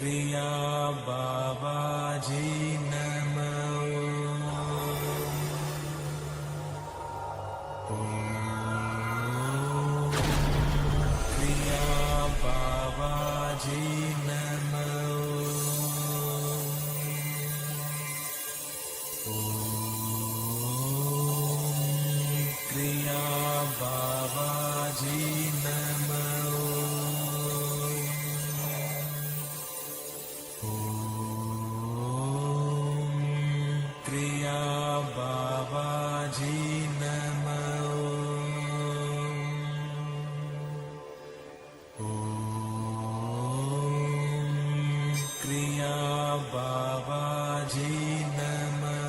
Kriya Babaji Namo. Kriya Babaji Namo. Kriya Babaji Namo. Kriya Babaji Namo. Kriya Babaji Namo.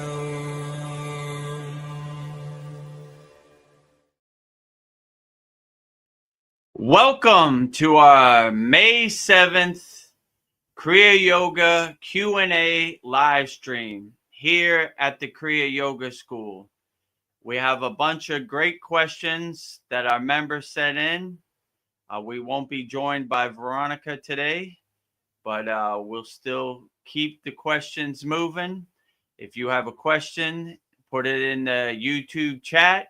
Welcome to our May 7th Kriya Yoga Q&A live stream here at the Kriya Yoga School. We have a bunch of great questions that our members sent in. We won't be joined by Veronica today, but we'll still keep the questions moving. If you have a question, put it in the YouTube chat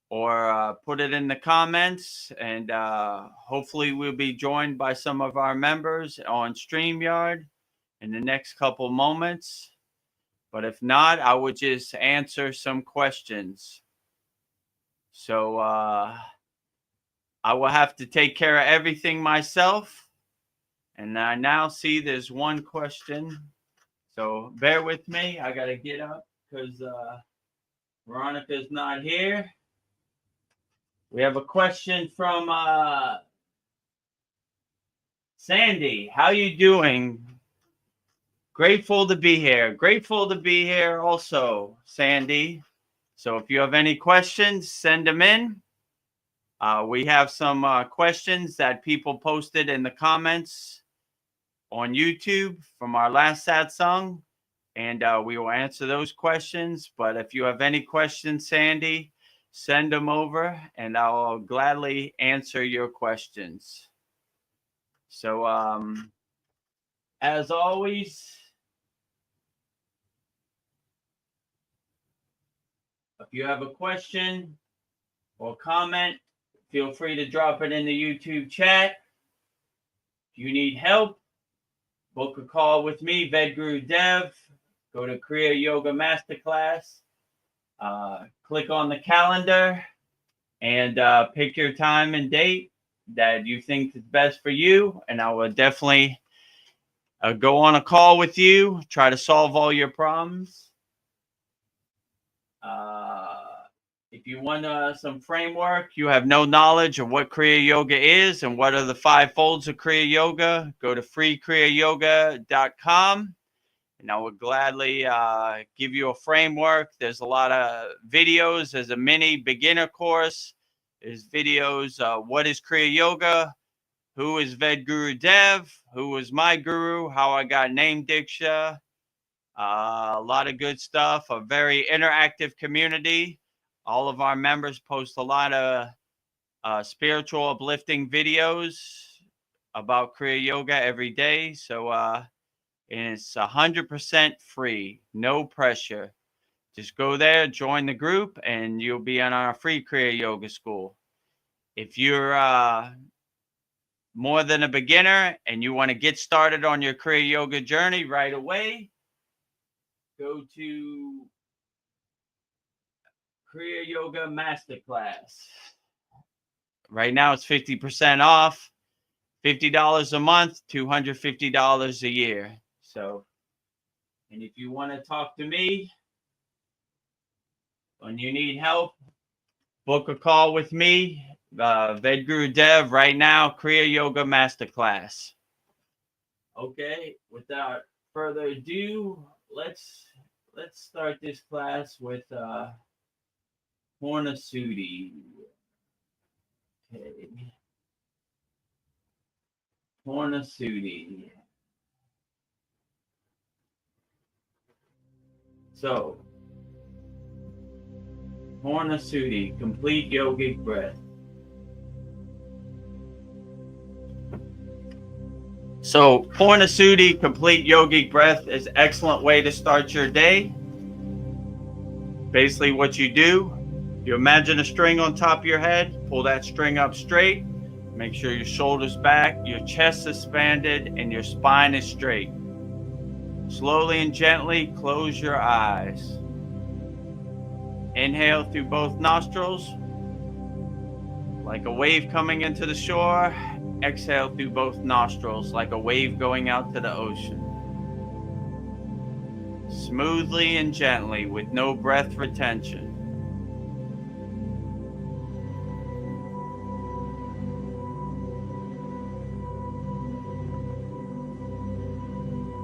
or put it in the comments, and hopefully we'll be joined by some of our members on StreamYard in the next couple moments. But if not, I would just answer some questions. So I will have to take care of everything myself. And I now see there's one question. So bear with me. I got to get up because Veronica's not here. We have a question from Sandy. How you doing? Grateful to be here. Grateful to be here also, Sandy. So if you have any questions, send them in. We have some questions that people posted in the comments on YouTube from our last Satsang, and we will answer those questions. But if you have any questions, Sandy, send them over, and I'll gladly answer your questions. So, as always, if you have a question or comment, feel free to drop it in the YouTube chat. If you need help, book a call with me, Vedagurudev. Go to Kriya Yoga Masterclass. Click on the calendar and pick your time and date that you think is best for you. And I will definitely go on a call with you, try to solve all your problems. If you want some framework, you have no knowledge of what Kriya Yoga is and what are the 5 folds of Kriya Yoga, go to freekriyayogamasterclass.com. And I would gladly give you a framework. There's a lot of videos. There's a mini beginner course. There's videos. What is Kriya Yoga? Who is Vedagurudev? Who was my guru? How I got named Diksha. A lot of good stuff. A very interactive community. All of our members post a lot of spiritual uplifting videos about Kriya Yoga every day. So, and it's 100% free, no pressure. Just go there, join the group, and you'll be on our free Kriya Yoga school. If you're more than a beginner and you want to get started on your Kriya Yoga journey right away, go to Kriya Yoga Masterclass. Right now it's 50% off, $50 a month, $250 a year. So, and if you want to talk to me and you need help, book a call with me, Vedagurudev, right now, Kriya Yoga Masterclass. Okay, without further ado, let's start this class with Purnasudhi. Okay. Purnasudhi. So, Purnasudhi, complete yogic breath. So Purna Sudhi, complete yogic breath, is an excellent way to start your day. Basically what you do, you imagine a string on top of your head, pull that string up straight, make sure your shoulders back, your chest is expanded, and your spine is straight. Slowly and gently close your eyes. Inhale through both nostrils, like a wave coming into the shore. Exhale through both nostrils, like a wave going out to the ocean. Smoothly and gently, with no breath retention.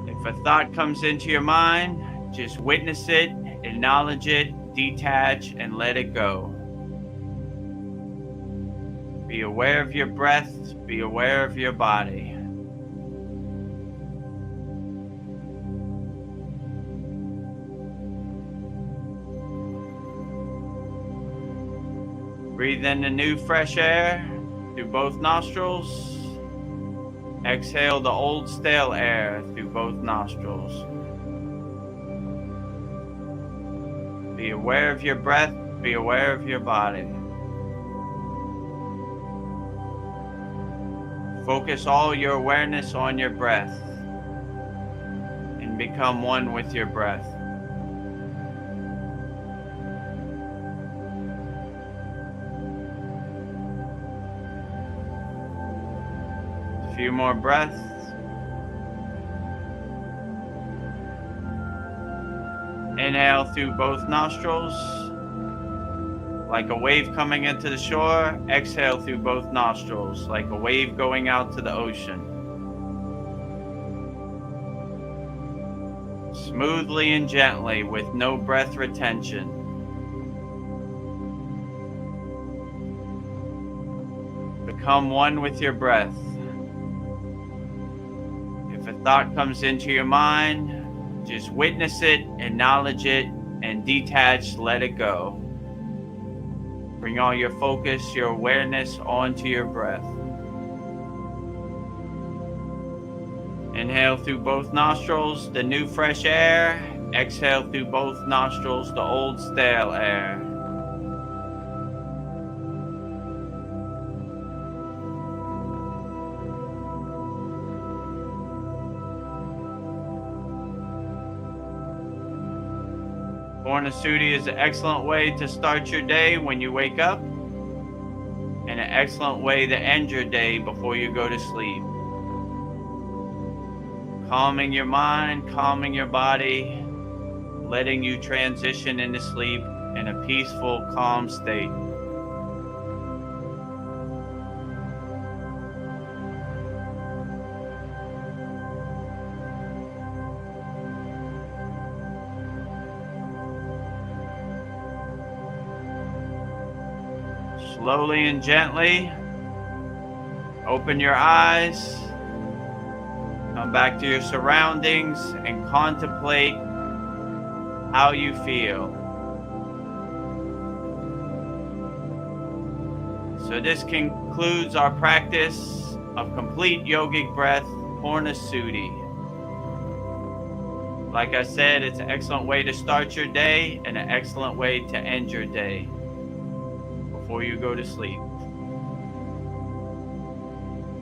If a thought comes into your mind, just witness it, acknowledge it, detach, and let it go. Be aware of your breath, be aware of your body. Breathe in the new fresh air through both nostrils. Exhale the old stale air through both nostrils. Be aware of your breath, be aware of your body. Focus all your awareness on your breath and become one with your breath. A few more breaths. Inhale through both nostrils, like a wave coming into the shore. Exhale through both nostrils, like a wave going out to the ocean. Smoothly and gently, with no breath retention. Become one with your breath. If a thought comes into your mind, just witness it, acknowledge it, and detach, let it go. Bring all your focus, your awareness onto your breath. Inhale through both nostrils, the new fresh air. Exhale through both nostrils, the old stale air. Purna Sudhi is an excellent way to start your day when you wake up, and an excellent way to end your day before you go to sleep. Calming your mind, calming your body, letting you transition into sleep in a peaceful, calm state. Slowly and gently, open your eyes, come back to your surroundings, and contemplate how you feel. So this concludes our practice of complete yogic breath, Purna Sudhi. Like I said, it's an excellent way to start your day and an excellent way to end your day before you go to sleep.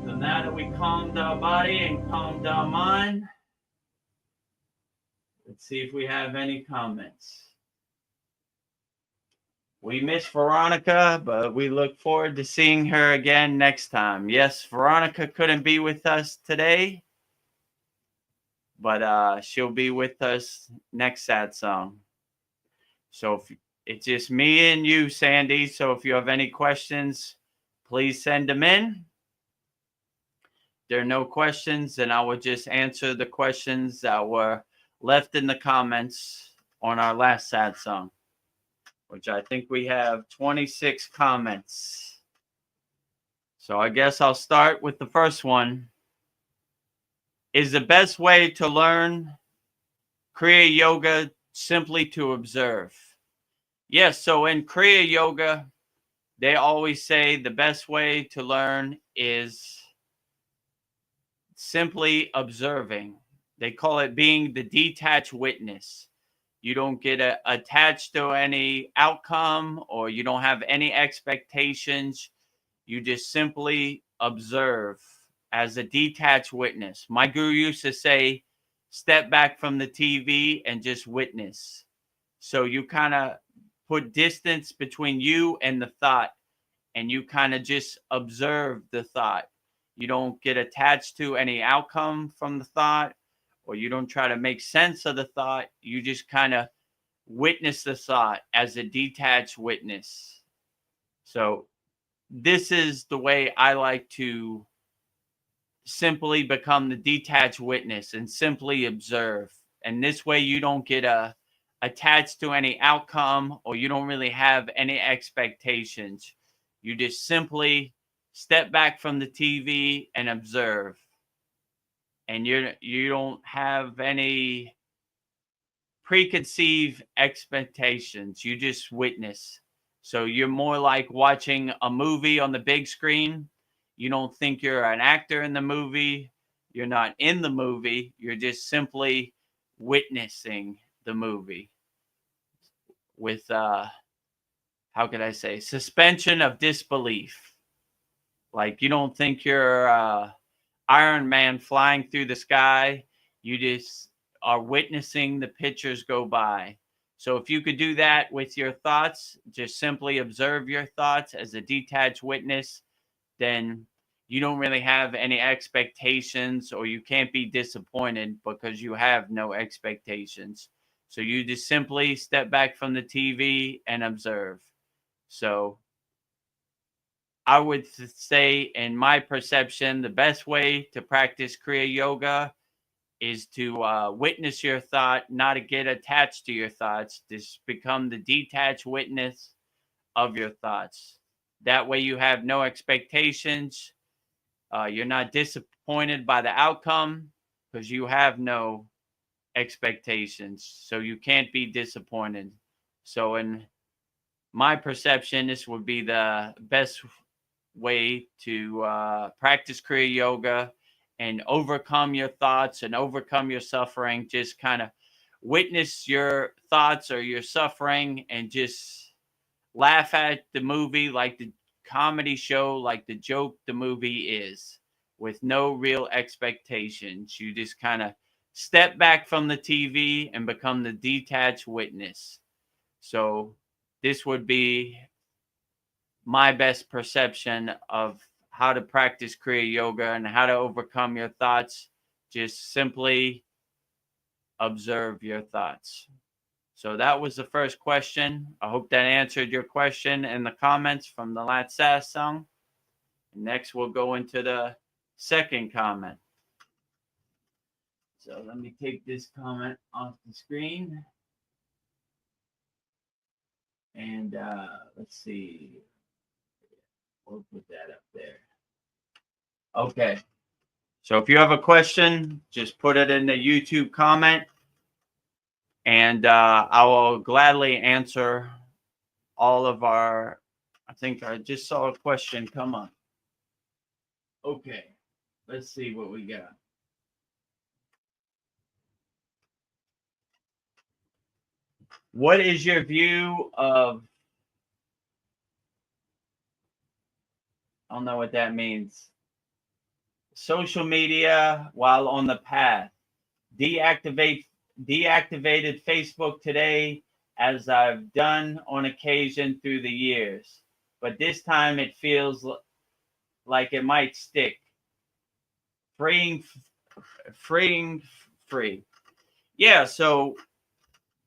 So now that we calmed our body and calmed our mind, let's see if we have any comments. We miss Veronica, but we look forward to seeing her again next time. Yes, Veronica couldn't be with us today, but she'll be with us next Satsang. So if it's just me and you, Sandy. So if you have any questions, please send them in. There are no questions, then I will just answer the questions that were left in the comments on our last Satsang, which I think we have 26 comments. So I guess I'll start with the first one. Is the best way to learn Kriya Yoga simply to observe? Yes, so in Kriya Yoga, they always say the best way to learn is simply observing. They call it being the detached witness. You don't get attached to any outcome, or you don't have any expectations. You just simply observe as a detached witness. My guru used to say, step back from the TV and just witness. So you kind of put distance between you and the thought, and you kind of just observe the thought. You don't get attached to any outcome from the thought, or you don't try to make sense of the thought. You just kind of witness the thought as a detached witness. So this is the way I like to simply become the detached witness and simply observe. And this way you don't get attached to any outcome, or you don't really have any expectations. You just simply step back from the TV and observe. And you don't have any preconceived expectations. You just witness. So you're more like watching a movie on the big screen. You don't think you're an actor in the movie. You're not in the movie. You're just simply witnessing the movie with how could I say, suspension of disbelief. Like, you don't think you're Iron Man flying through the sky. You just are witnessing the pictures go by. So if you could do that with your thoughts, just simply observe your thoughts as a detached witness, then you don't really have any expectations, or you can't be disappointed because you have no expectations. So you just simply step back from the TV and observe. So I would say, in my perception, the best way to practice Kriya Yoga is to witness your thought, not to get attached to your thoughts. Just become the detached witness of your thoughts. That way you have no expectations. You're not disappointed by the outcome because you have no expectations. So you can't be disappointed. So in my perception, this would be the best way to practice Kriya Yoga and overcome your thoughts and overcome your suffering. Just kind of witness your thoughts or your suffering and just laugh at the movie like the comedy show, like the joke the movie is, with no real expectations. You just kind of step back from the TV and become the detached witness. So this would be my best perception of how to practice Kriya Yoga and how to overcome your thoughts. Just simply observe your thoughts. So that was the first question. I hope that answered your question in the comments from the last Satsang. Next, we'll go into the second comment. So let me take this comment off the screen. And let's see. We'll put that up there. Okay. So if you have a question, just put it in the YouTube comment, and I will gladly answer all of our. I think I just saw a question come up. Okay. Let's see what we got. What is your view of, I don't know what that means, social media while on the path? Deactivated Facebook today, as I've done on occasion through the years, but this time it feels like it might stick. Free. Yeah, so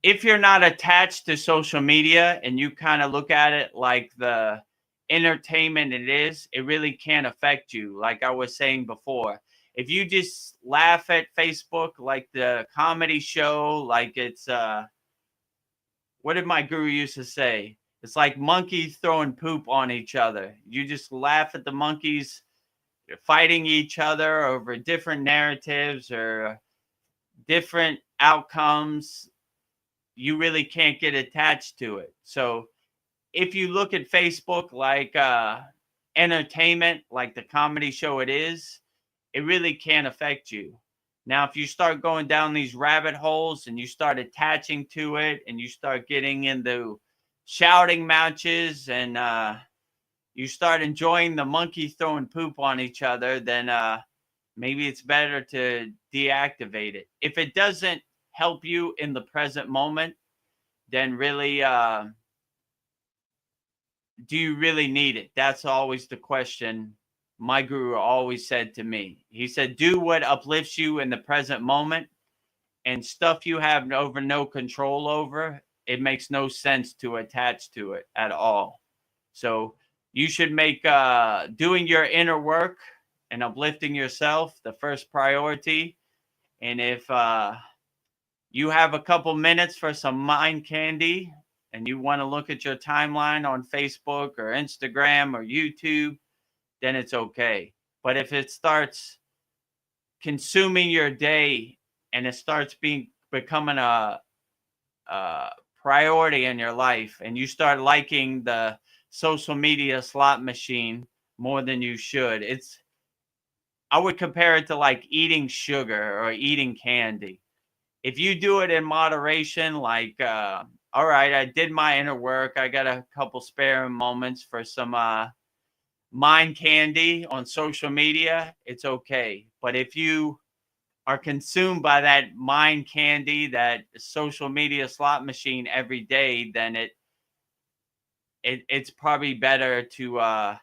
if you're not attached to social media and you kind of look at it like the entertainment it is, it really can't affect you. Like I was saying before, if you just laugh at Facebook like the comedy show, like it's what did my guru used to say? It's like monkeys throwing poop on each other. You just laugh at the monkeys fighting each other over different narratives or different outcomes. You really can't get attached to it. So if you look at Facebook like entertainment, like the comedy show it is, it really can't affect you. Now, if you start going down these rabbit holes and you start attaching to it and you start getting into shouting matches and you start enjoying the monkey throwing poop on each other, then maybe it's better to deactivate it. If it doesn't help you in the present moment, then really, do you really need it? That's always the question my guru always said to me. He said, do what uplifts you in the present moment, and stuff you have no control over, it makes no sense to attach to it at all. So you should make doing your inner work and uplifting yourself the first priority. And if you have a couple minutes for some mind candy and you want to look at your timeline on Facebook or Instagram or YouTube, then it's okay. But if it starts consuming your day and it starts becoming a priority in your life, and you start liking the social media slot machine more than you should, I would compare it to like eating sugar or eating candy. If you do it in moderation, like, all right, I did my inner work, I got a couple spare moments for some mind candy on social media, it's okay. But if you are consumed by that mind candy, that social media slot machine every day, then it's probably better to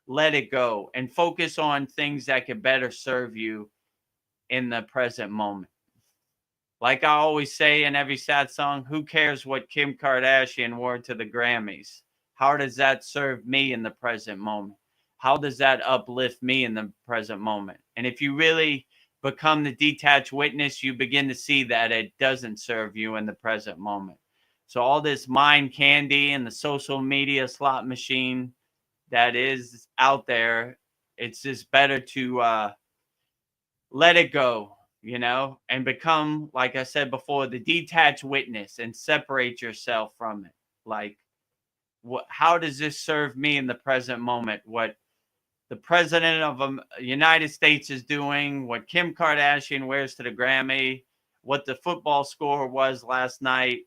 let it go and focus on things that could better serve you in the present moment. Like I always say in every Satsang, who cares what Kim Kardashian wore to the Grammys? How does that serve me in the present moment? How does that uplift me in the present moment? And if you really become the detached witness, you begin to see that it doesn't serve you in the present moment. So all this mind candy and the social media slot machine that is out there, it's just better to let it go, and become, like I said before, the detached witness and separate yourself from it. Like, how does this serve me in the present moment? What the president of the United States is doing, what Kim Kardashian wears to the Grammy, what the football score was last night,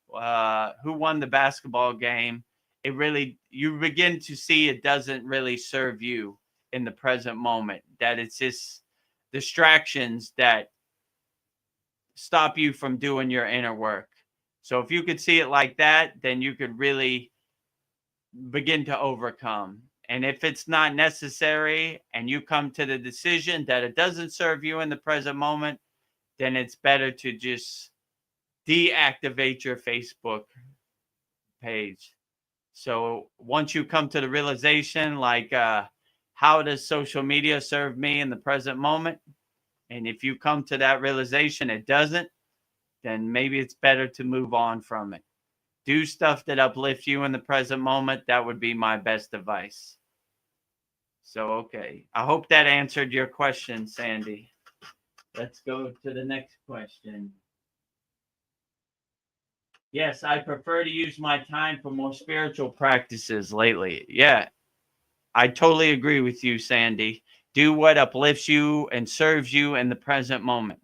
who won the basketball game. You begin to see it doesn't really serve you in the present moment, that it's just distractions that stop you from doing your inner work. So if you could see it like that, then you could really begin to overcome. And if it's not necessary and you come to the decision that it doesn't serve you in the present moment, then it's better to just deactivate your Facebook page. So once you come to the realization, like, how does social media serve me in the present moment? And if you come to that realization it doesn't, then maybe it's better to move on from it. Do stuff that uplifts you in the present moment. That would be my best advice. So, okay. I hope that answered your question, Sandy. Let's go to the next question. Yes, I prefer to use my time for more spiritual practices lately. Yeah, I totally agree with you, Sandy. Do what uplifts you and serves you in the present moment.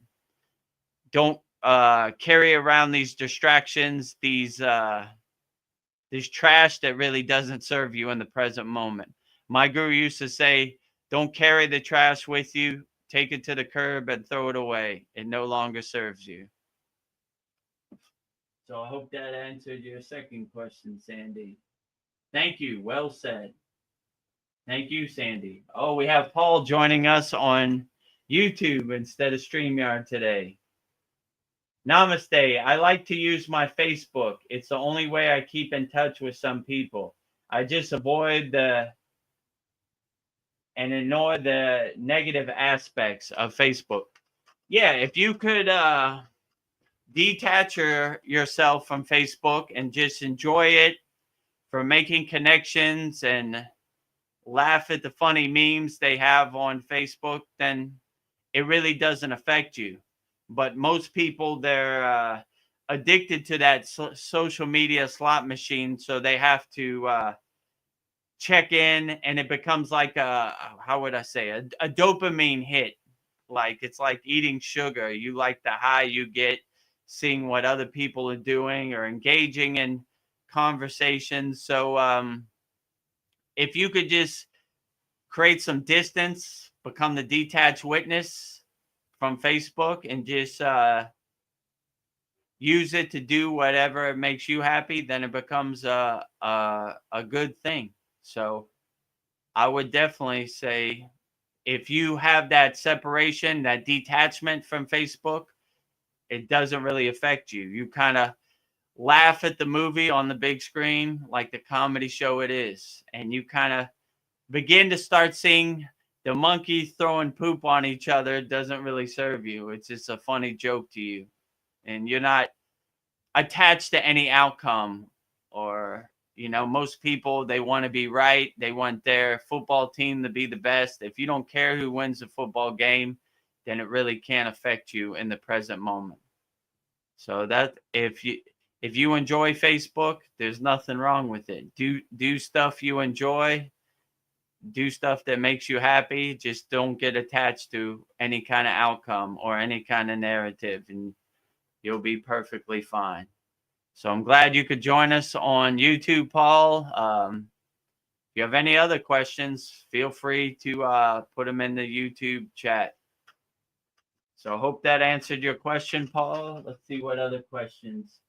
Don't carry around these distractions, these trash that really doesn't serve you in the present moment. My guru used to say, don't carry the trash with you. Take it to the curb and throw it away. It no longer serves you. So I hope that answered your second question, Sandy. Thank you. Well said. Thank you, Sandy. Oh, we have Paul joining us on YouTube instead of StreamYard today. Namaste. I like to use my Facebook. It's the only way I keep in touch with some people. I just avoid and ignore the negative aspects of Facebook. Yeah, if you could detach yourself from Facebook and just enjoy it for making connections and laugh at the funny memes they have on Facebook, then it really doesn't affect you. But most people, they're addicted to that social media slot machine, so they have to check in, and it becomes like how would I say, a dopamine hit. like it's like eating sugar. You like the high you get seeing what other people are doing or engaging in conversations. So if you could just create some distance, become the detached witness from Facebook, and just use it to do whatever makes you happy, then it becomes a good thing. So I would definitely say, if you have that separation, that detachment from Facebook, it doesn't really affect you. You kind of laugh at the movie on the big screen like the comedy show it is, and you kind of begin to start seeing the monkeys throwing poop on each other doesn't really serve you. It's just a funny joke to you, and you're not attached to any outcome. Or, most people, they want to be right. They want their football team to be the best. If you don't care who wins the football game, then it really can't affect you in the present moment. So that if you enjoy Facebook, there's nothing wrong with it. Do stuff you enjoy. Do stuff that makes you happy. Just don't get attached to any kind of outcome or any kind of narrative, and you'll be perfectly fine. So I'm glad you could join us on YouTube, Paul. If you have any other questions, feel free to put them in the YouTube chat. So I hope that answered your question, Paul. Let's see what other questions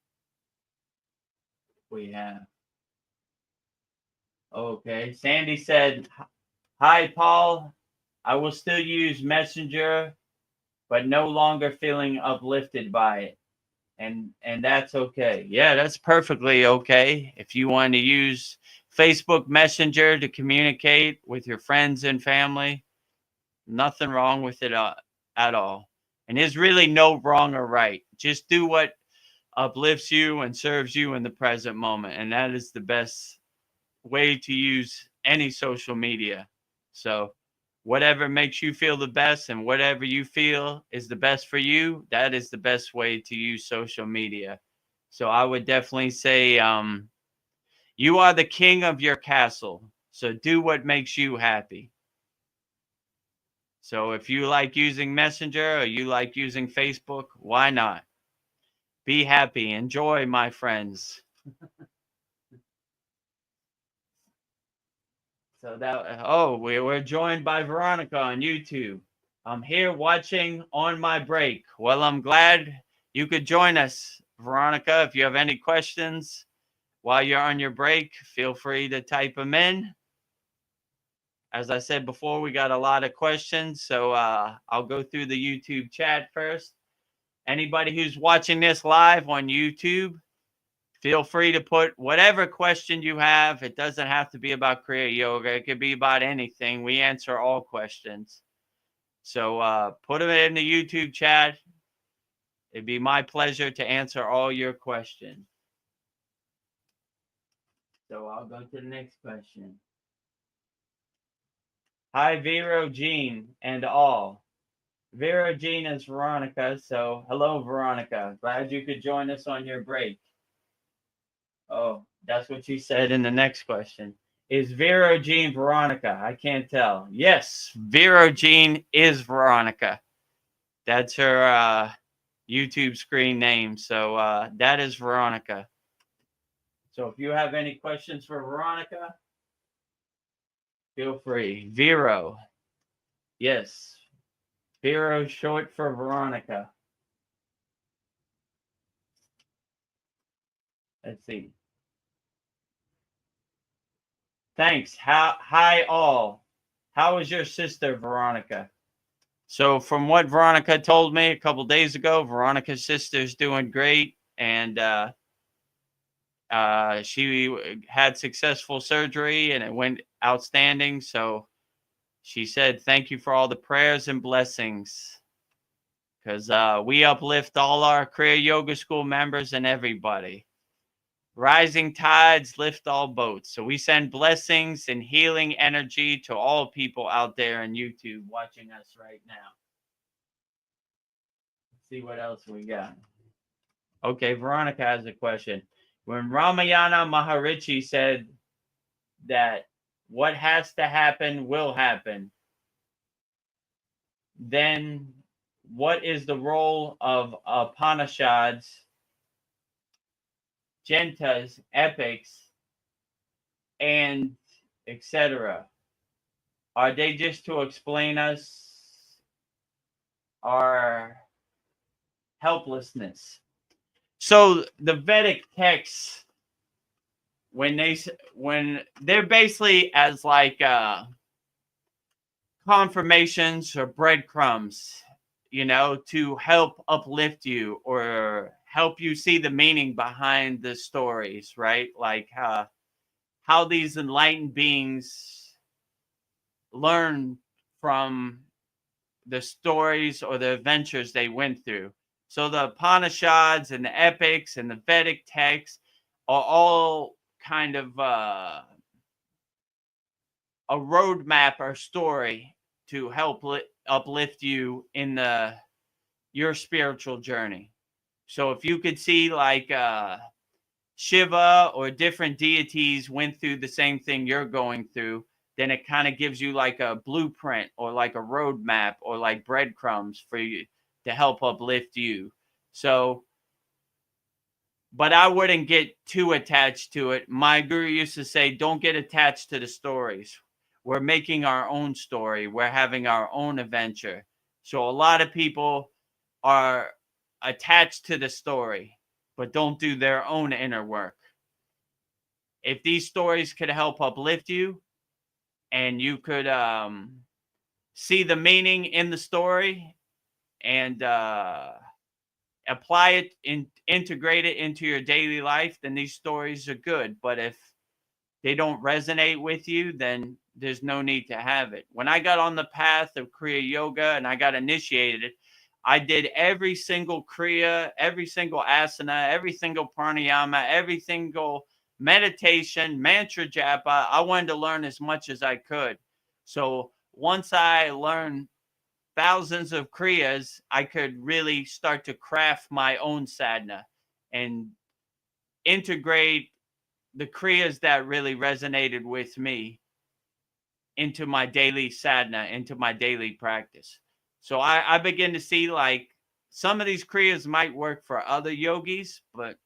we have. Okay. Sandy said, "Hi, Paul. I will still use Messenger, but no longer feeling uplifted by it. And that's okay." Yeah, that's perfectly okay. If you want to use Facebook Messenger to communicate with your friends and family, nothing wrong with it at all. And there's really no wrong or right. Just do what uplifts you and serves you in the present moment. And that is the best way to use any social media. So whatever makes you feel the best and whatever you feel is the best for you, that is the best way to use social media. So I would definitely say you are the king of your castle. So do what makes you happy. So if you like using Messenger or you like using Facebook, why not? Be happy. Enjoy, my friends. So we're joined by Veronica on YouTube. I'm here watching on my break. Well, I'm glad you could join us, Veronica. If you have any questions while you're on your break, feel free to type them in. As I said before, we got a lot of questions, so I'll go through the YouTube chat first. Anybody who's watching this live on YouTube, feel free to put whatever question you have. It doesn't have to be about Kriya Yoga. It could be about anything. We answer all questions. So put them in the YouTube chat. It'd be my pleasure to answer all your questions. So I'll go to the next question. Hi, Vero, Jean, and all. Vero, Jean is Veronica. So hello, Veronica. Glad you could join us on your break. Oh, that's what you said in the next question. Is Vero Jean Veronica? I can't tell. Yes, Vero Jean is Veronica. That's her YouTube screen name. So that is Veronica. So if you have any questions for Veronica, feel free. Vero. Yes. Vero short for Veronica. Let's see. Thanks. Hi all. How is your sister, Veronica? So from what Veronica told me a couple days ago, Veronica's sister's doing great, and she had successful surgery and it went outstanding. So she said, "Thank you for all the prayers and blessings," because we uplift all our Kriya Yoga School members and everybody. Rising tides lift all boats. So we send blessings and healing energy to all people out there on YouTube watching us right now. Let's see what else we got. Okay, Veronica has a question. When Ramayana Maharishi said that what has to happen will happen, Then what is the role of Upanishads, Jentas, epics, and etc.? Are they just to explain us our helplessness? So the Vedic texts, when they're basically as like confirmations or breadcrumbs, to help uplift you or help you see the meaning behind the stories, right? Like how these enlightened beings learn from the stories or the adventures they went through. So the Upanishads and the epics and the Vedic texts are all kind of a roadmap or story to help uplift you in your spiritual journey. So if you could see like Shiva or different deities went through the same thing you're going through, then it kind of gives you like a blueprint or like a roadmap or like breadcrumbs for you to help uplift you. So, but I wouldn't get too attached to it. My guru used to say, don't get attached to the stories. We're making our own story. We're having our own adventure. So a lot of people are attached to the story, but don't do their own inner work. If these stories could help uplift you and you could see the meaning in the story and apply it, integrate it into your daily life, then these stories are good. But if they don't resonate with you, then there's no need to have it. When I got on the path of Kriya Yoga and I got initiated, I did every single Kriya, every single asana, every single pranayama, every single meditation, mantra japa. I wanted to learn as much as I could. So once I learned thousands of kriyas, I could really start to craft my own sadhana and integrate the kriyas that really resonated with me into my daily sadhana, into my daily practice. So I begin to see like some of these kriyas might work for other yogis, but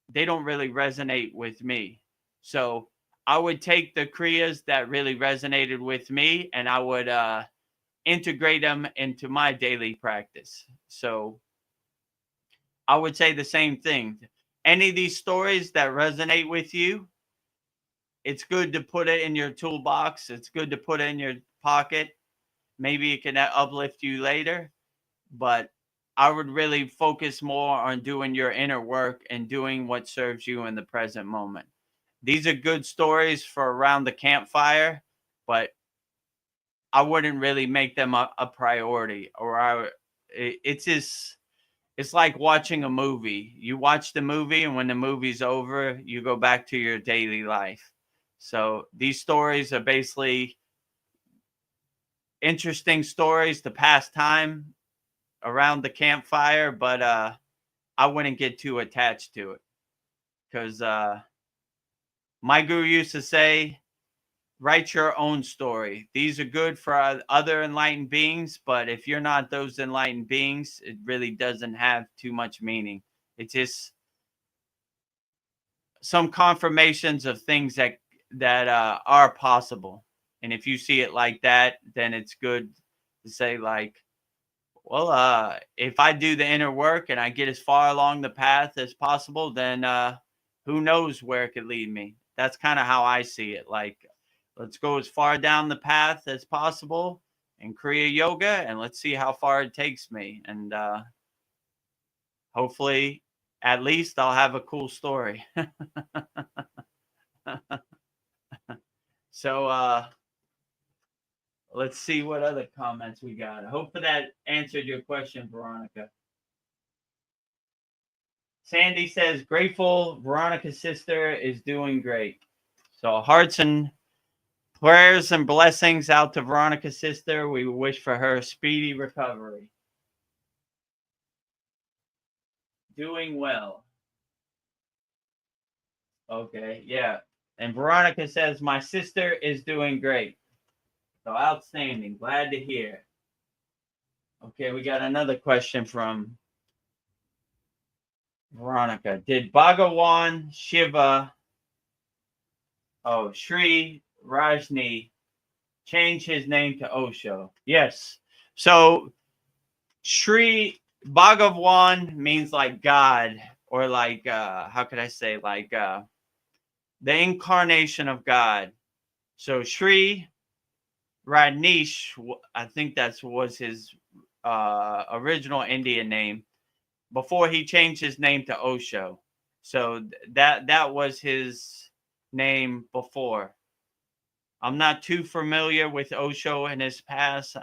they don't really resonate with me. So I would take the kriyas that really resonated with me and I would integrate them into my daily practice. So I would say the same thing. Any of these stories that resonate with you, it's good to put it in your toolbox. It's good to put it in your pocket. Maybe it can uplift you later, but I would really focus more on doing your inner work and doing what serves you in the present moment. These are good stories for around the campfire, but I wouldn't really make them a priority. It's like watching a movie. You watch the movie, and when the movie's over, you go back to your daily life. So these stories are basically interesting stories to pass time around the campfire, but I wouldn't get too attached to it because my guru used to say, write your own story. These are good for other enlightened beings, but if you're not those enlightened beings, it really doesn't have too much meaning. It's just some confirmations of things that are possible. And if you see it like that, then it's good to say like, well, if I do the inner work and I get as far along the path as possible, then who knows where it could lead me. That's kind of how I see it. Like, let's go as far down the path as possible in Kriya Yoga, and let's see how far it takes me. And hopefully, at least I'll have a cool story. So let's see what other comments we got. I hope that answered your question, Veronica. Sandy says, grateful Veronica's sister is doing great. So hearts and prayers and blessings out to Veronica's sister. We wish for her speedy recovery. Doing well. Okay, yeah. And Veronica says, my sister is doing great. So outstanding. Glad to hear. Okay, we got another question from Veronica. Did Bhagawan Shiva, Sri Rajni, change his name to Osho? Yes. So Sri Bhagavan means like God, or like how could I say, like the incarnation of God. So Sri Rajneesh, I think that was his original Indian name before he changed his name to Osho. So that was his name before. I'm not too familiar with Osho and his past.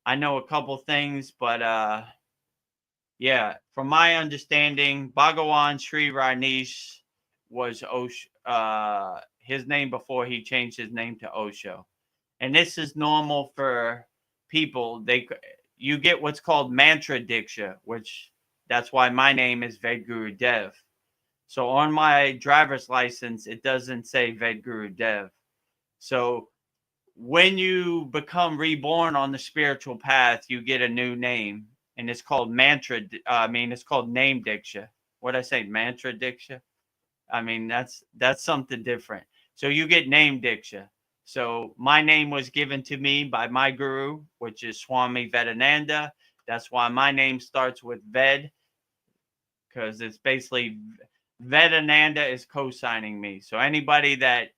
I know a couple things, but yeah, from my understanding, Bhagawan Sri Rajneesh was Osho, his name before he changed his name to Osho. And this is normal for people. You get what's called mantra diksha, which that's why my name is Vedagurudev. So on my driver's license, it doesn't say Vedagurudev. So when you become reborn on the spiritual path, you get a new name, and it's called mantra. It's called name diksha. What I say, mantra diksha? I mean, that's something different. So you get name diksha. So my name was given to me by my guru, which is Swami Vedananda. That's why my name starts with Ved, because it's basically Vedananda is co-signing me. So anybody that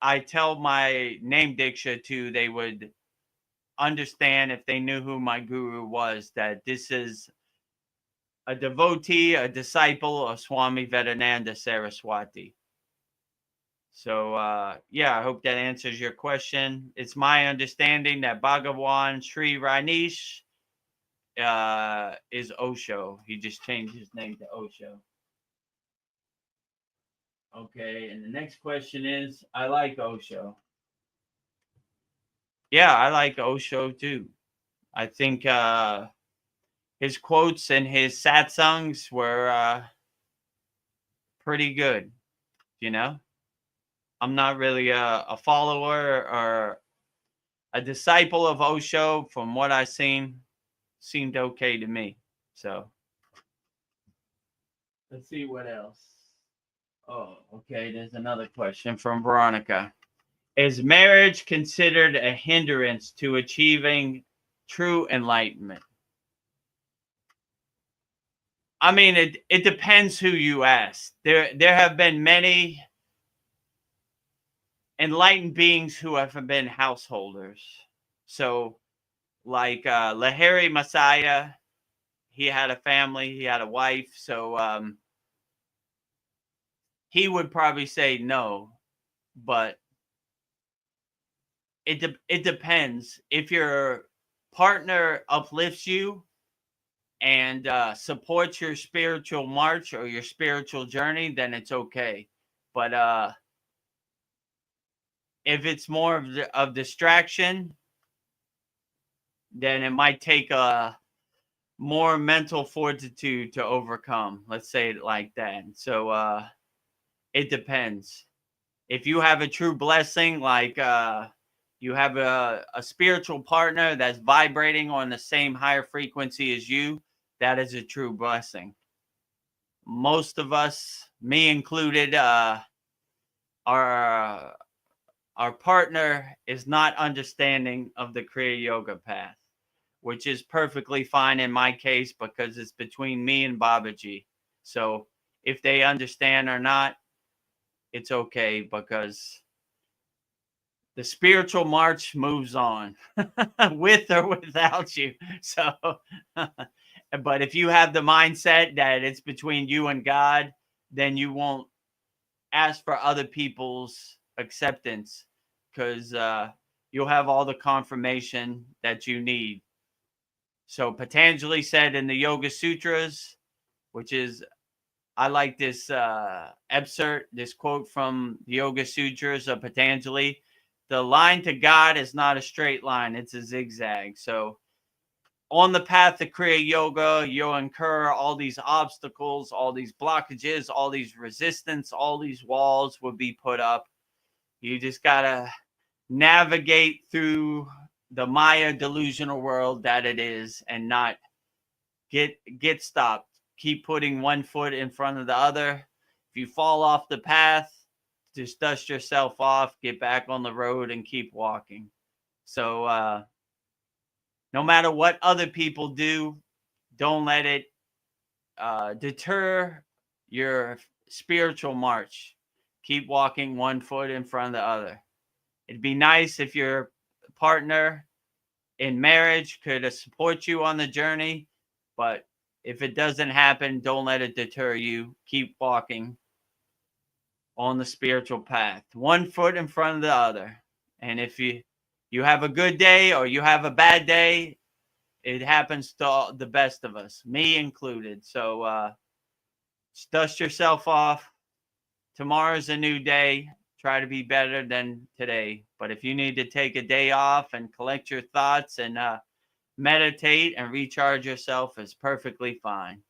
I tell my name diksha to, they would understand, if they knew who my guru was, that this is a devotee, a disciple of Swami Vedananda Saraswati. So, yeah, I hope that answers your question. It's my understanding that Bhagawan Sri Rajneesh is Osho. He just changed his name to Osho. Okay, and the next question is, I like Osho. Yeah, I like Osho too. I think his quotes and his satsangs were pretty good, you know? I'm not really a follower or a disciple of Osho. From what I've seen, seemed okay to me. So let's see what else. Oh, okay. There's another question from Veronica. Is marriage considered a hindrance to achieving true enlightenment? I mean, it depends who you ask. There have been many enlightened beings who have been householders. So, like Lahiri Messiah, he had a family, he had a wife. So he would probably say no, but it depends. If your partner uplifts you and supports your spiritual march or your spiritual journey, then it's okay. But if it's more of distraction, then it might take a more mental fortitude to overcome. Let's say it like that. So it depends. If you have a true blessing, like you have a spiritual partner that's vibrating on the same higher frequency as you, that is a true blessing. Most of us, me included, our partner is not understanding of the Kriya Yoga path, which is perfectly fine in my case because it's between me and Babaji. So if they understand or not, it's okay, because the spiritual march moves on with or without you. So, but if you have the mindset that it's between you and God, then you won't ask for other people's acceptance, because you'll have all the confirmation that you need. So Patanjali said in the Yoga Sutras, which is, I like this excerpt, this quote from the Yoga Sutras of Patanjali. The line to God is not a straight line, it's a zigzag. So on the path to Kriya Yoga, you'll incur all these obstacles, all these blockages, all these resistance, all these walls will be put up. You just got to navigate through the Maya delusional world that it is, and not get stopped. Keep putting one foot in front of the other. If you fall off the path, just dust yourself off, get back on the road, and keep walking. So no matter what other people do, don't let it deter your spiritual march. Keep walking one foot in front of the other. It'd be nice if your partner in marriage could support you on the journey, but if it doesn't happen, don't let it deter you. Keep walking on the spiritual path, one foot in front of the other. And if you have a good day or you have a bad day, it happens to the best of us, me included. So just dust yourself off. Tomorrow's a new day. Try to be better than today. But if you need to take a day off and collect your thoughts and meditate and recharge yourself, is perfectly fine.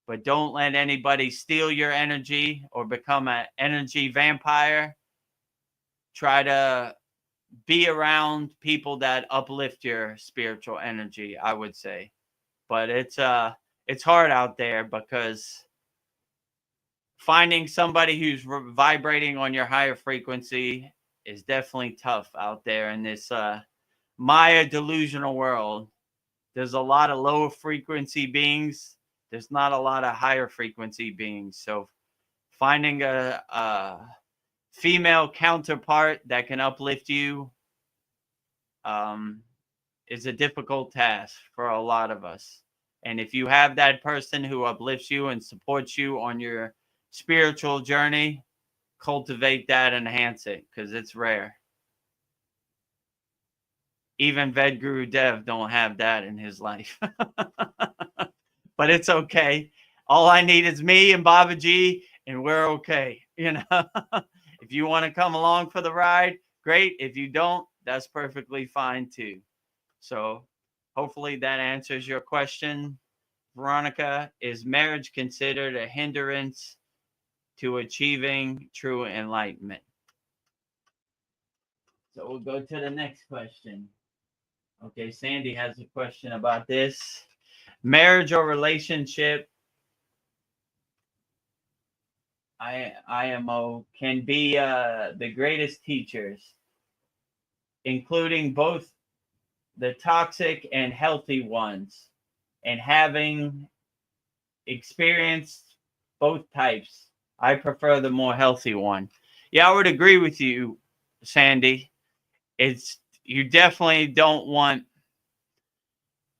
But don't let anybody steal your energy or become an energy vampire. Try to be around people that uplift your spiritual energy, I would say. But it's hard out there, because finding somebody who's vibrating on your higher frequency is definitely tough out there in this Maya delusional world. There's a lot of low frequency beings. There's not a lot of higher frequency beings. So finding a female counterpart that can uplift you is a difficult task for a lot of us. And if you have that person who uplifts you and supports you on your spiritual journey, cultivate that and enhance it, because it's rare. Even Vedagurudev don't have that in his life. But it's okay. All I need is me and Babaji, and we're okay. If you want to come along for the ride, great. If you don't, that's perfectly fine too. So hopefully that answers your question, Veronica. Is marriage considered a hindrance to achieving true enlightenment? So we'll go to the next question. Okay, Sandy has a question about this. Marriage or relationship, IMO, can be the greatest teachers, including both the toxic and healthy ones, and having experienced both types, I prefer the more healthy one. Yeah, I would agree with you, Sandy. You definitely don't want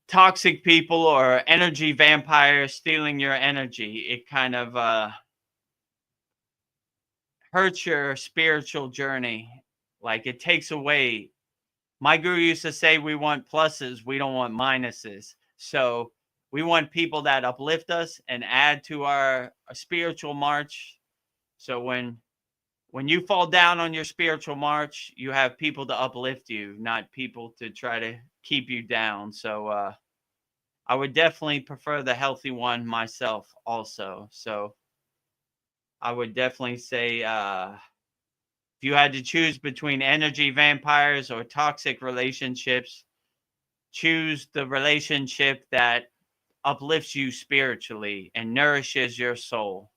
toxic people or energy vampires stealing your energy. It kind of hurts your spiritual journey. Like, it takes away. My guru used to say, we want pluses, we don't want minuses. So we want people that uplift us and add to our spiritual march. So when you fall down on your spiritual march, you have people to uplift you, not people to try to keep you down. So I would definitely prefer the healthy one myself also. So I would definitely say if you had to choose between energy vampires or toxic relationships, choose the relationship that uplifts you spiritually and nourishes your soul.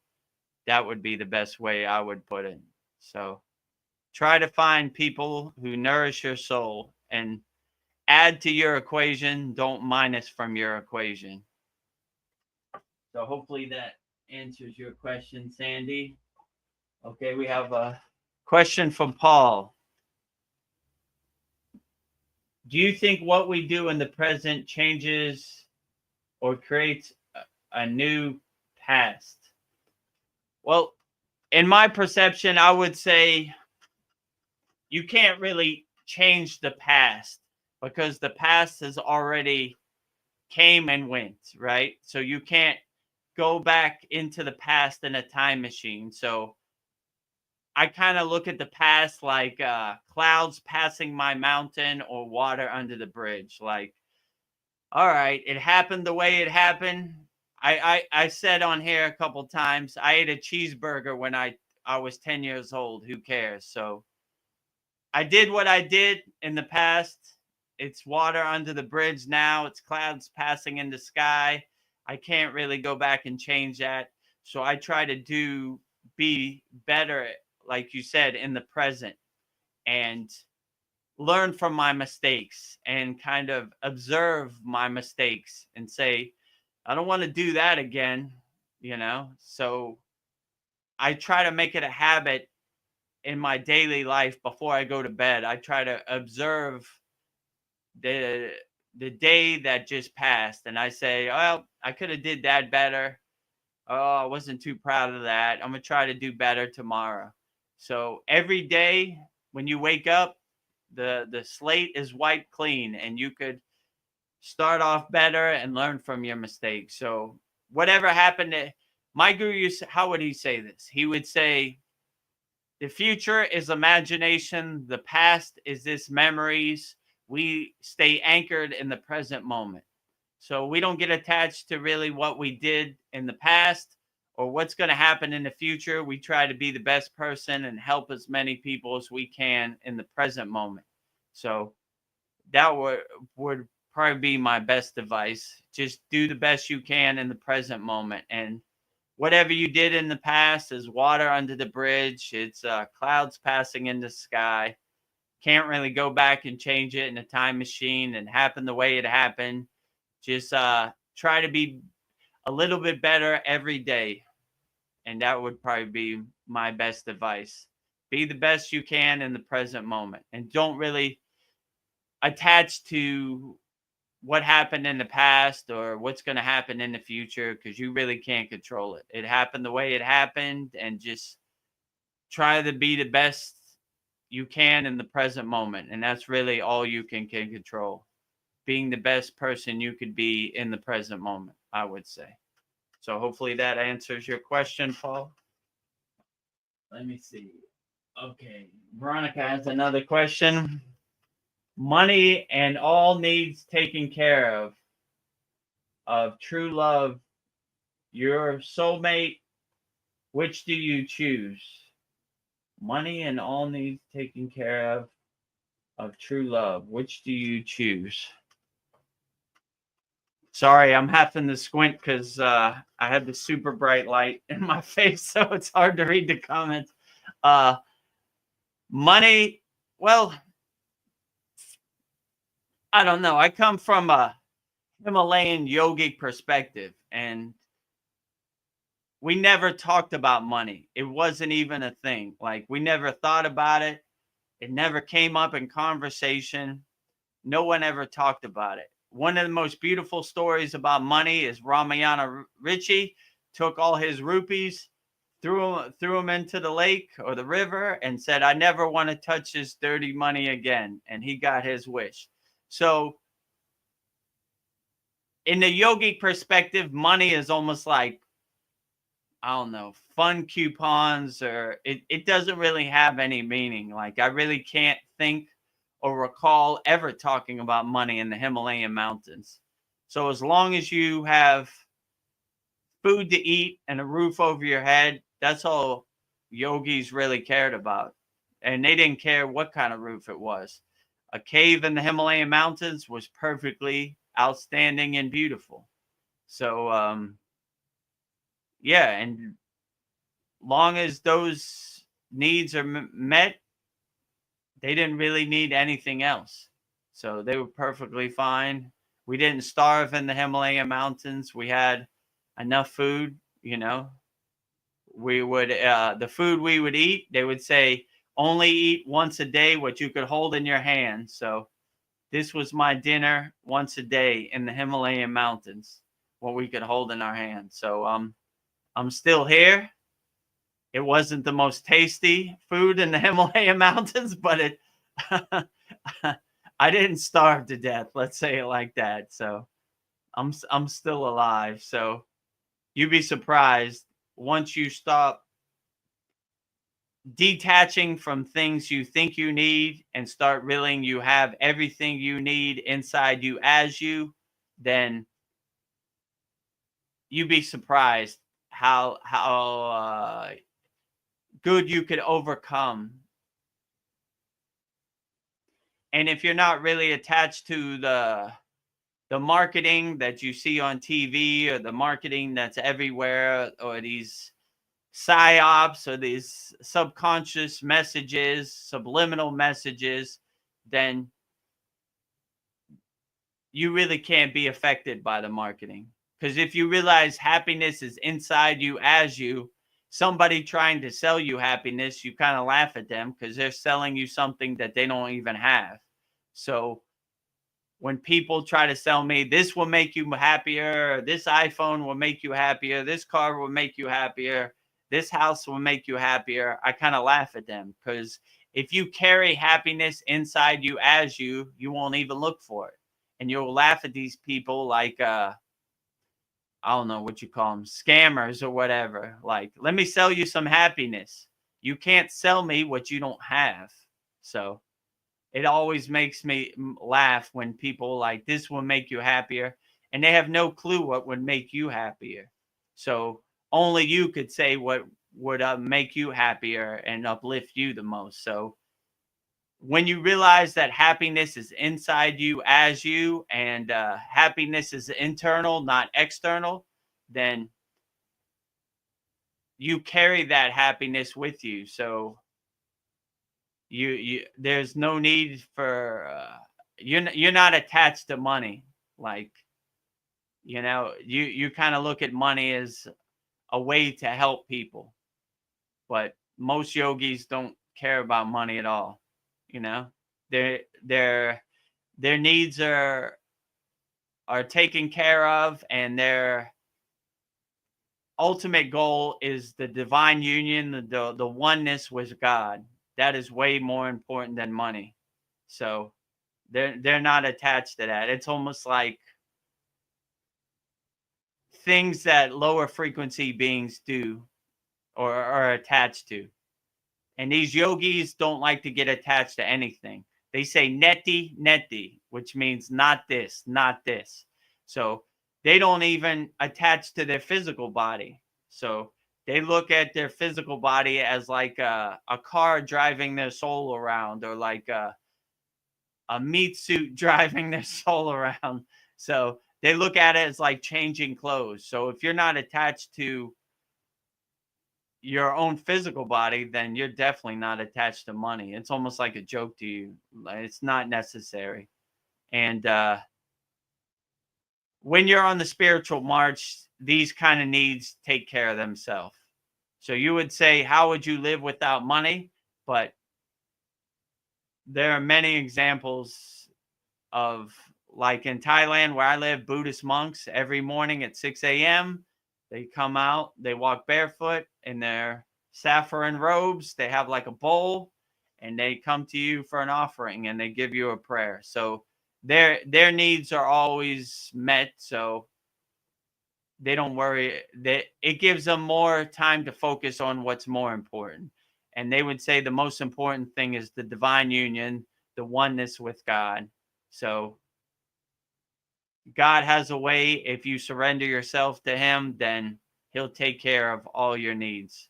That would be the best way I would put it. So try to find people who nourish your soul and add to your equation, don't minus from your equation. So hopefully that answers your question, Sandy. Okay, we have a question from Paul. Do you think what we do in the present changes or creates a new past? Well, in my perception, I would say you can't really change the past, because the past has already came and went, right? So you can't go back into the past in a time machine. So I kind of look at the past like clouds passing my mountain or water under the bridge. Like, all right, it happened the way it happened. I said on here a couple times, I ate a cheeseburger when I was 10 years old. Who cares? So I did what I did in the past. it's water under the bridge now. It's clouds passing in the sky. I can't really go back and change that. So I try to be better, like you said, in the present, and learn from my mistakes and kind of observe my mistakes and say, I don't want to do that again, So I try to make it a habit in my daily life before I go to bed. I try to observe the the day that just passed, and I say, well, I could have did that better. Oh, I wasn't too proud of that. I'm gonna try to do better tomorrow. So every day when you wake up, the slate is wiped clean, and you could start off better and learn from your mistakes. So whatever happened to my guru, how would he say this? He would say, the future is imagination. The past is this memories. We stay anchored in the present moment. So we don't get attached to really what we did in the past or what's going to happen in the future. We try to be the best person and help as many people as we can in the present moment. So that would probably be my best advice. Just do the best you can in the present moment. And whatever you did in the past is water under the bridge. It's clouds passing in the sky. Can't really go back and change it in a time machine and happen the way it happened. Just try to be a little bit better every day. And that would probably be my best advice. Be the best you can in the present moment. And don't really attach to what happened in the past or what's going to happen in the future, because you really can't control it. It happened the way it happened, and just try to be the best you can in the present moment. And that's really all you can control. Being the best person you could be in the present moment, I would say. So hopefully that answers your question, Paul. Let me see. Okay. Veronica has another question. Money and all needs taken care of true love, your soulmate, which do you choose? Money and all needs taken care of true love, which do you choose? Sorry, I'm having to squint because I have the super bright light in my face, so it's hard to read the comments. Money, well, I don't know. I come from a Himalayan yogic perspective, and we never talked about money. It wasn't even a thing. Like, we never thought about it. It never came up in conversation. No one ever talked about it. One of the most beautiful stories about money is Ramayana Rishi took all his rupees, threw them into the lake or the river, and said, I never want to touch this dirty money again. And he got his wish. So in the yogic perspective, money is almost like, I don't know, fun coupons, or it doesn't really have any meaning. Like, I really can't think or recall ever talking about money in the Himalayan mountains. So as long as you have food to eat and a roof over your head, that's all yogis really cared about. And they didn't care what kind of roof it was. A cave in the Himalayan mountains was perfectly outstanding and beautiful. So, yeah, and long as those needs are met, they didn't really need anything else. So they were perfectly fine. We didn't starve in the Himalayan mountains. We had enough food, We would, the food we would eat, they would say, only eat once a day what you could hold in your hand. So this was my dinner once a day in the Himalayan mountains, what we could hold in our hands. So I'm still here. It wasn't the most tasty food in the Himalayan mountains, but it I didn't starve to death. Let's say it like that. So I'm still alive. So you'd be surprised once you stop detaching from things you think you need and start realizing you have everything you need inside you as you, then you'd be surprised how good you could overcome And if you're not really attached to the marketing that you see on TV, or the marketing that's everywhere, or these psyops, or these subconscious messages, subliminal messages, then you really can't be affected by the marketing. Because if you realize happiness is inside you as you, somebody trying to sell you happiness, you kind of laugh at them because they're selling you something that they don't even have. So when people try to sell me, this will make you happier, this iPhone will make you happier, this car will make you happier, this house will make you happier, I kind of laugh at them, because if you carry happiness inside you as you won't even look for it. And you'll laugh at these people like, I don't know what you call them, scammers or whatever. Like, let me sell you some happiness. You can't sell me what you don't have. So it always makes me laugh when people like, this will make you happier, and they have no clue what would make you happier. So only you could say what would make you happier and uplift you the most. So when you realize that happiness is inside you as you, and happiness is internal, not external, then you carry that happiness with you. So you there's no need for you're not attached to money. Like, you kind of look at money as a way to help people, but most yogis don't care about money at all. Their needs are taken care of, and their ultimate goal is the divine union, the oneness with God. That is way more important than money. So they're not attached to that. It's almost like things that lower frequency beings do or are attached to. And these yogis don't like to get attached to anything. They say neti, neti, which means not this, not this. So they don't even attach to their physical body. So they look at their physical body as like a car driving their soul around, or like a meat suit driving their soul around. So they look at it as like changing clothes. So if you're not attached to your own physical body, then you're definitely not attached to money. It's almost like a joke to you. It's not necessary. And when you're on the spiritual march, these kind of needs take care of themselves. So you would say, how would you live without money? But there are many examples of, like in Thailand where I live, Buddhist monks every morning at 6 a.m. They come out, they walk barefoot in their saffron robes. They have like a bowl, and they come to you for an offering, and they give you a prayer. So their needs are always met. So they don't worry. It gives them more time to focus on what's more important. And they would say the most important thing is the divine union, the oneness with God. So God has a way. If you surrender yourself to him, then he'll take care of all your needs.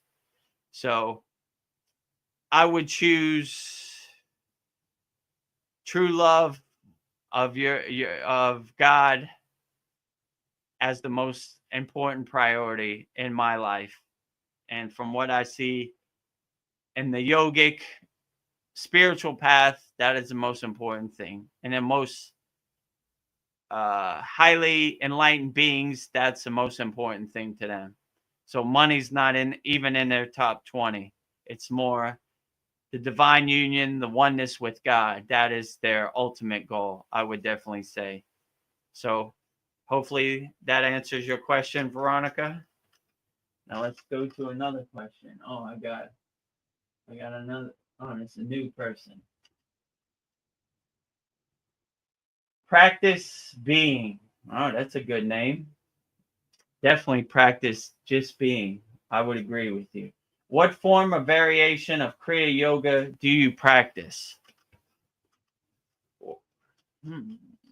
So I would choose true love of of God as the most important priority in my life. And from what I see in the yogic spiritual path, that is the most important thing. And the most highly enlightened beings, that's the most important thing to them. So money's not even in their top 20. It's more the divine union, the oneness with God. That is their ultimate goal, I would definitely say. So hopefully that answers your question, Veronica. Now let's go to another question. Oh, I got another. Oh, it's a new person. Practice being. Oh, that's a good name. Definitely practice just being. I would agree with you. What form or variation of Kriya Yoga do you practice?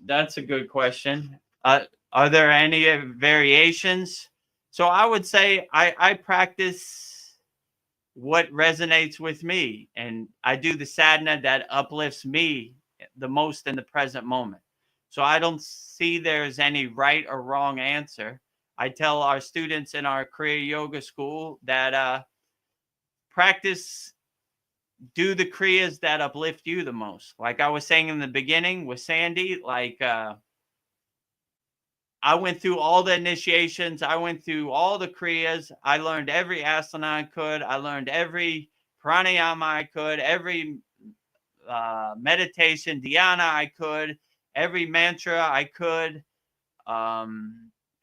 That's a good question. Are there any variations? So I would say I practice what resonates with me, and I do the sadhana that uplifts me, the most in the present moment. So I don't see there's any right or wrong answer. I tell our students in our Kriya Yoga school that practice, do the Kriyas that uplift you the most. Like I was saying in the beginning with Sandy, like I went through all the initiations. I went through all the Kriyas. I learned every asana I could. I learned every pranayama I could, every meditation, dhyana I could, every mantra I could,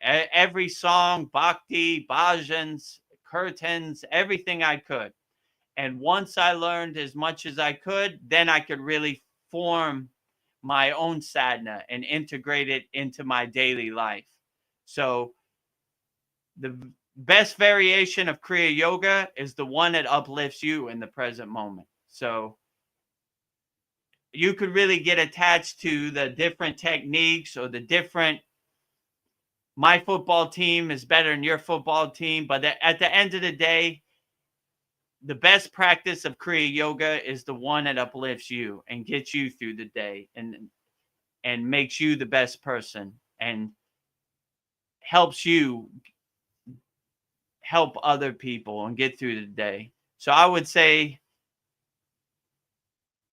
every song, bhakti, bhajans, kirtans, everything I could. And once I learned as much as I could, then I could really form my own sadhana and integrate it into my daily life. So the best variation of Kriya Yoga is the one that uplifts you in the present moment. So you could really get attached to the different techniques or the different, my football team is better than your football team. But at the end of the day, the best practice of Kriya Yoga is the one that uplifts you and gets you through the day and makes you the best person and helps you help other people and get through the day. So I would say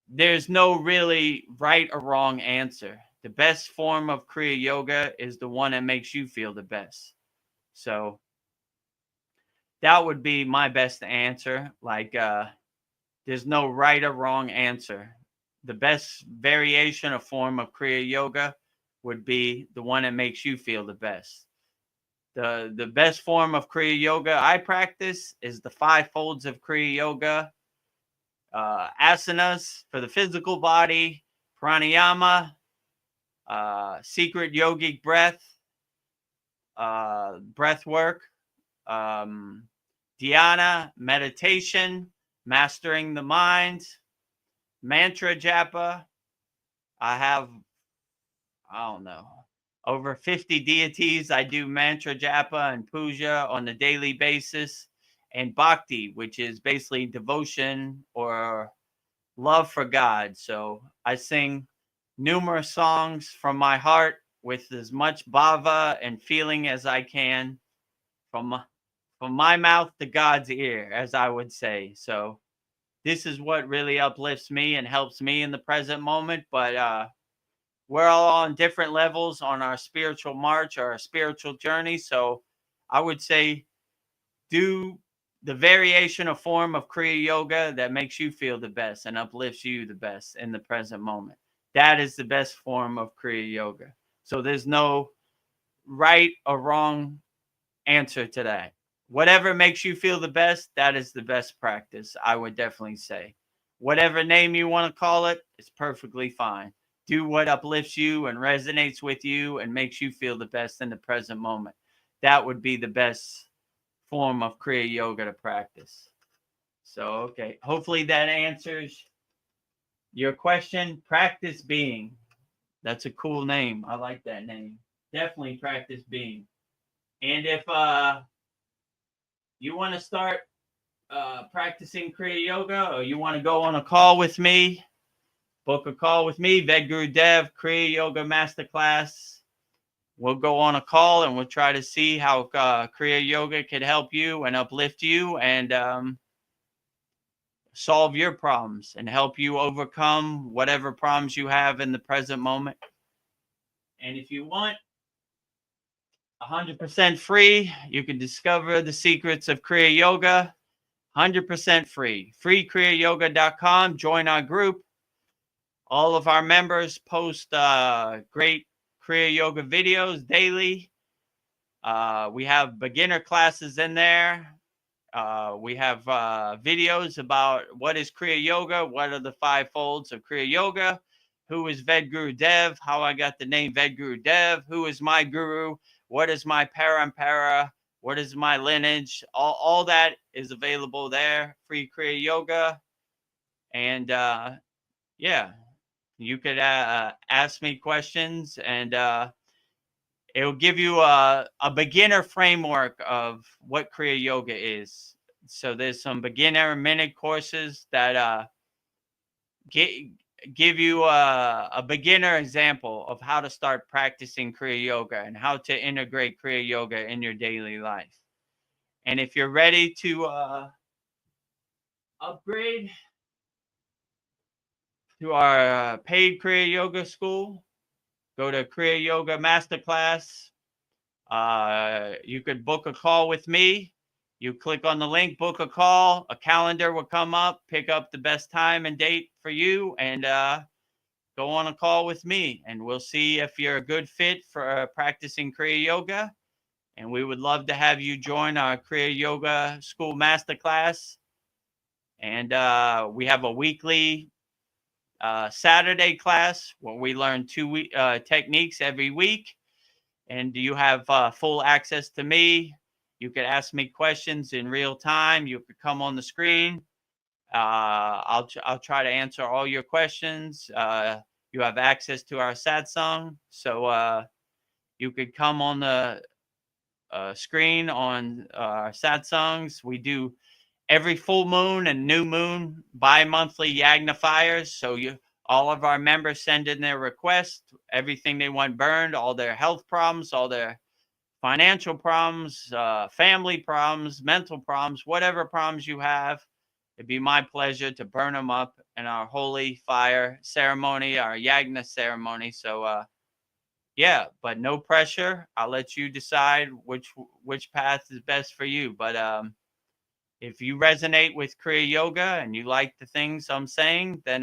there's no really right or wrong answer. The best form of Kriya Yoga is the one that makes you feel the best. So that would be my best answer. Like, there's no right or wrong answer. The best variation or form of Kriya Yoga would be the one that makes you feel the best. The best form of Kriya Yoga I practice is the 5 folds of Kriya Yoga. Asanas for the physical body, pranayama, secret yogic breath, breath work, dhyana, meditation, mastering the mind, mantra japa. I don't know, over 50 deities. I do mantra japa and puja on a daily basis. And bhakti, which is basically devotion or love for God. So I sing numerous songs from my heart with as much bhava and feeling as I can, from my mouth to God's ear, as I would say. So this is what really uplifts me and helps me in the present moment. But we're all on different levels on our spiritual march or our spiritual journey. So I would say do the variation or form of Kriya Yoga that makes you feel the best and uplifts you the best in the present moment. That is the best form of Kriya Yoga. So there's no right or wrong answer to that. Whatever makes you feel the best, that is the best practice, I would definitely say. Whatever name you want to call it, it's perfectly fine. Do what uplifts you and resonates with you and makes you feel the best in the present moment. That would be the best form of Kriya Yoga to practice. So, okay. Hopefully that answers your question. Practice being. That's a cool name. I like that name. Definitely practice being. And if you want to start practicing Kriya Yoga, or you want to go on a call with me, book a call with me, Vedagurudev, Kriya Yoga Masterclass. We'll go on a call and we'll try to see how Kriya Yoga can help you and uplift you and solve your problems and help you overcome whatever problems you have in the present moment. And if you want 100% free, you can discover the secrets of Kriya Yoga 100% free. Freekriyayoga.com. Join our group. All of our members post great Kriya Yoga videos daily. We have beginner classes in there. We have videos about what is Kriya Yoga, what are the 5 folds of Kriya Yoga, who is Vedagurudev, how I got the name Vedagurudev, who is my guru, what is my parampara, what is my lineage. All that is available there, free Kriya Yoga. And yeah, you could ask me questions and it'll give you a beginner framework of what Kriya Yoga is. So there's some beginner minute courses that give you a beginner example of how to start practicing Kriya Yoga and how to integrate Kriya Yoga in your daily life. And if you're ready to upgrade to our paid Kriya Yoga school, go to Kriya Yoga Masterclass. You could book a call with me. You click on the link, book a call, a calendar will come up, pick up the best time and date for you, and go on a call with me. And we'll see if you're a good fit for practicing Kriya Yoga. And we would love to have you join our Kriya Yoga School Masterclass. And we have a weekly Saturday class where we learn two techniques every week. And you have full access to me. You could ask me questions in real time. You could come on the screen. I'll try to answer all your questions. You have access to our Satsang, so you could come on the screen on our Satsangs. We do every full moon and new moon bi-monthly yagnifiers. So all of our members send in their request, everything they want burned, all their health problems, all their financial problems, family problems, mental problems, whatever problems you have. It'd be my pleasure to burn them up in our holy fire ceremony, our yagna ceremony. So yeah, but no pressure. I'll let you decide which path is best for you. But if you resonate with Kriya Yoga and you like the things I'm saying, then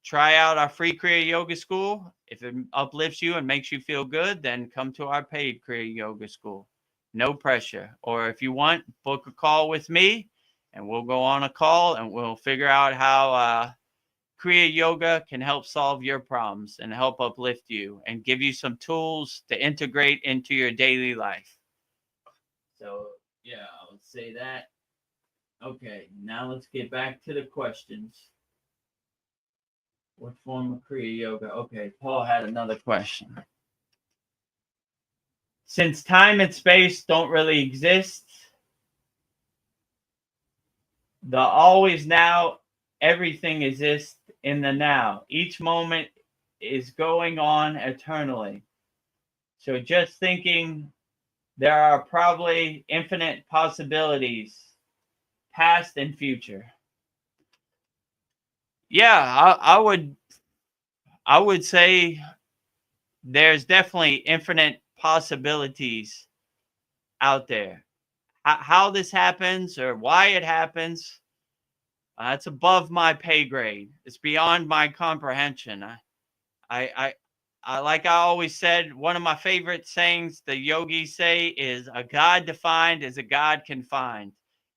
try out our free Kriya Yoga school. If it uplifts you and makes you feel good, then come to our paid Kriya Yoga school. No pressure. Or if you want, book a call with me and we'll go on a call and we'll figure out how Kriya Yoga can help solve your problems and help uplift you and give you some tools to integrate into your daily life. So yeah, I'll say that. Okay, now let's get back to the questions. What form of Kriya Yoga? Okay, Paul had another question. Since time and space don't really exist, the always now, everything exists in the now. Each moment is going on eternally. So just thinking, there are probably infinite possibilities, past and future. Yeah, I would say there's definitely infinite possibilities out there. How this happens or why it happens, it's above my pay grade. It's beyond my comprehension. I like I always said, one of my favorite sayings the yogis say is, a God defined is a God confined.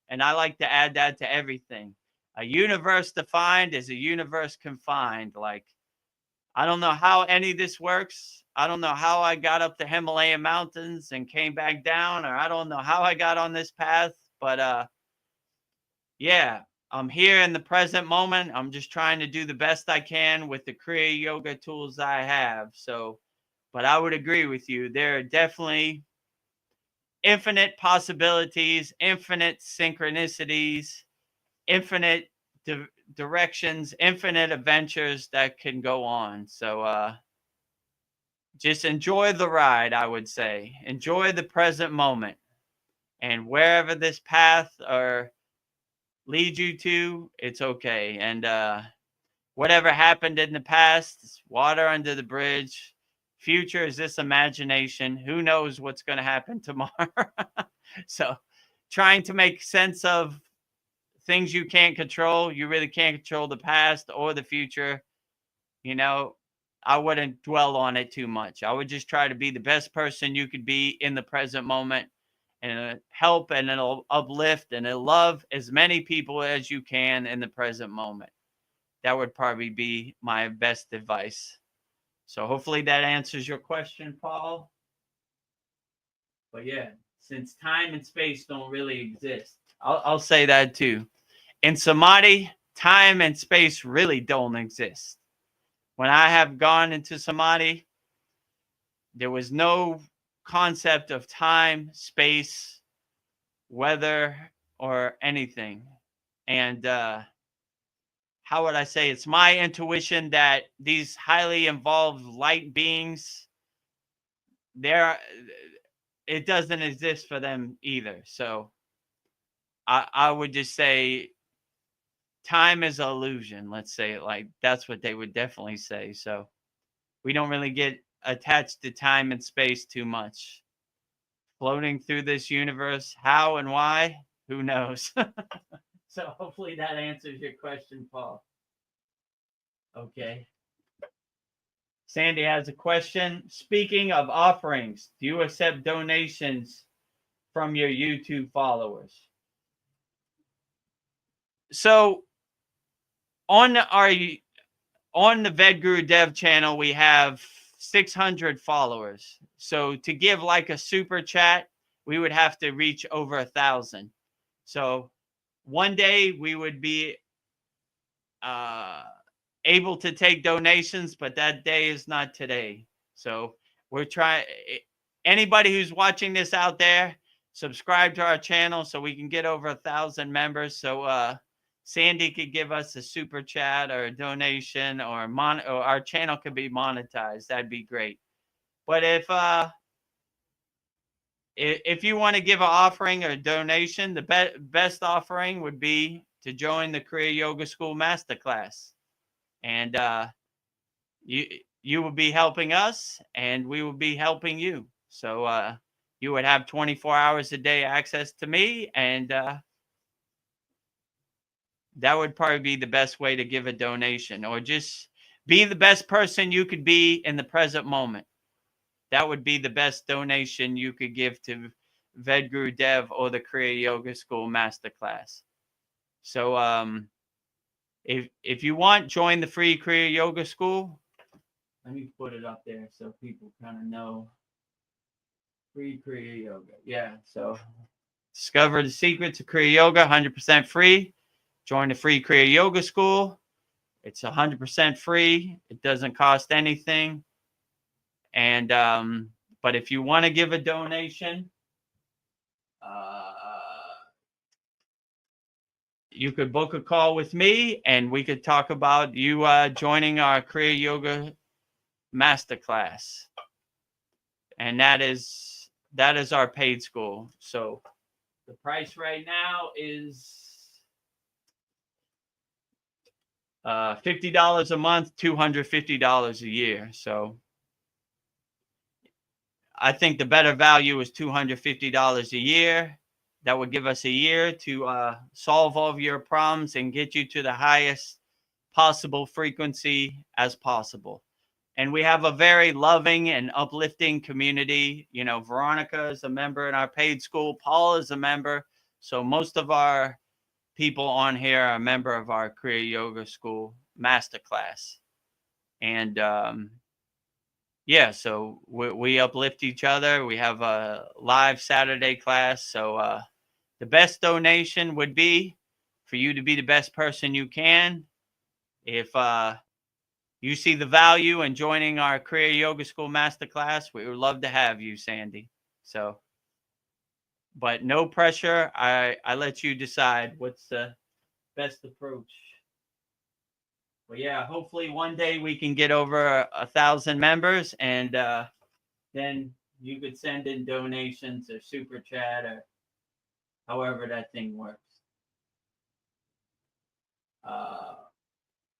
And I like to add that to everything. A universe defined is a universe confined. Like, I don't know how any of this works. I don't know how I got up the Himalayan mountains and came back down, or I don't know how I got on this path. But yeah, I'm here in the present moment. I'm just trying to do the best I can with the Kriya Yoga tools I have. So, but I would agree with you. There are definitely infinite possibilities, infinite synchronicities, infinite directions, infinite adventures that can go on. So, just enjoy the ride, I would say. Enjoy the present moment. And wherever this path or lead you to, it's okay. And whatever happened in the past is water under the bridge. Future is this imagination. Who knows what's going to happen tomorrow? So trying to make sense of things you can't control. You really can't control the past or the future. You know, I wouldn't dwell on it too much. I would just try to be the best person you could be in the present moment, and help and it'll uplift and it'll love as many people as you can in the present moment. That would probably be my best advice. So hopefully that answers your question, Paul. But yeah, since time and space don't really exist, I'll say that too. In Samadhi, time and space really don't exist. When I have gone into Samadhi, there was no concept of time, space, weather, or anything. And how would I say, it's my intuition that these highly involved light beings, they're, it doesn't exist for them either. So I would just say time is an illusion. Let's say it like that's what they would definitely say. So we don't really get attached to time and space too much. Floating through this universe, how and why, who knows? So hopefully that answers your question, Paul. Okay. Sandy has a question. Speaking of offerings, do you accept donations from your YouTube followers? So on the Vedagurudev channel, we have 600 followers. So to give like a super chat, we would have to reach over 1,000. So one day we would be able to take donations, but that day is not today. So we're trying. Anybody who's watching this out there, subscribe to our channel so we can get over 1,000 members. So Sandy could give us a super chat or a donation, or our channel could be monetized. That'd be great. But if you want to give an offering or a donation, the best offering would be to join the Kriya Yoga School Masterclass. And you will be helping us, and we will be helping you. So you would have 24 hours a day access to me, and that would probably be the best way to give a donation, or just be the best person you could be in the present moment. That would be the best donation you could give to Vedagurudev or the Kriya Yoga School Masterclass. So if you want, join the free Kriya Yoga School. Let me put it up there so people kind of know. Free Kriya Yoga. Yeah. So discover the secrets of Kriya Yoga, 100% free. Join the free Kriya Yoga School. It's 100% free. It doesn't cost anything. And but if you want to give a donation, you could book a call with me, and we could talk about you joining our Kriya Yoga Masterclass. And that is our paid school. So the price right now is $50 a month, $250 a year. So I think the better value is $250 a year. That would give us a year to solve all of your problems and get you to the highest possible frequency as possible. And we have a very loving and uplifting community. You know, Veronica is a member in our paid school. Paul is a member. So most of our people on here are a member of our Kriya Yoga School Masterclass. And yeah, so we uplift each other. We have a live Saturday class. So the best donation would be for you to be the best person you can. If you see the value in joining our Kriya Yoga School Masterclass, we would love to have you, Sandy. So, but no pressure. I let you decide what's the best approach. But yeah, hopefully one day we can get over 1,000 members, and then you could send in donations or super chat or however that thing works.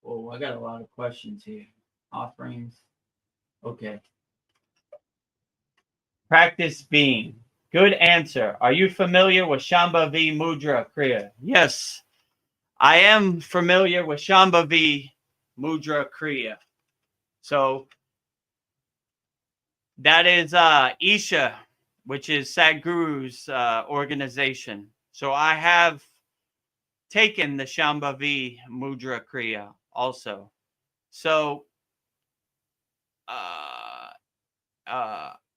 Oh, I got a lot of questions here. Offerings. Okay. Practice being. Good answer. Are you familiar with Shambhavi Mudra, Kriya? Yes, I am familiar with Shambhavi Mudra, Kriya. So that is Isha, which is Sadhguru's organization. So I have taken the Shambhavi Mudra Kriya also. So I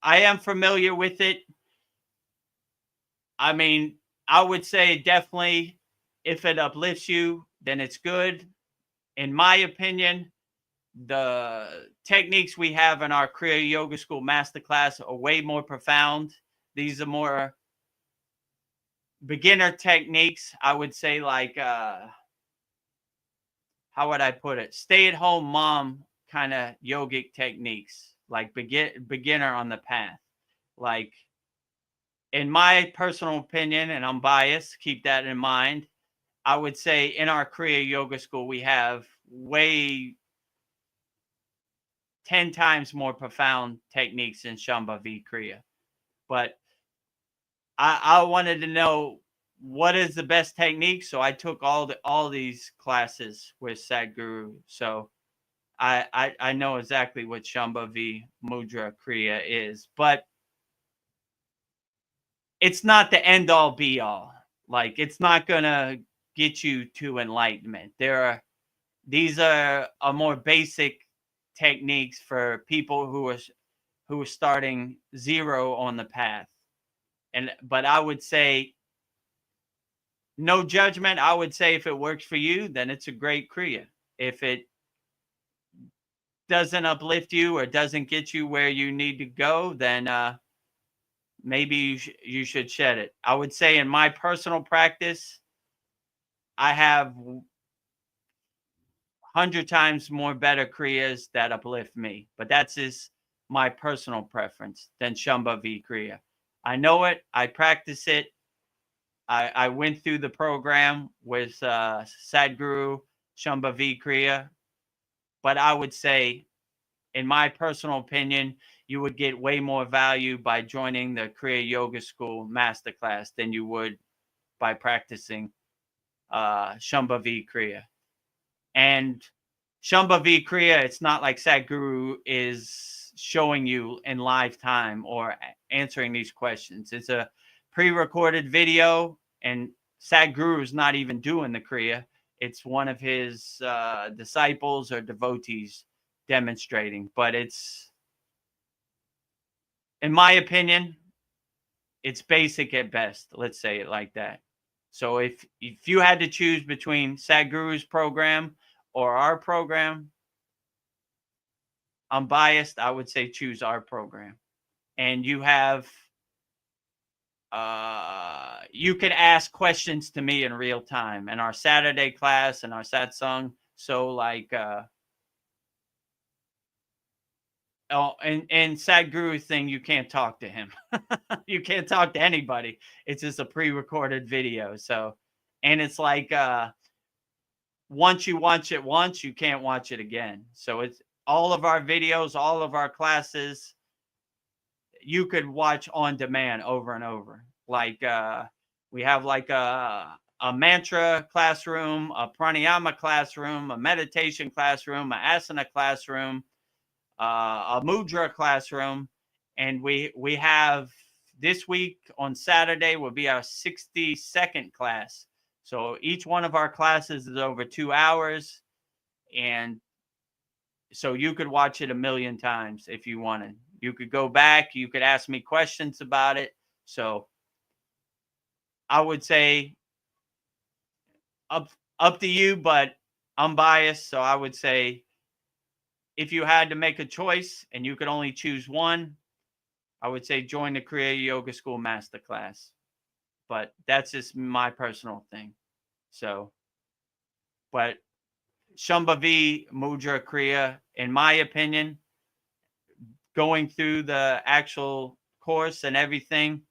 am familiar with it. I mean, I would say definitely if it uplifts you, then it's good. In my opinion, the techniques we have in our Kriya Yoga School Masterclass are way more profound. These are more beginner techniques. I would say like how would I put it? Stay-at-home mom kind of yogic techniques, like beginner on the path. Like, in my personal opinion, and I'm biased, keep that in mind, I would say in our Kriya Yoga School, we have way 10 times more profound techniques in Shambhavi Kriya. But I wanted to know what is the best technique. So I took all these classes with Sadhguru. So I know exactly what Shambhavi Mudra Kriya is. But it's not the end all be all. Like, it's not going to get you to enlightenment. These are more basic techniques for people who are starting zero on the path. But I would say, no judgment. I would say if it works for you, then it's a great Kriya. If it doesn't uplift you or doesn't get you where you need to go, then maybe you should shed it. I would say in my personal practice, I have 100 times more better Kriyas that uplift me. But that's just my personal preference than Shambhavi Kriya. I know it. I practice it. I went through the program with Sadhguru Shambhavi Kriya. But I would say, in my personal opinion, you would get way more value by joining the Kriya Yoga School Masterclass than you would by practicing Shambhavi Kriya. And Shambhavi Kriya, it's not like Sadhguru is showing you in live time or answering these questions. It's a pre-recorded video, and Sadhguru is not even doing the Kriya. It's one of his disciples or devotees demonstrating. But it's, in my opinion, it's basic at best. Let's say it like that. So if you had to choose between Sadhguru's program or our program, I'm biased. I would say choose our program. And you have, you can ask questions to me in real time in our Saturday class and our Satsang. So like, and Sadhguru thing, you can't talk to him. You can't talk to anybody. It's just a pre-recorded video. So, and it's like, once you watch it once, you can't watch it again. So it's all of our videos, all of our classes, you could watch on demand over and over. Like, we have like a mantra classroom, a pranayama classroom, a meditation classroom, an asana classroom, a mudra classroom. And we have, this week on Saturday will be our 62nd class. So each one of our classes is over 2 hours. And so you could watch it a million times if you wanted. You could go back. You could ask me questions about it. So I would say up to you, but I'm biased. So I would say if you had to make a choice and you could only choose one, I would say join the Kriya Yoga School Masterclass. But that's just my personal thing. So, but Shambhavi Mudra Kriya, in my opinion, going through the actual course and everything,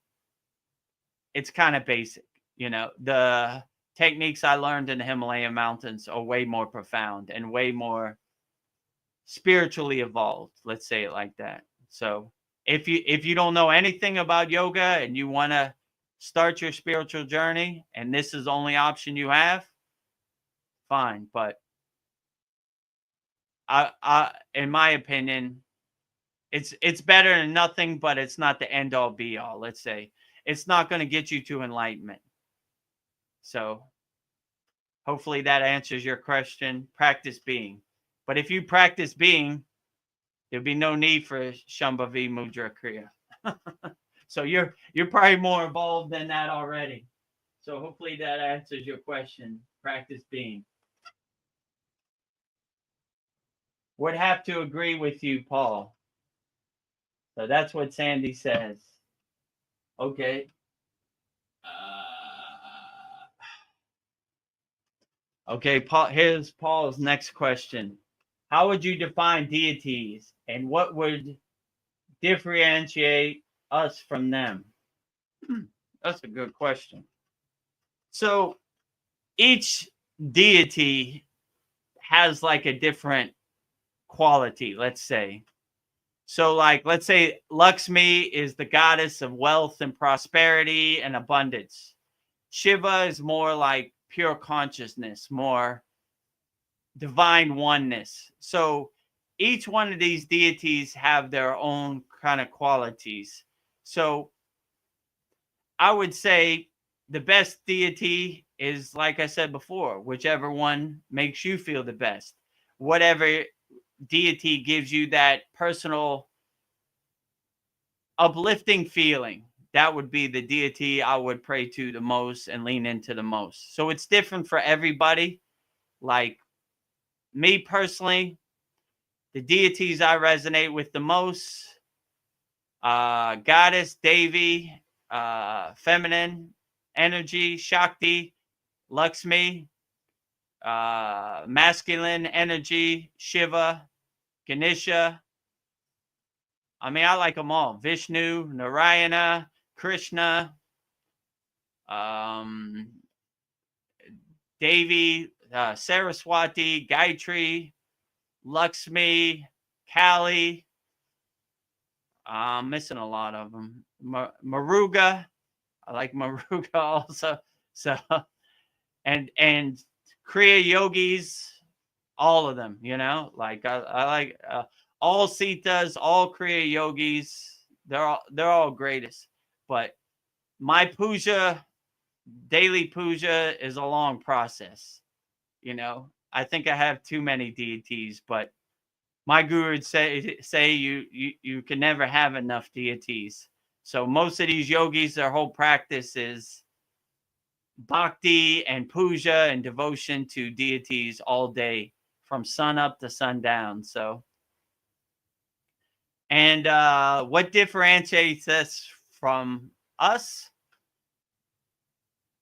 it's kind of basic. You know, the techniques I learned in the Himalayan mountains are way more profound and way more spiritually evolved. Let's say it like that. So if you don't know anything about yoga and you want to start your spiritual journey and this is the only option you have, fine. But I in my opinion, it's better than nothing, but it's not the end all be all. Let's say it's not going to get you to enlightenment. So hopefully that answers your question. Practice being. But if you practice being, there'd be no need for Shambhavi Mudra Kriya. So you're probably more involved than that already. So hopefully that answers your question. Practice being. Would have to agree with you, Paul. So that's what Sandy says. Okay. Okay, Paul, here's Paul's next question. How would you define deities, and what would differentiate us from them? That's a good question. So each deity has like a different quality, let's say. So, like, let's say Lakshmi is the goddess of wealth and prosperity and abundance. Shiva is more like pure consciousness, more divine oneness. So each one of these deities have their own kind of qualities. So I would say the best deity is, like I said before, whichever one makes you feel the best. Whatever deity gives you that personal uplifting feeling, that would be the deity I would pray to the most and lean into the most. So it's different for everybody. Like me personally, the deities I resonate with the most, goddess, Devi, feminine energy, Shakti, Lakshmi, masculine energy, Shiva, Ganesha. I mean, I like them all. Vishnu, Narayana, Krishna, Devi, Saraswati, Gayatri, Lakshmi, Kali. I'm missing a lot of them. Maruga. I like Maruga also. So, and Kriya yogis, all of them, you know, like I like all Sitas, all Kriya yogis. They're all greatest. But my puja, daily puja, is a long process. You know, I think I have too many deities, but my guru would say you can never have enough deities. So most of these yogis, their whole practice is bhakti and puja and devotion to deities all day, from sun up to sundown. So, and what differentiates us from us?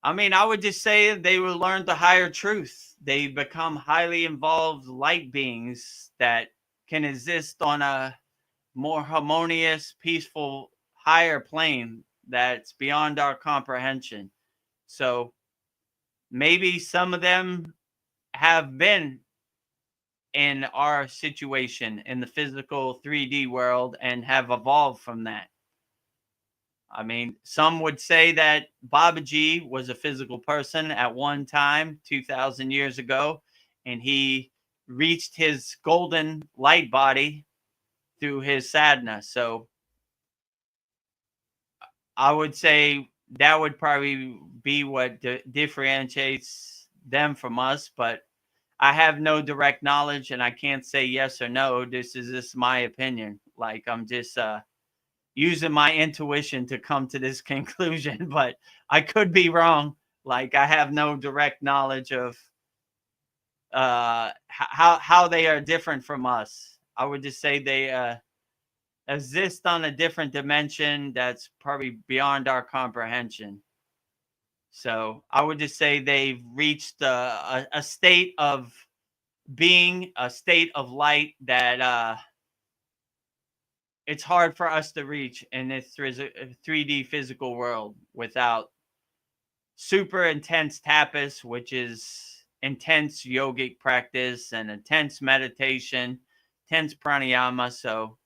I mean, I would just say they will learn the higher truth. They become highly involved light beings that can exist on a more harmonious, peaceful, higher plane that's beyond our comprehension. So maybe some of them have been in our situation in the physical 3D world and have evolved from that. I mean, some would say that Babaji was a physical person at one time, 2,000 years ago, and he reached his golden light body through his sadhana. So I would say that would probably be what differentiates them from us, but I have no direct knowledge and I can't say yes or no. This is just my opinion. Like, I'm just using my intuition to come to this conclusion, but I could be wrong. Like, I have no direct knowledge of how they are different from us. I would just say they exist on a different dimension that's probably beyond our comprehension. So I would just say they've reached a state of being, a state of light that it's hard for us to reach in this 3D physical world without super intense tapas, which is intense yogic practice and intense meditation, intense pranayama. So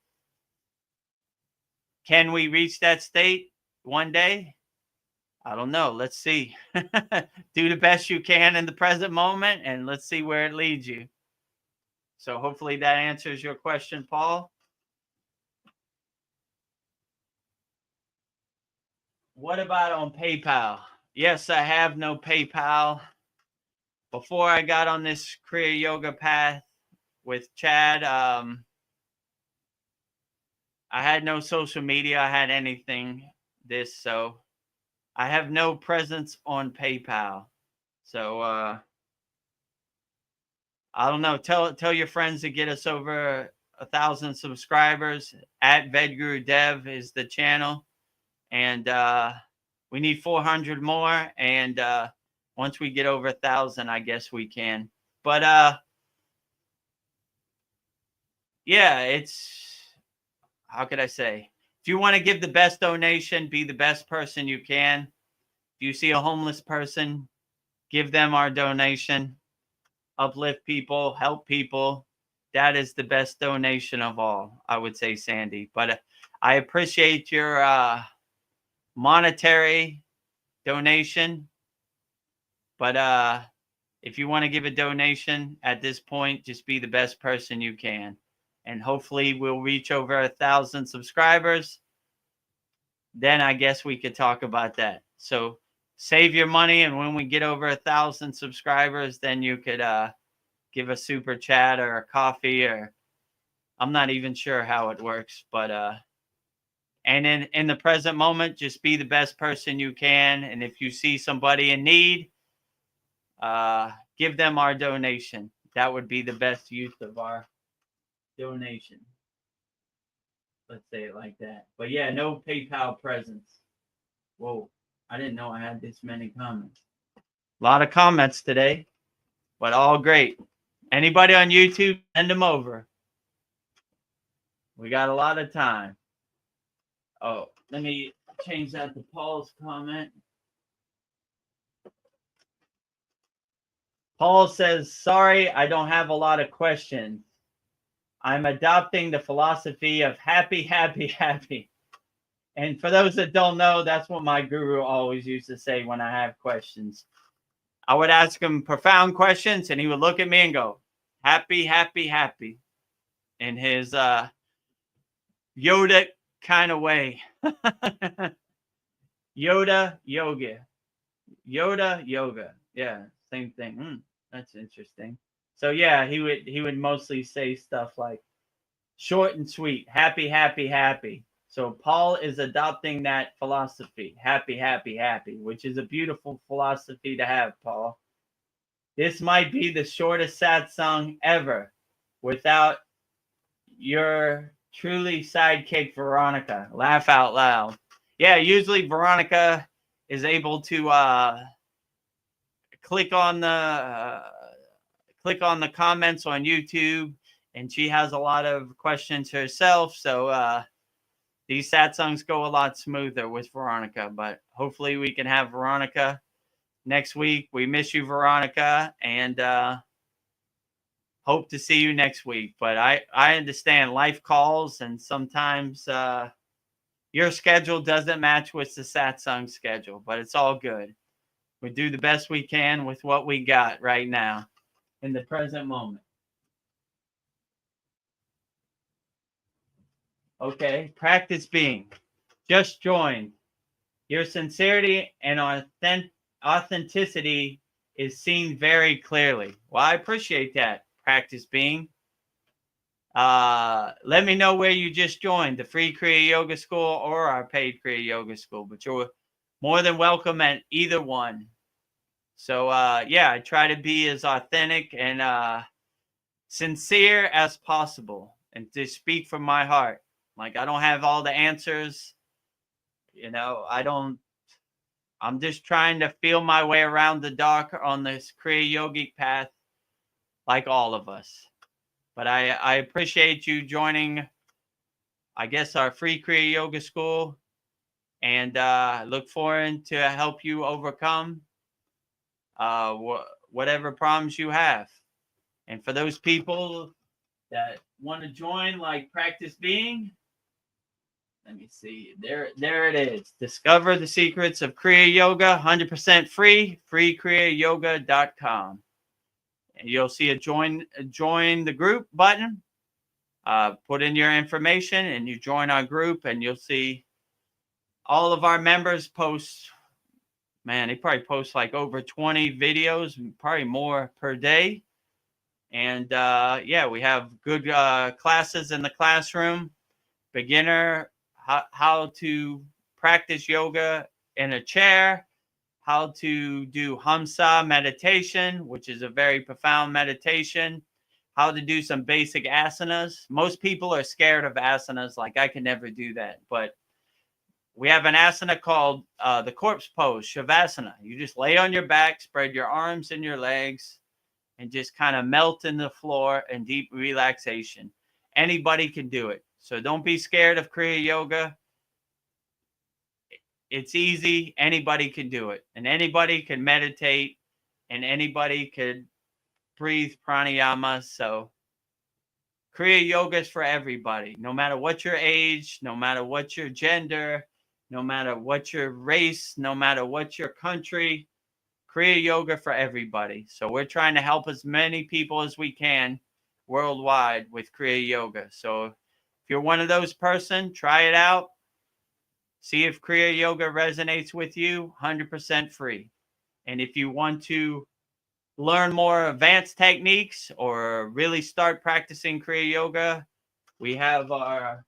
can we reach that state one day? I don't know. Let's see. Do the best you can in the present moment, and let's see where it leads you. So hopefully that answers your question, Paul. What about on PayPal? Yes, I have no PayPal. Before I got on this Kriya yoga path with Chad, I had no social media. I had anything so I have no presence on PayPal. So I don't know. Tell your friends to get us over 1,000 subscribers. At Vedagurudev is the channel, and we need 400 more. And Once we get over 1,000, I guess we can. But yeah, it's, how could I say? If you want to give the best donation, be the best person you can. If you see a homeless person, give them our donation. Uplift people, help people. That is the best donation of all, I would say, Sandy. But I appreciate your monetary donation. But if you want to give a donation at this point, just be the best person you can. And hopefully we'll reach over 1,000 subscribers. Then I guess we could talk about that. So save your money, and when we get over 1,000 subscribers, then you could give a super chat or a coffee, or I'm not even sure how it works. But and in the present moment, just be the best person you can. And if you see somebody in need, give them our donation. That would be the best use of our donation. Let's say it like that. But yeah, no PayPal presents. Whoa, I didn't know I had this many comments. A lot of comments today, but all great. Anybody on YouTube, send them over. We got a lot of time. Oh, let me change that to Paul's comment. Paul says, sorry, I don't have a lot of questions. I'm adopting the philosophy of happy, happy, happy. And for those that don't know, that's what my guru always used to say when I have questions. I would ask him profound questions, and he would look at me and go, happy, happy, happy, in his Yoda kind of way. Yoda yoga. Yoda yoga. Yeah, same thing. That's interesting. So yeah, he would mostly say stuff like short and sweet, happy, happy, happy. So Paul is adopting that philosophy, happy, happy, happy, which is a beautiful philosophy to have, Paul. This might be the shortest satsang ever without your truly sidekick, Veronica. Laugh out loud. Yeah, usually Veronica is able to click on the comments on YouTube, and she has a lot of questions herself. So these satsangs go a lot smoother with Veronica. But hopefully we can have Veronica next week. We miss you, Veronica, and hope to see you next week. But I understand life calls, and sometimes your schedule doesn't match with the satsang schedule, but it's all good. We do the best we can with what we got right now in the present moment. Okay, practice being. Just joined. Your sincerity and authenticity is seen very clearly. Well, I appreciate that, practice being. Let me know where you just joined, the free Kriya Yoga School or our paid Kriya Yoga School, but you're more than welcome at either one. So yeah, I try to be as authentic and sincere as possible, and to speak from my heart. Like, I don't have all the answers, you know. I'm just trying to feel my way around the dark on this Kriya Yogic path, like all of us. But I appreciate you joining, I guess, our free Kriya Yoga School, and look forward to help you overcome whatever problems you have. And for those people that want to join, like practice being, let me see. There it is. Discover the secrets of Kriya Yoga, 100% free, freekriyayogamasterclass.com. And you'll see a join the group button. Put in your information and you join our group, and you'll see all of our members post. Man, they probably post like over 20 videos, probably more per day. And yeah, we have good classes in the classroom. Beginner, how to practice yoga in a chair, how to do Hamsa meditation, which is a very profound meditation, how to do some basic asanas. Most people are scared of asanas, like I can never do that. But we have an asana called the corpse pose, Shavasana. You just lay on your back, spread your arms and your legs, and just kind of melt in the floor in deep relaxation. Anybody can do it. So don't be scared of Kriya Yoga. It's easy. Anybody can do it. And anybody can meditate. And anybody could breathe pranayama. So Kriya Yoga is for everybody. No matter what your age, no matter what your gender, no matter what your race, no matter what your country, Kriya Yoga for everybody. So we're trying to help as many people as we can worldwide with Kriya Yoga. So if you're one of those person, try it out. See if Kriya Yoga resonates with you, 100% free. And if you want to learn more advanced techniques or really start practicing Kriya Yoga, we have our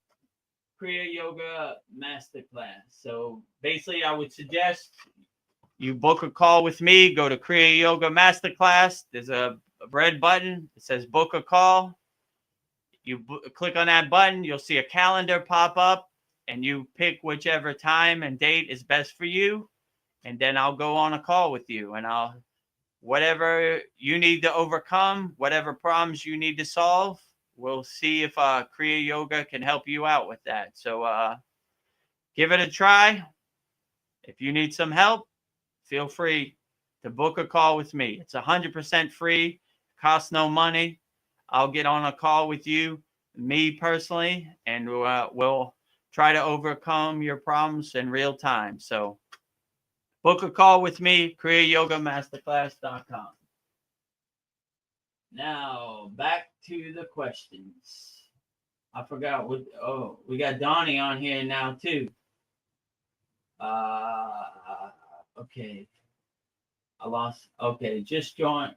Kriya Yoga Masterclass. So basically, I would suggest you book a call with me. Go to Kriya Yoga Masterclass. There's a red button. It says book a call. You click on that button. You'll see a calendar pop up, and you pick whichever time and date is best for you. And then I'll go on a call with you, and whatever you need to overcome, whatever problems you need to solve, we'll see if Kriya Yoga can help you out with that. So give it a try. If you need some help, feel free to book a call with me. It's 100% free, costs no money. I'll get on a call with you, me personally, and we'll try to overcome your problems in real time. So book a call with me, kriyayogamasterclass.com. Now, back to the questions. I forgot what, we got Donnie on here now too. Okay. I lost, okay, just join.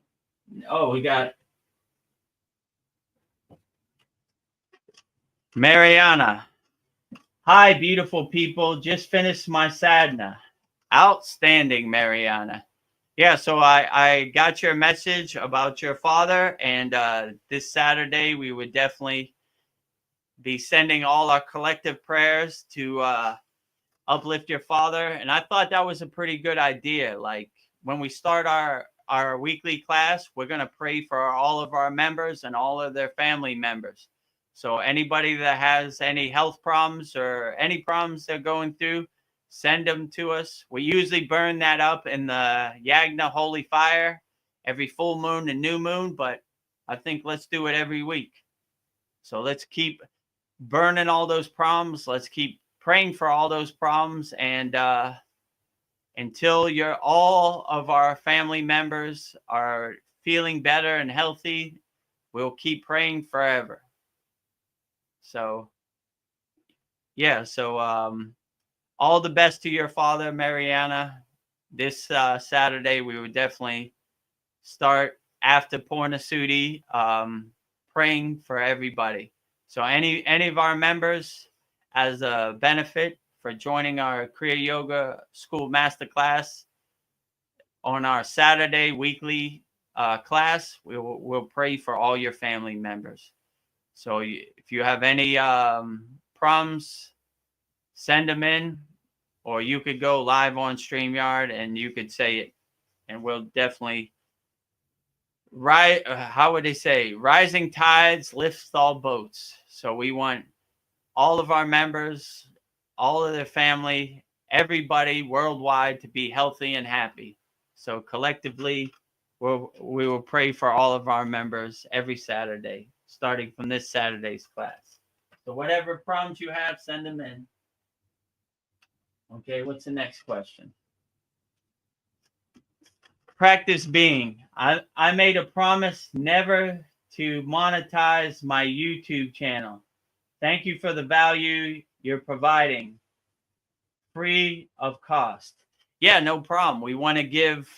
Oh, we got Mariana. Hi, beautiful people. Just finished my sadhana. Outstanding, Mariana. Yeah, so I got your message about your father, and this Saturday we would definitely be sending all our collective prayers to uplift your father. And I thought that was a pretty good idea. Like when we start our weekly class, we're going to pray for all of our members and all of their family members. So anybody that has any health problems or any problems they're going through, send them to us. We usually burn that up in the Yagna Holy Fire every full moon and new moon, but I think let's do it every week. So let's keep burning all those problems. Let's keep praying for all those problems. And until all of our family members are feeling better and healthy, we'll keep praying forever. So, yeah, so all the best to your father, Mariana. This Saturday, we would definitely start after Purnasudi, praying for everybody. So any of our members, as a benefit for joining our Kriya Yoga School Masterclass on our Saturday weekly class, we'll pray for all your family members. So if you have any problems, send them in, or you could go live on StreamYard and you could say it, and we'll definitely how would they say? Rising tides lifts all boats. So we want all of our members, all of their family, everybody worldwide to be healthy and happy. So collectively, we will pray for all of our members every Saturday, starting from this Saturday's class. So whatever problems you have, send them in. Okay, what's the next question? Practice being. I made a promise never to monetize my YouTube channel. Thank you for the value you're providing, free of cost. Yeah, no problem. We want to give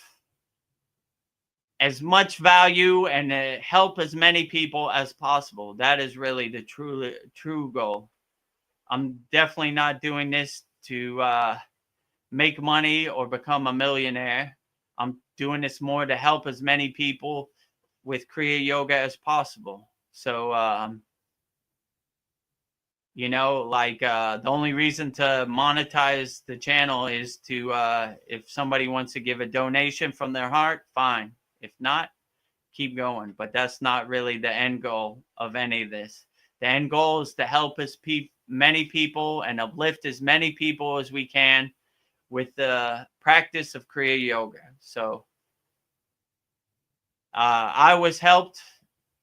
as much value and help as many people as possible. That is really the true goal. I'm definitely not doing this to make money or become a millionaire. I'm doing this more to help as many people with Kriya Yoga as possible. So You know, like the only reason to monetize the channel is to if somebody wants to give a donation from their heart, fine. If not, keep going. But that's not really the end goal of any of this. The end goal is to help many people and uplift as many people as we can with the practice of Kriya Yoga. So I was helped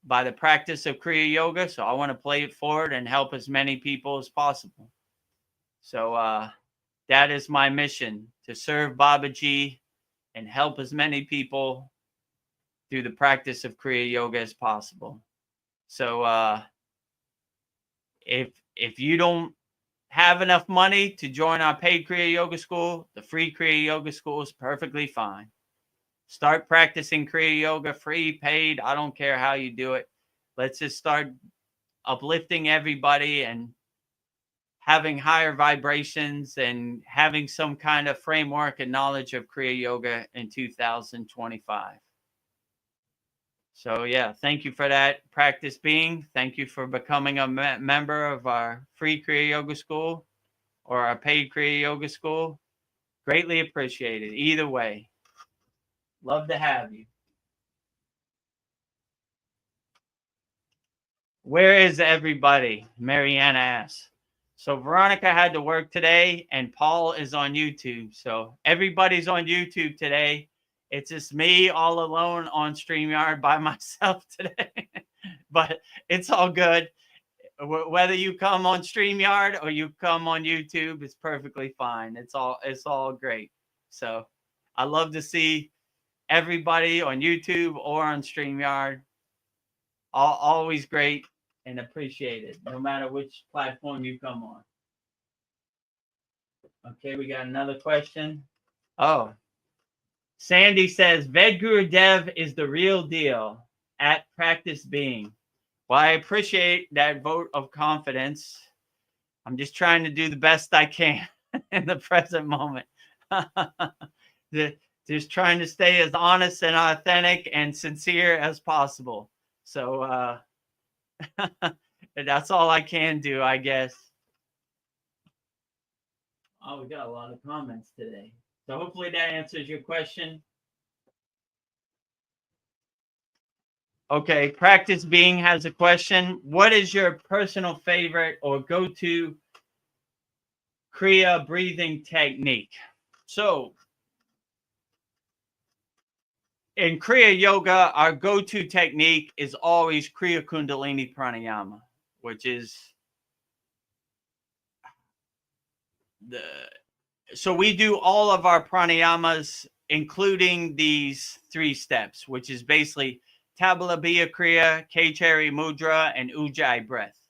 by the practice of Kriya Yoga, so I want to play it forward and help as many people as possible. So that is my mission, to serve Babaji and help as many people through the practice of Kriya Yoga as possible. So if you don't have enough money to join our paid Kriya Yoga school, the free Kriya Yoga school is perfectly fine. Start practicing Kriya Yoga, free, paid. I don't care how you do it. Let's just start uplifting everybody and having higher vibrations and having some kind of framework and knowledge of Kriya Yoga in 2025. So yeah, thank you for that, Practice Being. Thank you for becoming a member of our free Kriya Yoga school or our paid Kriya Yoga school. Greatly appreciated. Either way, love to have you. Where is everybody? Mariana asks. So Veronica had to work today and Paul is on YouTube. So everybody's on YouTube today. It's just me all alone on StreamYard by myself today. But it's all good. Whether you come on StreamYard or you come on YouTube, it's perfectly fine. It's all great. So I love to see everybody on YouTube or on StreamYard. Always great and appreciated, no matter which platform you come on. Okay, we got another question. Oh, Sandy says, Vedagurudev is the real deal at Practice Being. Well, I appreciate that vote of confidence. I'm just trying to do the best I can in the present moment. Just trying to stay as honest and authentic and sincere as possible. So that's all I can do, I guess. Oh, we got a lot of comments today. So hopefully that answers your question. Okay, Practice Being has a question. What is your personal favorite or go-to Kriya breathing technique? So in Kriya Yoga, our go-to technique is always Kriya Kundalini Pranayama, which is so we do all of our pranayamas, including these 3 steps, which is basically Tabalabiya Kriya, Kechari Mudra, and Ujjayi breath.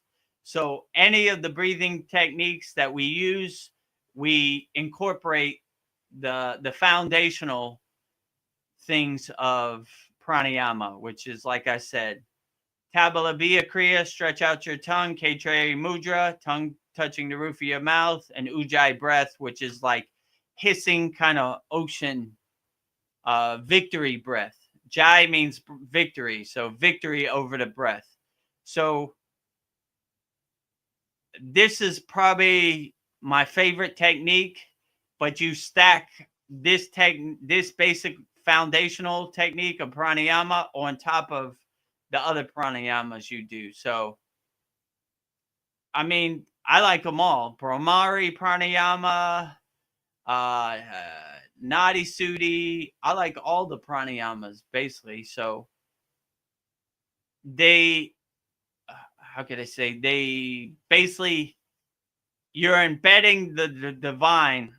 So any of the breathing techniques that we use, we incorporate the foundational things of pranayama, which is, like I said, Tabalabiya Kriya, stretch out your tongue, Kechari Mudra, tongue touching the roof of your mouth, and Ujjayi breath, which is like hissing kind of ocean victory breath. Jai means victory, so victory over the breath. So this is probably my favorite technique, but you stack this basic foundational technique of pranayama on top of the other pranayamas you do. So I mean, I like them all. Brahmari pranayama, Nadi Sudhi. I like all the pranayamas basically. So they, how could I say? They basically, you're embedding the divine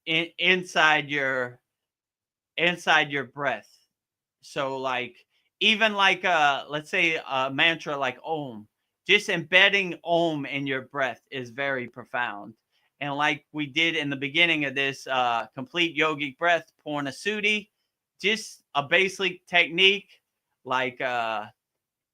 inside your breath. So like, even like let's say a mantra like Om, just embedding Om in your breath is very profound. And like we did in the beginning of this complete yogic breath, Purna Sudhi, just a basic technique like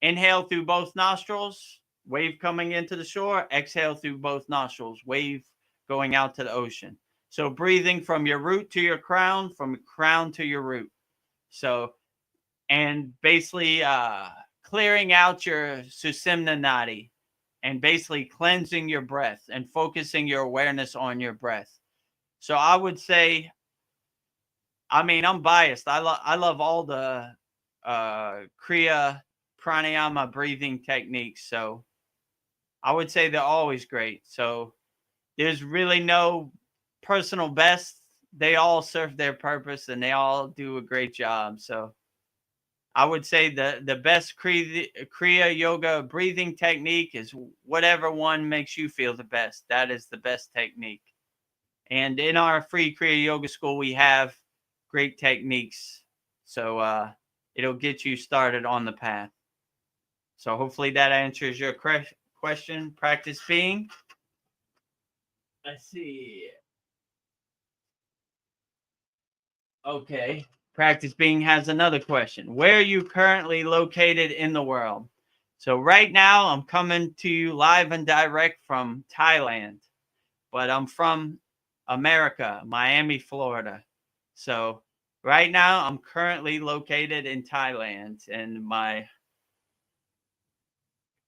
inhale through both nostrils, wave coming into the shore, exhale through both nostrils, wave going out to the ocean. So breathing from your root to your crown, from crown to your root. So, and basically clearing out your Susimna Nadi. and basically cleansing your breath and focusing your awareness on your breath. So I would say, I mean, I'm biased. I love all the Kriya pranayama breathing techniques. So I would say they're always great. So there's really no personal best. They all serve their purpose and they all do a great job. So I would say the best Kriya yoga breathing technique is whatever one makes you feel the best. That is the best technique. And in our free Kriya Yoga School, we have great techniques. So it'll get you started on the path. So hopefully that answers your question. Practice being. Let's see. Okay. Practice being has another question. Where are you currently located in the world? So right now I'm coming to you live and direct from Thailand, but I'm from America, Miami, Florida. So right now I'm currently located in Thailand, and my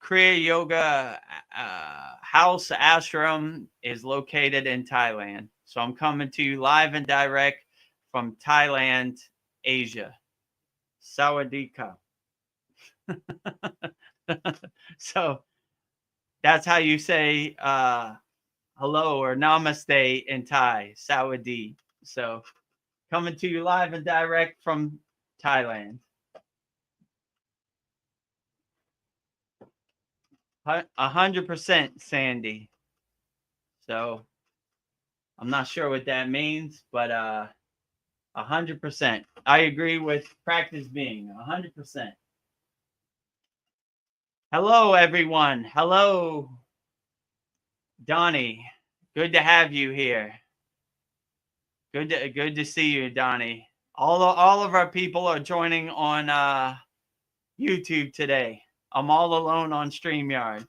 Kriya Yoga house ashram is located in Thailand. So I'm coming to you live and direct from Thailand, Asia. Sawadee. So that's how you say hello or namaste in Thai, Sawadee. So coming to you live and direct from Thailand. 100% Sandy. So I'm not sure what that means, but 100%. I agree with practice being 100%. Hello, everyone. Hello, Donnie. Good to have you here. Good to see you, Donnie. All of our people are joining on YouTube today. I'm all alone on StreamYard.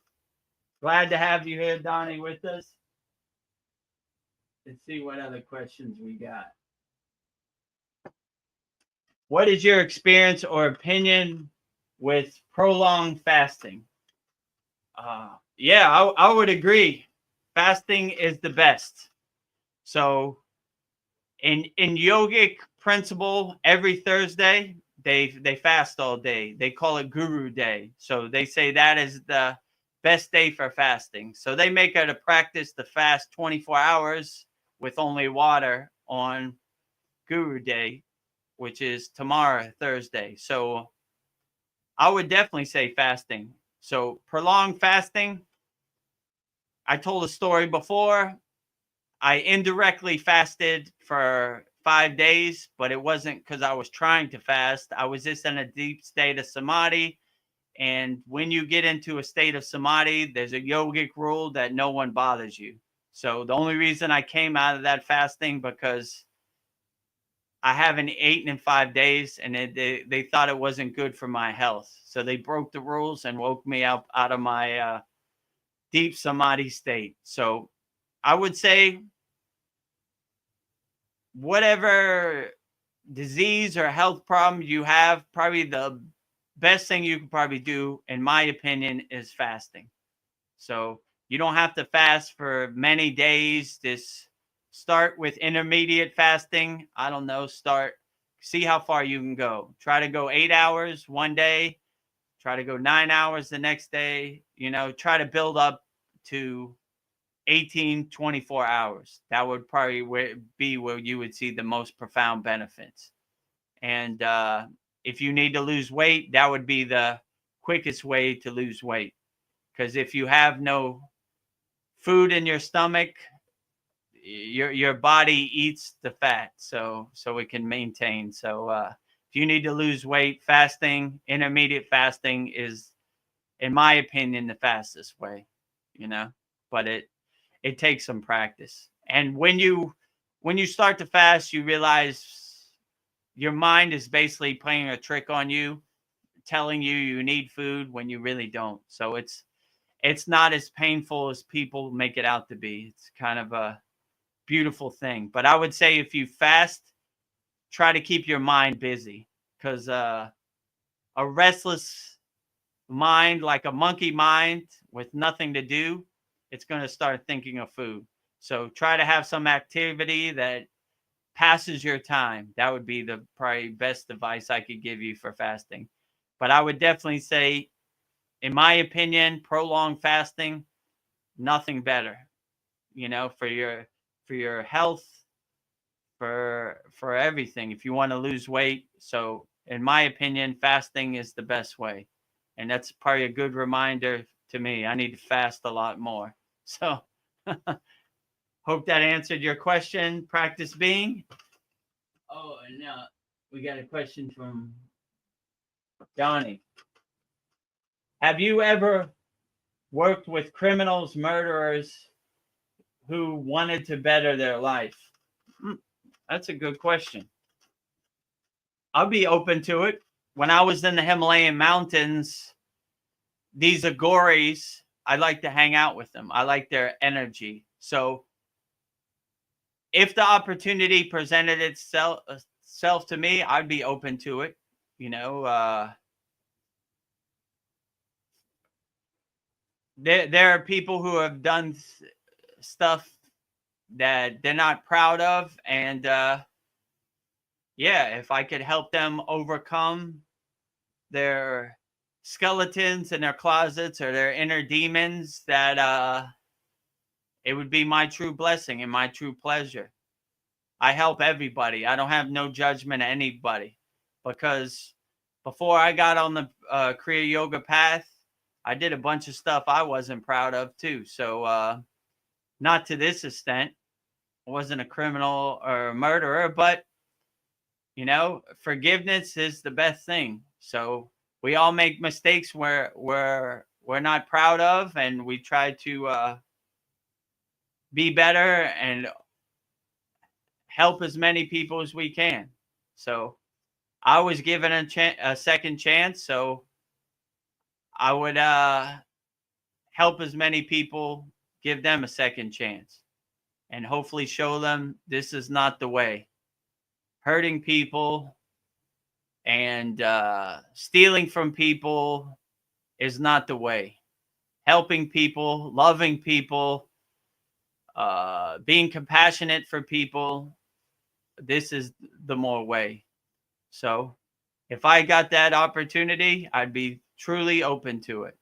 Glad to have you here, Donnie, with us. Let's see what other questions we got. What is your experience or opinion with prolonged fasting? Yeah, I would agree. Fasting is the best. So in yogic principle, every Thursday they fast all day. They call it Guru Day. So they say that is the best day for fasting. So they make it a practice to fast 24 hours with only water on Guru Day, which is tomorrow, Thursday. So I would definitely say fasting. So prolonged fasting, I told a story before. I indirectly fasted for 5 days, but it wasn't because I was trying to fast. I was just in a deep state of samadhi. And when you get into a state of samadhi, there's a yogic rule that no one bothers you. So the only reason I came out of that fasting because I haven't eaten in 5 days, and they thought it wasn't good for my health. So they broke the rules and woke me up out of my deep samadhi state. So I would say whatever disease or health problem you have, probably the best thing you can probably do, in my opinion, is fasting. So you don't have to fast for many days. Just start with intermediate fasting. I don't know, see how far you can go. Try to go 8 hours one day, try to go 9 hours the next day, try to build up to 18, 24 hours. That would probably be where you would see the most profound benefits. And if you need to lose weight, that would be the quickest way to lose weight. Because if you have no food in your stomach, your body eats the fat, so it can maintain. So if you need to lose weight, fasting, intermediate fasting is, in my opinion, the fastest way. But it takes some practice. And when you start to fast, you realize your mind is basically playing a trick on you, telling you need food when you really don't. So it's not as painful as people make it out to be. It's kind of a beautiful thing. But I would say if you fast, try to keep your mind busy, because a restless mind, like a monkey mind with nothing to do, it's going to start thinking of food. So try to have some activity that passes your time. That would be the probably best advice I could give you for fasting. But I would definitely say, in my opinion, prolonged fasting, nothing better, for your health, for everything, if you want to lose weight. So in my opinion, fasting is the best way. And that's probably a good reminder to me. I need to fast a lot more. So hope that answered your question, Practice Being. Oh, and now we got a question from Johnny. Have you ever worked with criminals, murderers who wanted to better their life? That's a good question. I'll be open to it. When I was in the Himalayan mountains, these agoris, I like to hang out with them. I like their energy. So if the opportunity presented itself to me, I'd be open to it. There are people who have done stuff that they're not proud of, and if I could help them overcome their skeletons in their closets or their inner demons, that it would be my true blessing and my true pleasure. I help everybody. I don't have no judgment of anybody, because before I got on the Kriya Yoga path, I did a bunch of stuff I wasn't proud of too. So not to this extent. I wasn't a criminal or a murderer, but forgiveness is the best thing. So we all make mistakes where we're not proud of, and we try to be better and help as many people as we can. So I was given a second chance, so I would help as many people, give them a second chance, and hopefully show them this is not the way. Hurting people and stealing from people is not the way. Helping people, loving people, being compassionate for people, this is the more way. So if I got that opportunity, I'd be truly open to it.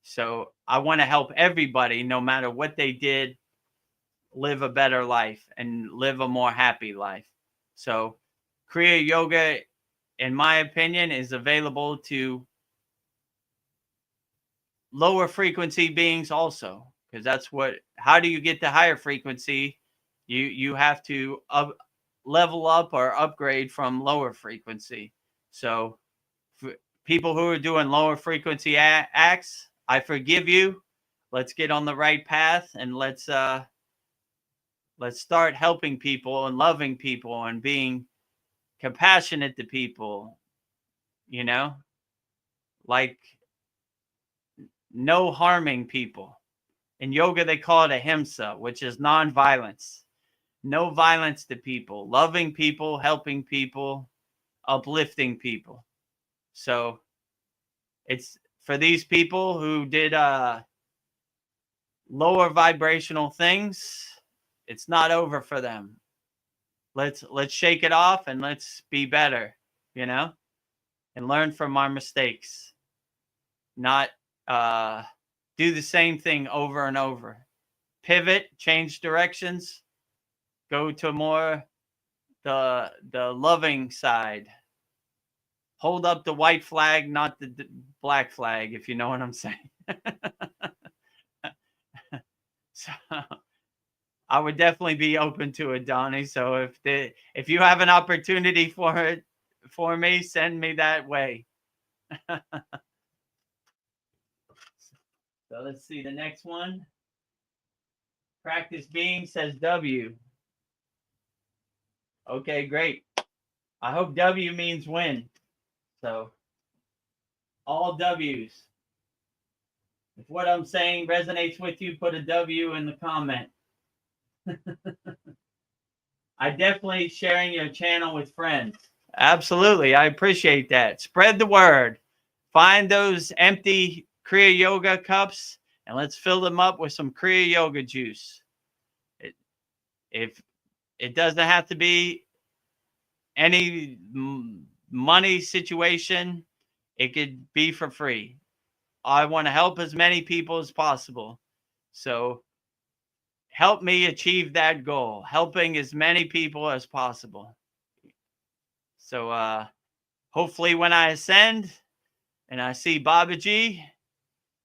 So I want to help everybody, no matter what they did, live a better life and live a more happy life. So Kriya Yoga, in my opinion, is available to lower frequency beings also, because how do you get to higher frequency? You have to level up or upgrade from lower frequency. So for people who are doing lower frequency acts, I forgive you. Let's get on the right path, and let's start helping people and loving people and being compassionate to people, like no harming people. In yoga, they call it ahimsa, which is non-violence. No violence to people, loving people, helping people, uplifting people. So it's for these people who did lower vibrational things, it's not over for them. Let's shake it off and let's be better, and learn from our mistakes. Not do the same thing over and over. Pivot, change directions, go to more the loving side. Hold up the white flag, not the black flag, if you know what I'm saying. So I would definitely be open to it, Donnie. So if you have an opportunity for me, send me that way. So let's see the next one. Practice Being says W. Okay, great. I hope W means win. So all W's. If what I'm saying resonates with you, put a W in the comment. I definitely sharing your channel with friends. Absolutely. I appreciate that. Spread the word. find those empty Kriya Yoga cups and let's fill them up with some Kriya Yoga juice. If it doesn't have to be any money situation, it could be for free. I want to help as many people as possible. So help me achieve that goal, helping as many people as possible. So hopefully when I ascend and I see Babaji,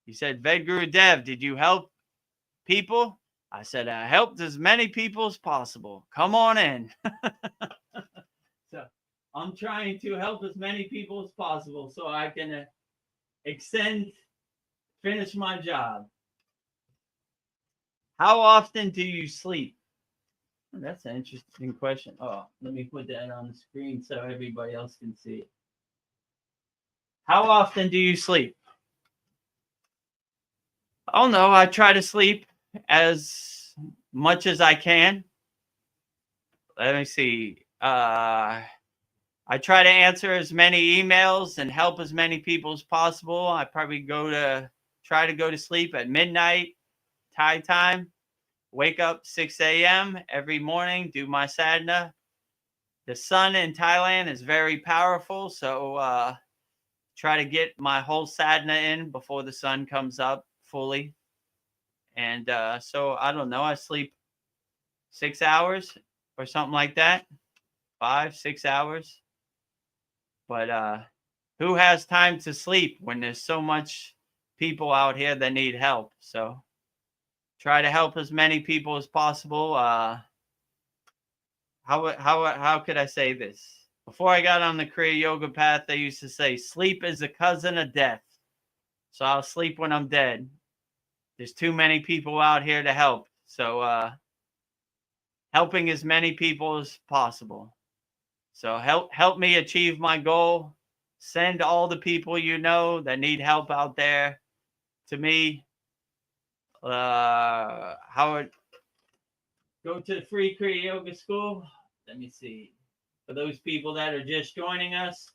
he said, Vedagurudev, did you help people? I said, I helped as many people as possible. Come on in. So I'm trying to help as many people as possible so I can finish my job. How often do you sleep? That's an interesting question. Oh, let me put that on the screen so everybody else can see it. How often do you sleep? Oh no, I try to sleep as much as I can. Let me see. I try to answer as many emails and help as many people as possible. I probably try to go to sleep at midnight Thai time. Wake up 6 a.m. every morning, do my sadhana. The sun in Thailand is very powerful, so try to get my whole sadhana in before the sun comes up fully. And so I don't know, I sleep 6 hours or something like that, 5, 6 hours. But who has time to sleep when there's so much people out here that need help? So try to help as many people as possible. How could I say this? Before I got on the Kriya Yoga path, they used to say, sleep is a cousin of death. So I'll sleep when I'm dead. There's too many people out here to help. So helping as many people as possible. So help me achieve my goal. Send all the people you know that need help out there to me. Howard, go to the free Kriya Yoga school. Let me see. For those people that are just joining us,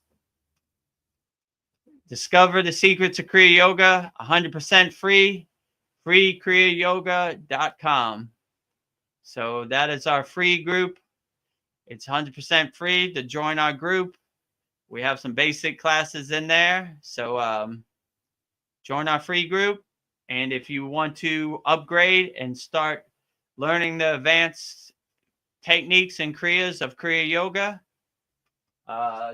discover the secrets of Kriya Yoga, 100% free, kriyayogamasterclass.com. So that is our free group. It's 100% free to join our group. We have some basic classes in there. So join our free group. And if you want to upgrade and start learning the advanced techniques and kriyas of Kriya Yoga,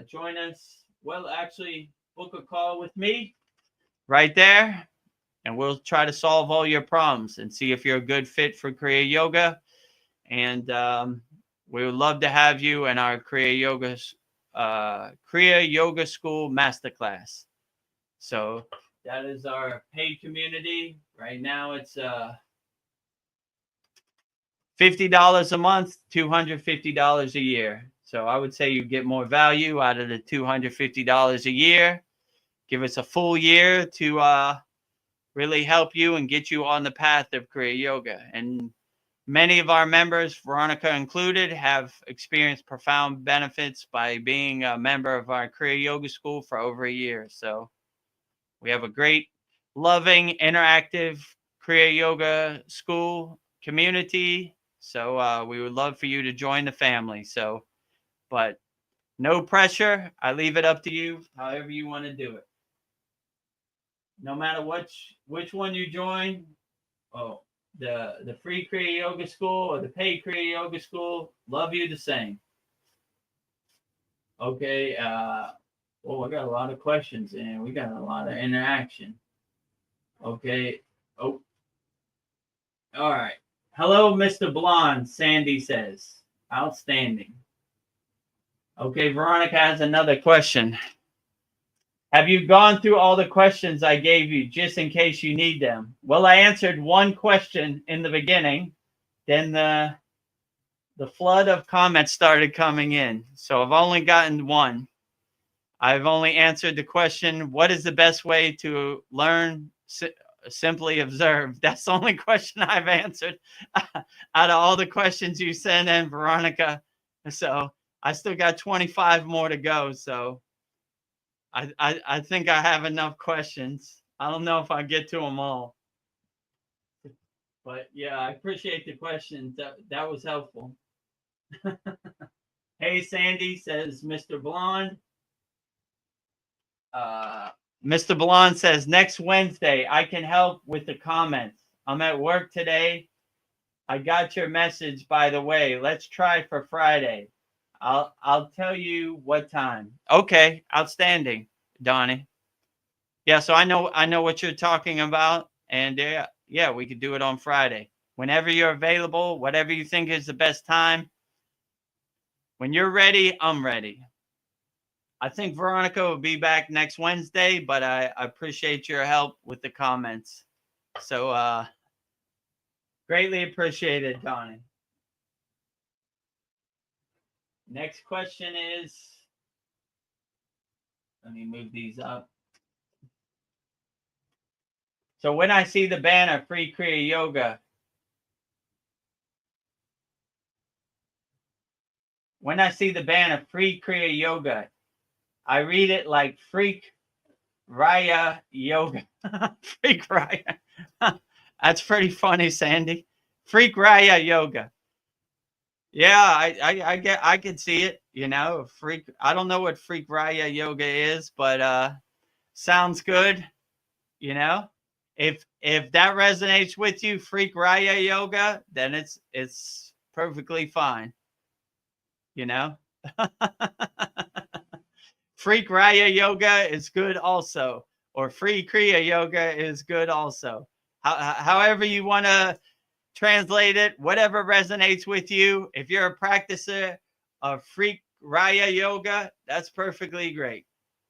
join us. Well, actually, book a call with me right there, and we'll try to solve all your problems and see if you're a good fit for Kriya Yoga. And we would love to have you in our Kriya Yoga School Masterclass. So that is our paid community. Right now, it's $50 a month, $250 a year. So I would say you get more value out of the $250 a year. Give us a full year to really help you and get you on the path of Kriya Yoga. And many of our members, Veronica included, have experienced profound benefits by being a member of our Kriya Yoga School for over a year. So we have a great, loving, interactive Kriya Yoga School community. So we would love for you to join the family. So, but no pressure. I leave it up to you, however you want to do it. No matter which one you join, the free Kriya Yoga School or the paid Kriya Yoga School, love you the same. Okay. I got a lot of questions and we got a lot of interaction. Okay. Oh. All right. Hello, Mr. Blonde, Sandy says. Outstanding. Okay, Veronica has another question. Have you gone through all the questions I gave you just in case you need them? Well, I answered one question in the beginning. Then the flood of comments started coming in. So I've only gotten one. I've only answered the question, what is the best way to learn? Simply observe. That's the only question I've answered out of all the questions you sent in, Veronica. So I still got 25 more to go. So I think I have enough questions. I don't know if I get to them all. But yeah, I appreciate the questions. That was helpful. Hey, Sandy, says Mr. Blonde. Mr. Blonde says next Wednesday I can help with the comments. I'm at work today. I got your message, by the way. Let's try for Friday. I'll tell you what time. Okay, outstanding, Donnie. Yeah, so I know what you're talking about, and yeah, we could do it on Friday. Whenever you're available, whatever you think is the best time. When you're ready, I'm ready. I think Veronica will be back next Wednesday, but I appreciate your help with the comments. So greatly appreciated, Donnie. Next question is, let me move these up. So when I see the banner Free Kriya Yoga, when I see the banner Free Kriya Yoga, I read it like Freak Raya Yoga. Freak Raya. That's pretty funny, Sandy. Freak Raya Yoga. Yeah, I can see it. You know, freak. I don't know what Freak Raya Yoga is, but sounds good. You know, if that resonates with you, Freak Raya Yoga, then it's perfectly fine. You know. Freak Raya Yoga is good also, or Free Kriya Yoga is good also. However you want to translate it, whatever resonates with you. If you're a practicer of Freak Raya Yoga, that's perfectly great.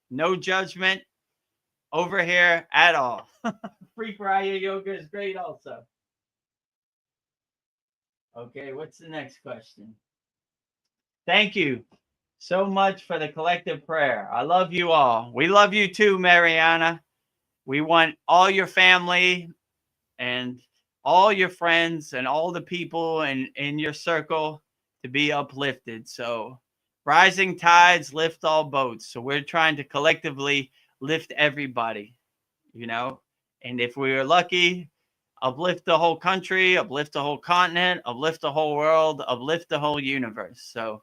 No judgment over here at all. Freak Raya Yoga is great also. Okay, what's the next question? Thank you so much for the collective prayer. I love you all. We love you too, Mariana. We want all your family and all your friends and all the people in your circle to be uplifted. So rising tides lift all boats. So we're trying to collectively lift everybody, you know. And if we are lucky, uplift the whole country, uplift the whole continent, uplift the whole world, uplift the whole universe. So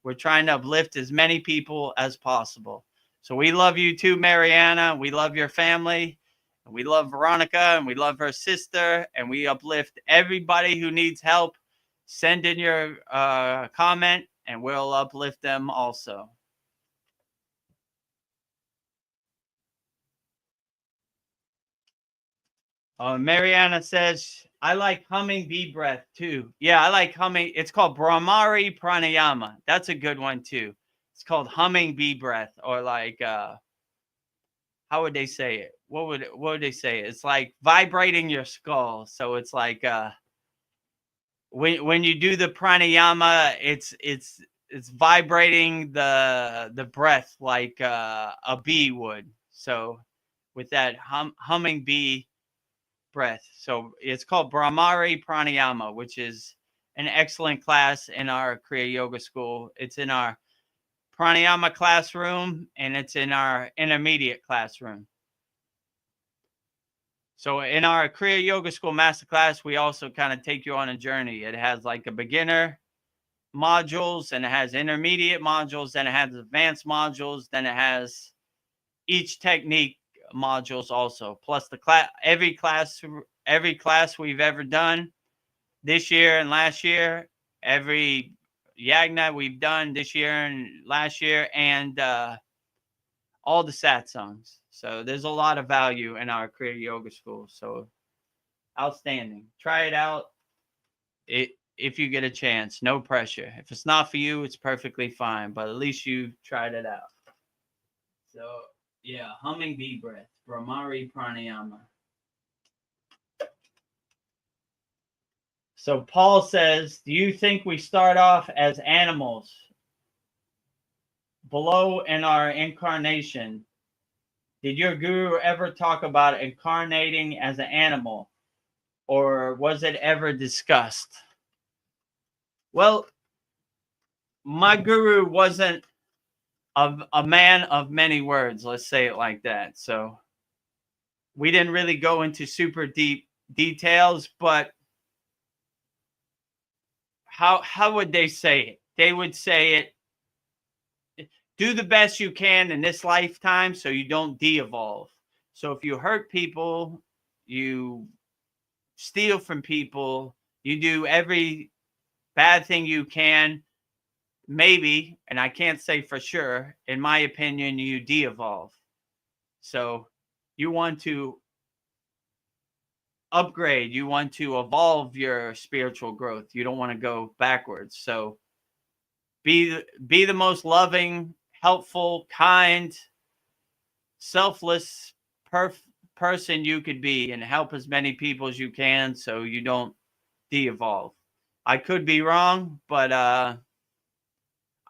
we're trying to uplift as many people as possible. So we love you too, Mariana. We love your family. We love Veronica, and we love her sister, and we uplift everybody who needs help. Send in your comment, and we'll uplift them also. Mariana says, I like humming bee breath too. Yeah, I like humming. It's called Brahmari Pranayama. That's a good one too. It's called humming bee breath, or like, how would they say it? What would they say? It's like vibrating your skull. So it's like when you do the pranayama, it's vibrating the breath like a bee would. So with that humming bee breath. So it's called Brahmari Pranayama, which is an excellent class in our Kriya Yoga school. It's in our pranayama classroom, and it's in our intermediate classroom. So in our Kriya Yoga School Masterclass, we also kind of take you on a journey. It has like a beginner modules, and it has intermediate modules, then it has advanced modules, then it has each technique modules also. Plus the every class we've ever done this year and last year, every yagna we've done this year and last year, and all the satsangs. So there's a lot of value in our Kriya Yoga School. So outstanding. Try it out if you get a chance. No pressure. If it's not for you, it's perfectly fine. But at least you tried it out. So yeah, humming bee breath, Brahmari Pranayama. So Paul says, do you think we start off as animals below in our incarnation? Did your guru ever talk about incarnating as an animal, or was it ever discussed? Well, my guru wasn't a man of many words. Let's say it like that. So we didn't really go into super deep details, but how would they say it? They would say it, do the best you can in this lifetime so you don't de-evolve. So if you hurt people, you steal from people, you do every bad thing you can, maybe, and I can't say for sure, in my opinion, you de-evolve. So you want to upgrade, you want to evolve your spiritual growth. You don't want to go backwards. So be the most loving, helpful, kind, selfless person you could be, and help as many people as you can so you don't de-evolve. I could be wrong, but I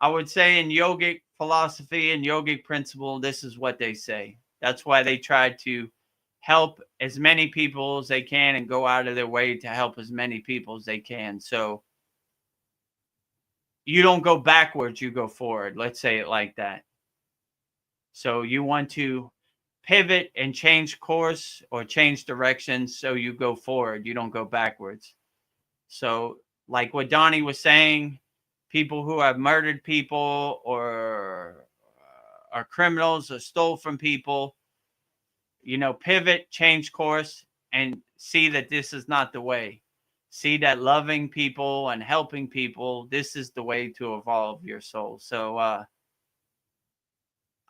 would say in yogic philosophy and yogic principle, this is what they say. That's why they try to help as many people as they can and go out of their way to help as many people as they can. So you don't go backwards, you go forward. Let's say it like that. So you want to pivot and change course or change direction so you go forward. You don't go backwards. So like what Donnie was saying, people who have murdered people or are criminals or stole from people, pivot, change course, and see that this is not the way. See that loving people and helping people, this is the way to evolve your soul. So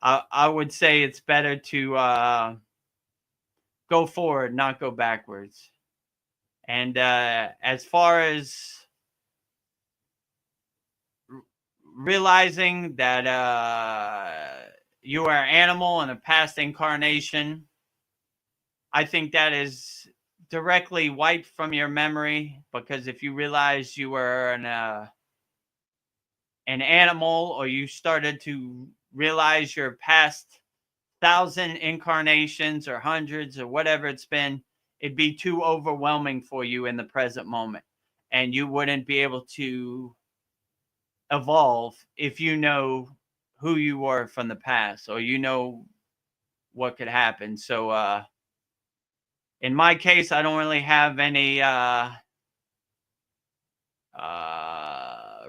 I would say it's better to go forward, not go backwards. And as far as realizing that you are an animal in a past incarnation, I think that is directly wiped from your memory, because if you realize you were an animal, or you started to realize your past 1,000 incarnations or hundreds or whatever it's been, it'd be too overwhelming for you in the present moment, and you wouldn't be able to evolve if you know who you were from the past, or what could happen. So in my case, I don't really have any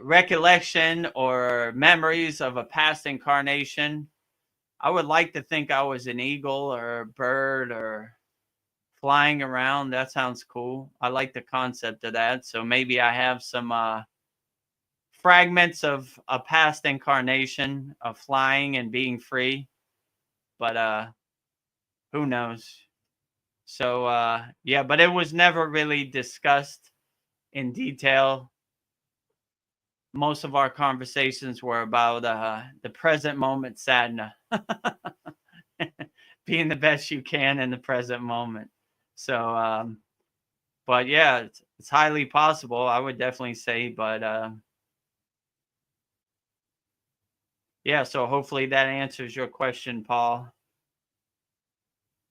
recollection or memories of a past incarnation. I would like to think I was an eagle or a bird or flying around. That sounds cool. I like the concept of that. So maybe I have some fragments of a past incarnation of flying and being free, but who knows? So yeah, but it was never really discussed in detail. Most of our conversations were about the present moment sadhana, being the best you can in the present moment. So but yeah, it's highly possible, I would definitely say. But yeah, so hopefully that answers your question, Paul.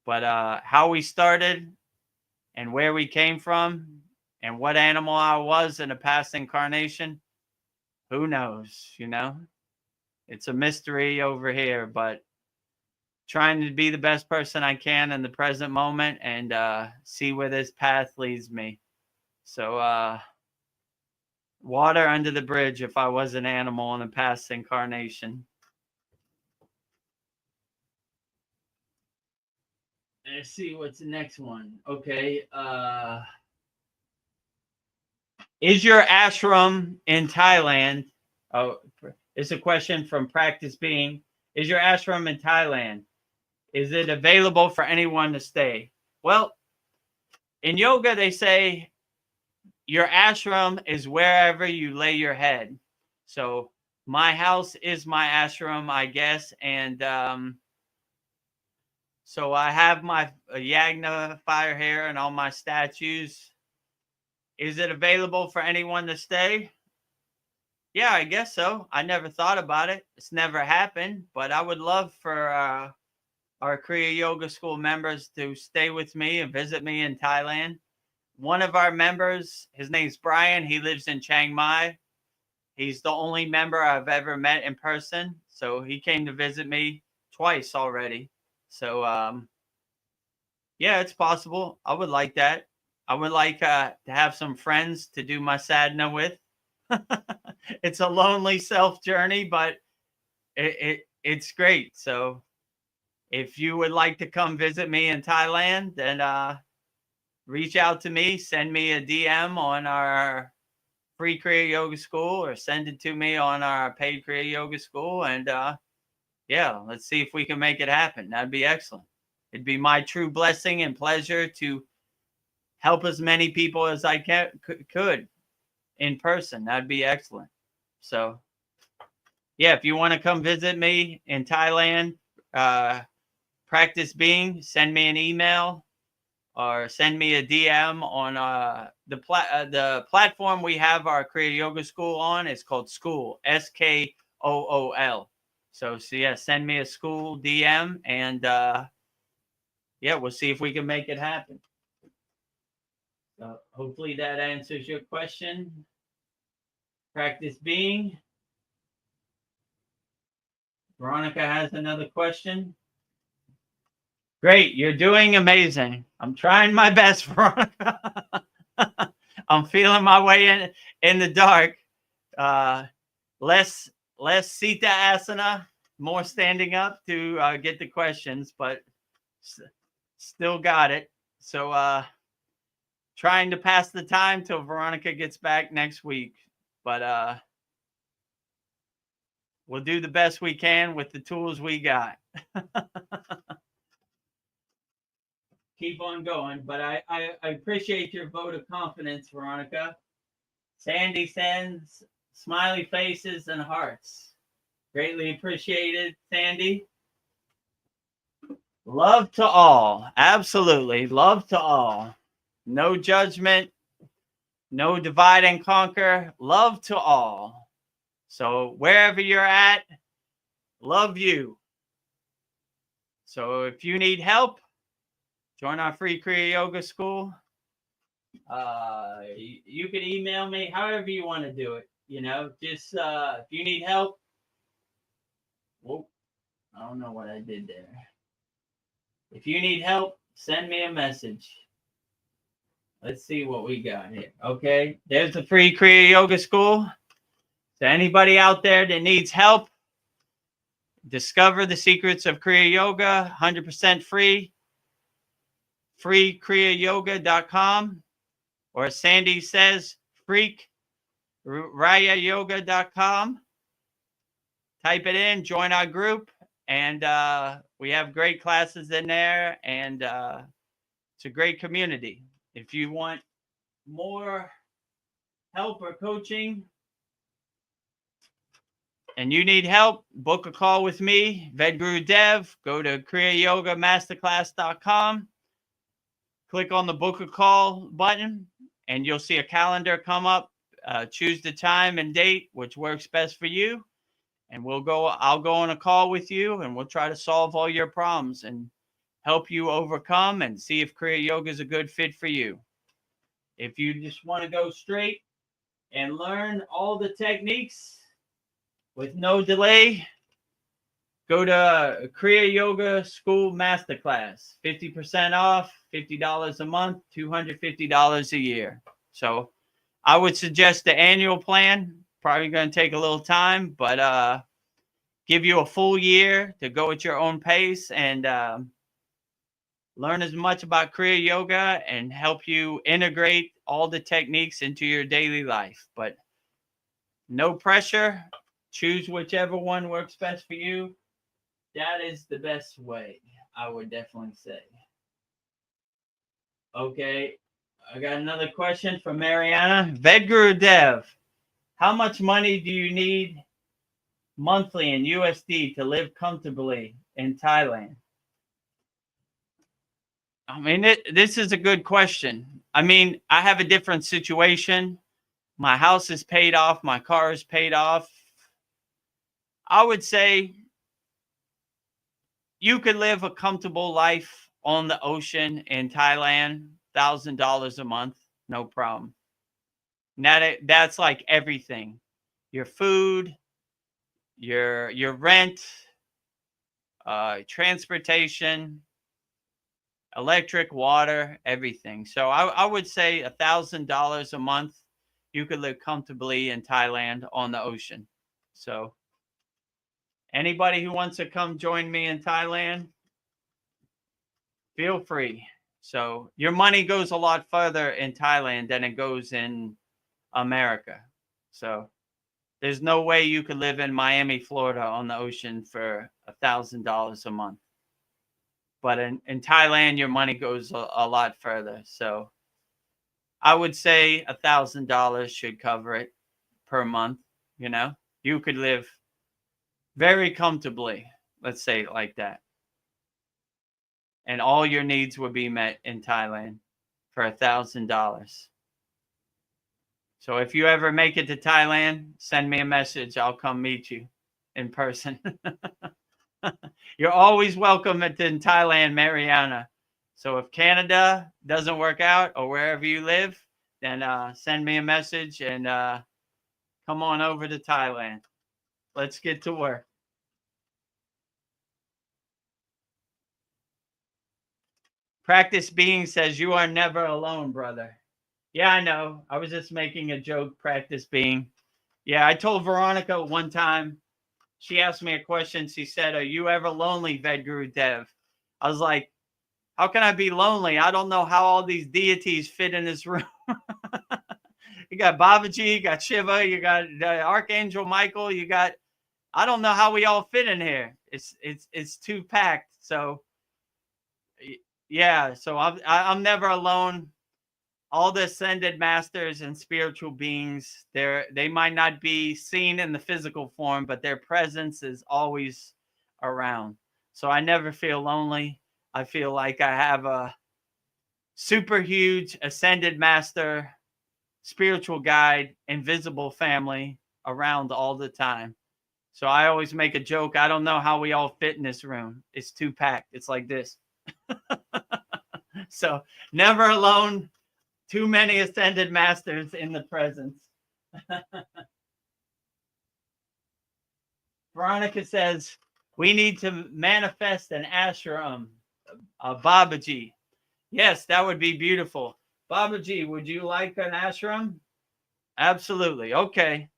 But how we started and where we came from and what animal I was in a past incarnation, who knows? It's a mystery over here, but trying to be the best person I can in the present moment and see where this path leads me. So water under the bridge if I was an animal in a past incarnation. Let's see what's the next one. Okay. Is your ashram in Thailand? Oh, it's a question from Practice Being. Is your ashram in Thailand? Is it available for anyone to stay? Well, in yoga, they say your ashram is wherever you lay your head. So my house is my ashram, I guess. And so I have my Yagna fire here and all my statues. Is it available for anyone to stay? Yeah, I guess so. I never thought about it. It's never happened, but I would love for our Kriya Yoga School members to stay with me and visit me in Thailand. One of our members, his name's Brian. He lives in Chiang Mai. He's the only member I've ever met in person. So he came to visit me twice already. So yeah, it's possible. I would like that. I would like to have some friends to do my sadhana with. It's a lonely self journey, but it's great. So if you would like to come visit me in Thailand, then reach out to me, send me a DM on our free Kriya Yoga School, or send it to me on our paid Kriya Yoga School. And yeah, let's see if we can make it happen. That'd be excellent. It'd be my true blessing and pleasure to help as many people as I could in person. That'd be excellent. So yeah, if you want to come visit me in Thailand, practice being, send me an email or send me a DM on the platform we have our Kriya Yoga School on. It's called SKOOL, SKOOL. So yeah, send me a SKOOL DM, and yeah, we'll see if we can make it happen. So hopefully that answers your question. Practice being. Veronica has another question. Great, you're doing amazing. I'm trying my best, Veronica. I'm feeling my way in the dark. Less Sita asana, more standing up to get the questions, but still got it. So trying to pass the time till Veronica gets back next week. But we'll do the best we can with the tools we got. Keep on going. But I appreciate your vote of confidence, Veronica. Sandy sends smiley faces and hearts. Greatly appreciated, Sandy. Love to all. Absolutely. Love to all. No judgment. No divide and conquer. Love to all. So wherever you're at, love you. So if you need help, join our free Kriya Yoga School. You can email me however you want to do it. You know, just if you need help. Whoa, I don't know what I did there. If you need help, send me a message. Let's see what we got here. Okay, there's the free Kriya Yoga School. So anybody out there that needs help, discover the secrets of Kriya Yoga, 100% free. Kriyayogamasterclass.com, or as Sandy says, kriyayogamasterclass.com. Type it in, join our group, and we have great classes in there, and it's a great community. If you want more help or coaching and you need help, book a call with me, Vedagurudev. Go to kriyayogamasterclass.com. Click on the book a call button, and you'll see a calendar come up. Choose the time and date which works best for you, and I'll go on a call with you, and we'll try to solve all your problems and help you overcome and see if Kriya Yoga is a good fit for you. If you just want to go straight and learn all the techniques with no delay, go to Kriya Yoga School Masterclass. 50% off, $50 a month, $250 a year. So I would suggest the annual plan. Probably going to take a little time, but give you a full year to go at your own pace and learn as much about Kriya Yoga and help you integrate all the techniques into your daily life. But no pressure. Choose whichever one works best for you. That is the best way, I would definitely say. Okay, I got another question from Mariana. Vedagurudev, how much money do you need monthly in USD to live comfortably in Thailand? I mean, this is a good question. I mean, I have a different situation. My house is paid off. My car is paid off. I would say you could live a comfortable life on the ocean in Thailand, $1,000 a month, no problem. That's like everything. your food, your rent, transportation, electric, water, everything. So I would say $1,000 a month, you could live comfortably in Thailand on the ocean. So anybody who wants to come join me in Thailand, feel free. So your money goes a lot further in Thailand than it goes in America. So there's no way you could live in Miami, Florida on the ocean for $1,000 a month. But in Thailand, your money goes a lot further. So I would say $1,000 should cover it per month. You know, you could live very comfortably. Let's say it like that. And all your needs would be met in Thailand for $1,000. So if you ever make it to Thailand, send me a message. I'll come meet you in person. You're always welcome in Thailand, Mariana. So if Canada doesn't work out or wherever you live, then send me a message and come on over to Thailand. Let's get to work. Practice Being says, you are never alone, brother. Yeah, I know. I was just making a joke, Practice Being. Yeah, I told Veronica one time, she asked me a question. She said, are you ever lonely, Vedagurudev? I was like, how can I be lonely? I don't know how all these deities fit in this room. You got Babaji, you got Shiva, you got Archangel Michael, you got, I don't know how we all fit in here. It's too packed. So yeah, so I'm never alone. All the ascended masters and spiritual beings, they might not be seen in the physical form, but their presence is always around. So I never feel lonely. I feel like I have a super huge ascended master, spiritual guide, invisible family around all the time. So I always make a joke. I don't know how we all fit in this room. It's too packed. It's like this. So never alone. Too many ascended masters in the presence. Veronica says, we need to manifest an ashram, a Babaji. Yes, that would be beautiful. Babaji, would you like an ashram? Absolutely. Okay.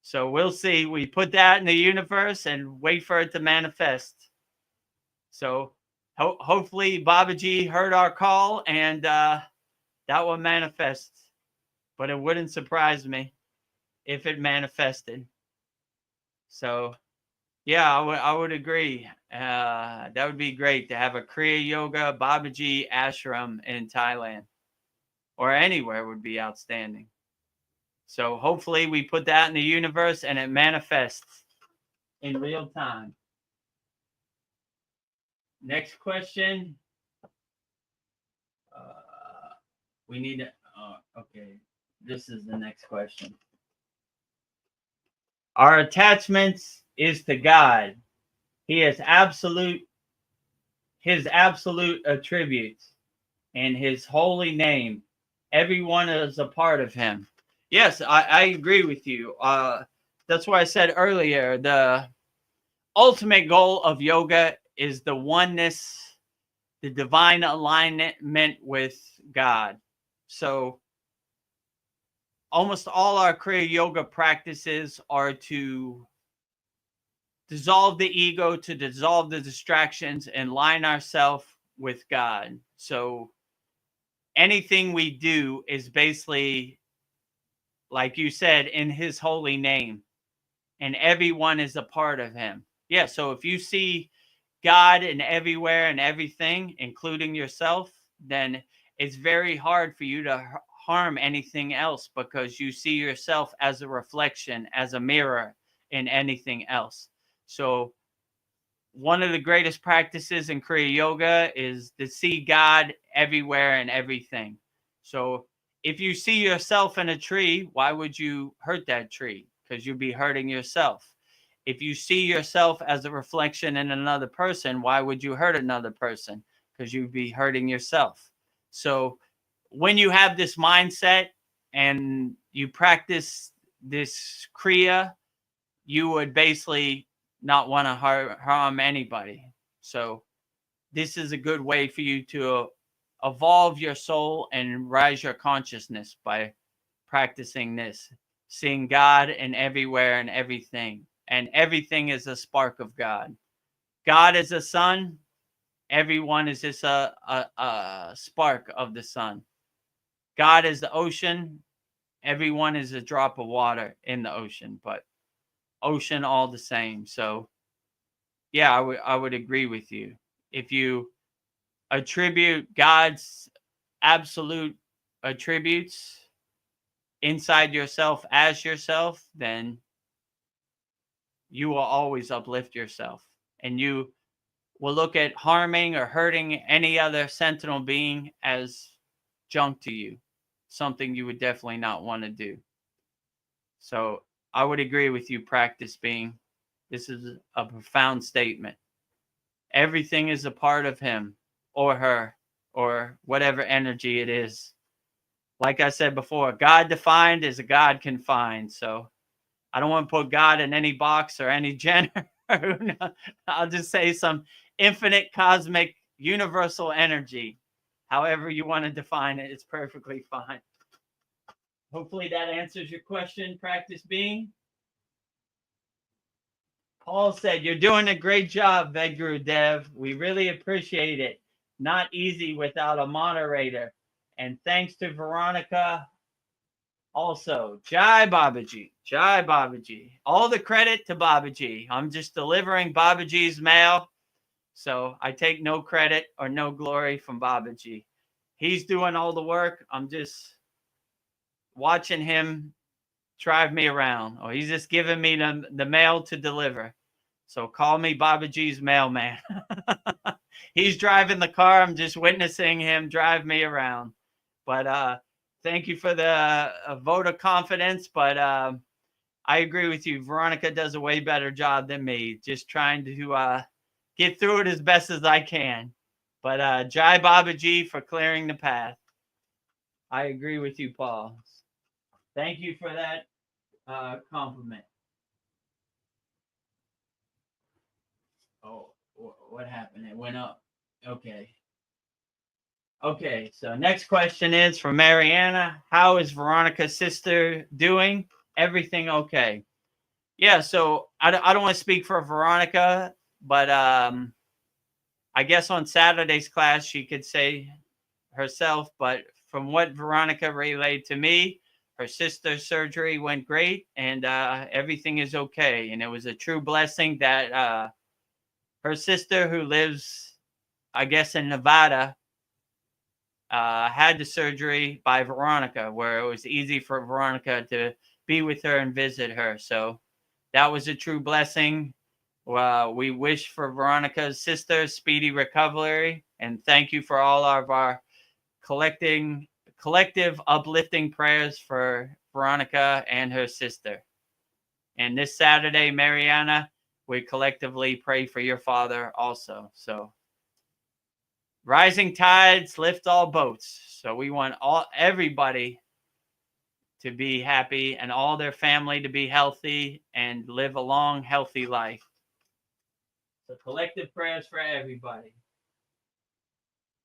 So we'll see. We put that in the universe and wait for it to manifest. So hopefully Babaji heard our call and that will manifest. But it wouldn't surprise me if it manifested. So yeah, I would agree. That would be great to have a Kriya Yoga Babaji ashram in Thailand or anywhere would be outstanding. So hopefully we put that in the universe and it manifests in real time. Next question. We need to, okay. This is the next question. Our attachments is to God. He has his absolute attributes and his holy name. Everyone is a part of him. Yes, I agree with you. That's why I said earlier, the ultimate goal of yoga is the oneness, the divine alignment with God. So almost all our Kriya Yoga practices are to dissolve the ego, to dissolve the distractions and line ourselves with God. So anything we do is basically, like you said, in his holy name, and everyone is a part of him. Yeah, so if you see God in everywhere and everything, including yourself, then it's very hard for you to harm anything else because you see yourself as a reflection, as a mirror in anything else. So one of the greatest practices in Kriya Yoga is to see God everywhere and everything. So if you see yourself in a tree, why would you hurt that tree? Because you'd be hurting yourself. If you see yourself as a reflection in another person, why would you hurt another person? Because you'd be hurting yourself. So when you have this mindset and you practice this Kriya, you would basically not want to harm anybody. So this is a good way for you to evolve your soul and rise your consciousness by practicing this, seeing God in everywhere and everything. And everything is a spark of God. God is a sun. Everyone is just a spark of the sun. God is the ocean. Everyone is a drop of water in the ocean, but ocean all the same. So yeah, I would agree with you. If you attribute God's absolute attributes inside yourself as yourself, then you will always uplift yourself, and you will look at harming or hurting any other sentinel being as junk to you, something you would definitely not want to do. So I would agree with you, practice being. This is a profound statement. Everything is a part of him or her or whatever energy it is. Like I said before, God defined is a God can find. So I don't want to put God in any box or any gender. I'll just say some infinite cosmic universal energy. However you want to define it, it's perfectly fine. Hopefully that answers your question, practice being. Paul said, "You're doing a great job, Vedagurudev. We really appreciate it. Not easy without a moderator. And thanks to Veronica also. Jai Babaji. Jai Babaji. All the credit to Babaji. I'm just delivering Babaji's mail. So I take no credit or no glory from Babaji. He's doing all the work. I'm just watching him drive me around. Or he's just giving me the mail to deliver. So call me Babaji's mailman. He's driving the car. I'm just witnessing him drive me around. But thank you for the vote of confidence. But I agree with you. Veronica does a way better job than me. Just trying to get through it as best as I can. But Jai Babaji for clearing the path. I agree with you, Paul. Thank you for that compliment. Oh, what happened? It went up. Okay. Okay, so next question is from Mariana. How is Veronica's sister doing? Everything okay? Yeah, so I don't want to speak for Veronica, but I guess on Saturday's class she could say herself, but from what Veronica relayed to me, her sister's surgery went great and everything is okay. And it was a true blessing that her sister, who lives, I guess, in Nevada, had the surgery by Veronica, where it was easy for Veronica to be with her and visit her. So that was a true blessing. We wish for Veronica's sister speedy recovery, and thank you for all of our collective uplifting prayers for Veronica and her sister. And this Saturday, Mariana, we collectively pray for your father also. So rising tides lift all boats. So we want everybody to be happy and all their family to be healthy and live a long, healthy life. So collective prayers for everybody.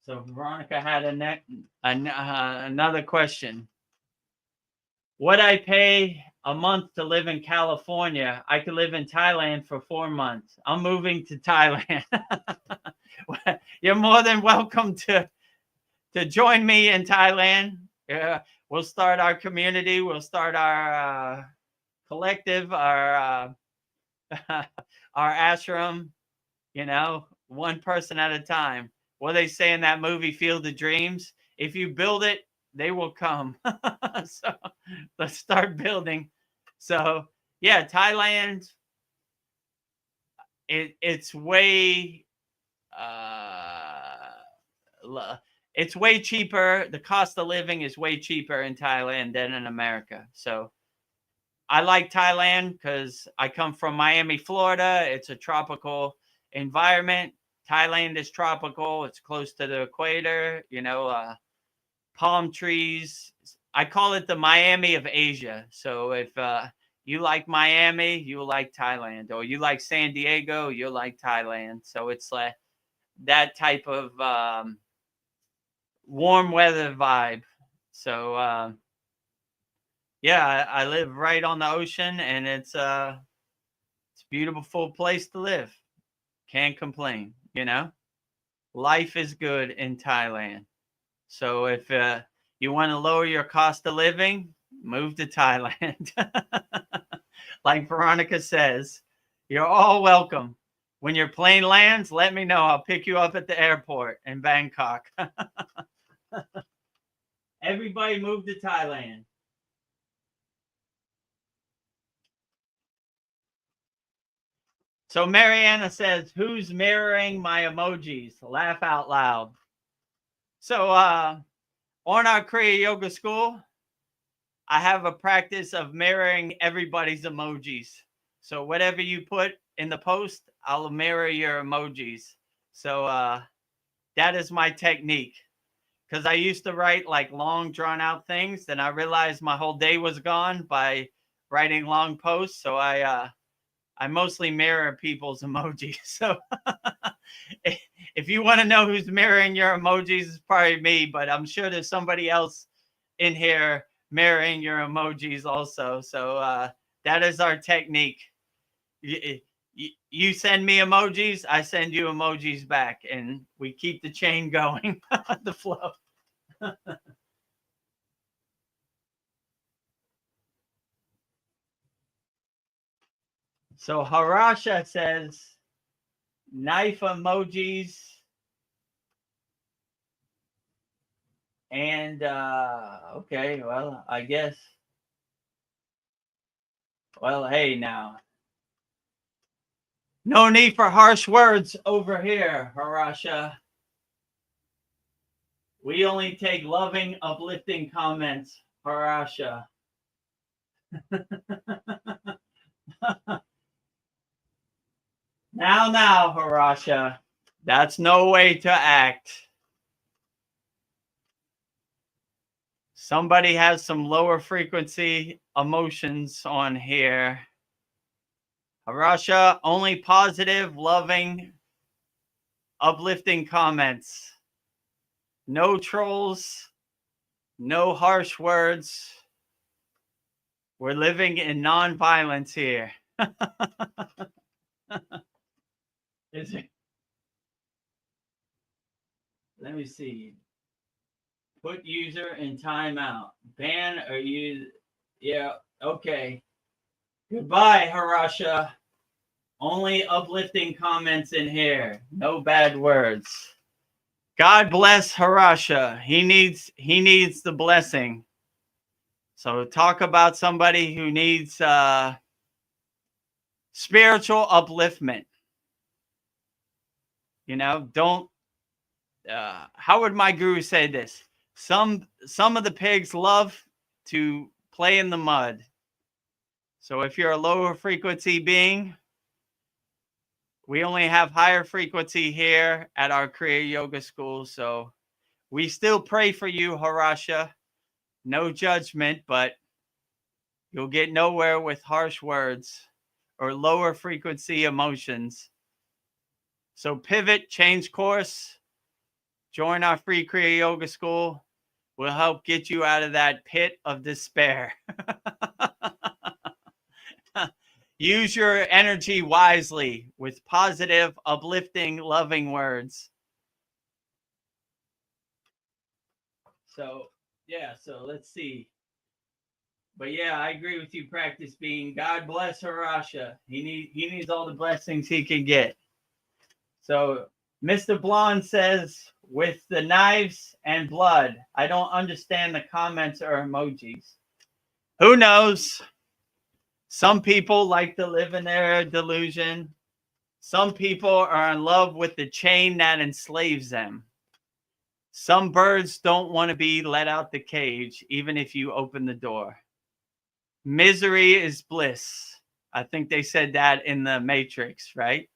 So Veronica had another question. Would I pay a month to live in California? I could live in Thailand for 4 months. I'm moving to Thailand. You're more than welcome to join me in Thailand. We'll start our community. We'll start our collective, our ashram, one person at a time. What they say in that movie, Field of Dreams? If you build it, they will come. So let's start building. So yeah, Thailand, it's way it's way cheaper. The cost of living is way cheaper in Thailand than in America. So I like Thailand because I come from Miami, Florida. It's a tropical environment. Thailand is tropical. It's close to the equator, palm trees, I call it the Miami of Asia. So if you like Miami, you'll like Thailand, or you like San Diego, you'll like Thailand. So it's like that type of warm weather vibe. So yeah, I live right on the ocean, and it's a beautiful place to live. Can't complain, you know. Life is good in Thailand. So if you want to lower your cost of living, move to Thailand. Like Veronica says, you're all welcome. When your plane lands, let me know. I'll pick you up at the airport in Bangkok. Everybody move to Thailand. So Mariana says, who's mirroring my emojis? Laugh out loud. So on our Kriya Yoga School, I have a practice of mirroring everybody's emojis. So whatever you put in the post, I'll mirror your emojis. So that is my technique. Because I used to write like long drawn out things, then I realized my whole day was gone by writing long posts. So I mostly mirror people's emojis. So if you want to know who's mirroring your emojis, it's probably me, but I'm sure there's somebody else in here mirroring your emojis also. So that is our technique. You send me emojis, I send you emojis back, and we keep the chain going, the flow. So Harasha says, knife emojis. And okay, well, I guess. Well, hey, now. No need for harsh words over here, Harasha. We only take loving, uplifting comments, Harasha. Now, Harasha. That's no way to act. Somebody has some lower frequency emotions on here. Harasha, only positive, loving, uplifting comments. No trolls, no harsh words. We're living in non-violence here. Is it? Let me see. Put user in timeout. Ban or use. Yeah, okay. Goodbye, Harasha. Only uplifting comments in here. No bad words. God bless Harasha. He needs the blessing. So talk about somebody who needs spiritual upliftment. You know, don't. How would my guru say this? Some of the pigs love to play in the mud. So if you're a lower frequency being, we only have higher frequency here at our Kriya Yoga School. So we still pray for you, Harasha. No judgment, but you'll get nowhere with harsh words or lower frequency emotions. So pivot, change course, join our free Kriya Yoga School. We'll help get you out of that pit of despair. Use your energy wisely with positive, uplifting, loving words. So, yeah, so let's see. But yeah, I agree with you, practice being. God bless Harasha. He needs all the blessings he can get. So Mr. Blonde says, with the knives and blood, I don't understand the comments or emojis. Who knows? Some people like to live in their delusion. Some people are in love with the chain that enslaves them. Some birds don't want to be let out the cage, even if you open the door. Misery is bliss. I think they said that in the Matrix, right?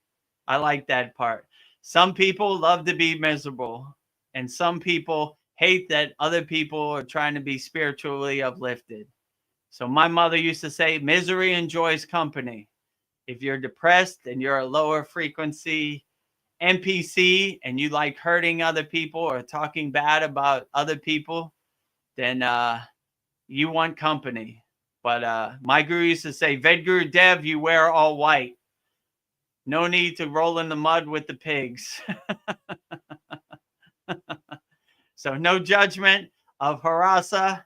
I like that part. Some people love to be miserable, and some people hate that other people are trying to be spiritually uplifted. So my mother used to say, misery enjoys company. If you're depressed and you're a lower frequency NPC and you like hurting other people or talking bad about other people, then you want company. But my guru used to say, Vedagurudev, you wear all white. No need to roll in the mud with the pigs. So no judgment of Harasa.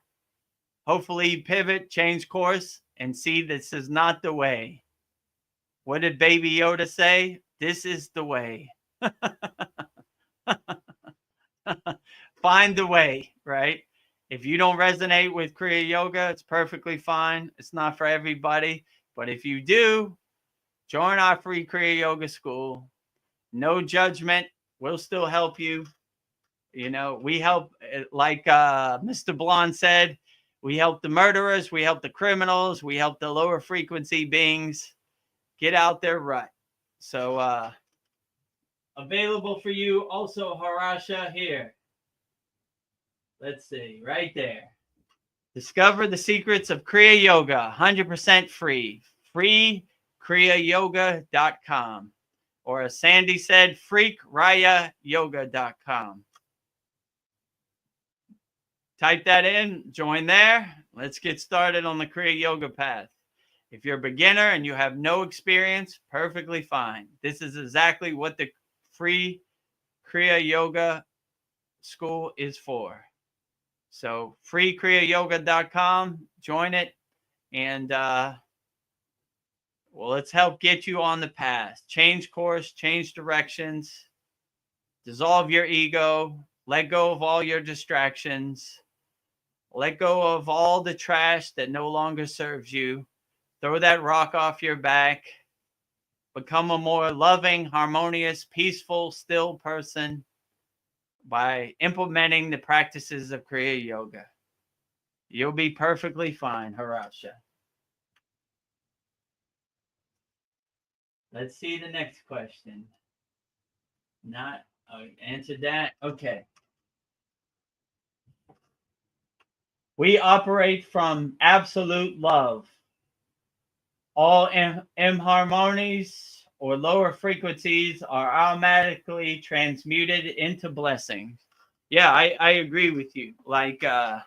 Hopefully pivot, change course, and see this is not the way. What did Baby Yoda say? This is the way. Find the way, right? If you don't resonate with Kriya Yoga, it's perfectly fine. It's not for everybody. But if you do, join our free Kriya Yoga school. No judgment. We'll still help you. You know, we help, like Mr. Blonde said, we help the murderers, we help the criminals, we help the lower frequency beings get out their rut. So available for you also, Harasha, here. Let's see, right there. Discover the secrets of Kriya Yoga, 100% free. Free kriyayogamasterclass.com. Or as Sandy said, freakrayayoga.com. Type that in, join there. Let's get started on the Kriya Yoga path. If you're a beginner and you have no experience, perfectly fine. This is exactly what the free Kriya Yoga school is for. So freekriyayogamasterclass.com, join it, and well, let's help get you on the path. Change course, change directions, dissolve your ego, let go of all your distractions, let go of all the trash that no longer serves you. Throw that rock off your back. Become a more loving, harmonious, peaceful, still person by implementing the practices of Kriya Yoga. You'll be perfectly fine, Harasha. Let's see the next question. Not answered that. Okay. We operate from absolute love. All inharmonies or lower frequencies are automatically transmuted into blessings. Yeah, I agree with you. Like, I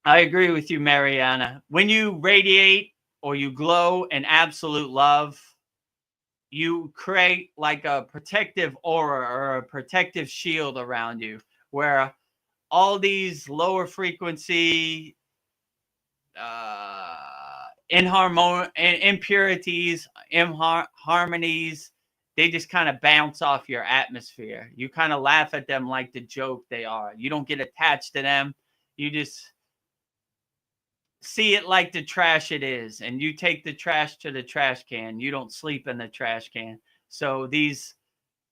agree with you, Mariana. When you radiate or you glow in absolute love, you create like a protective aura or a protective shield around you, where all these lower frequency impurities, harmonies, they just kind of bounce off your atmosphere. You kind of laugh at them like the joke they are. You don't get attached to them. You just see it like the trash it is, and you take the trash to the trash can. You don't sleep in the trash can. So these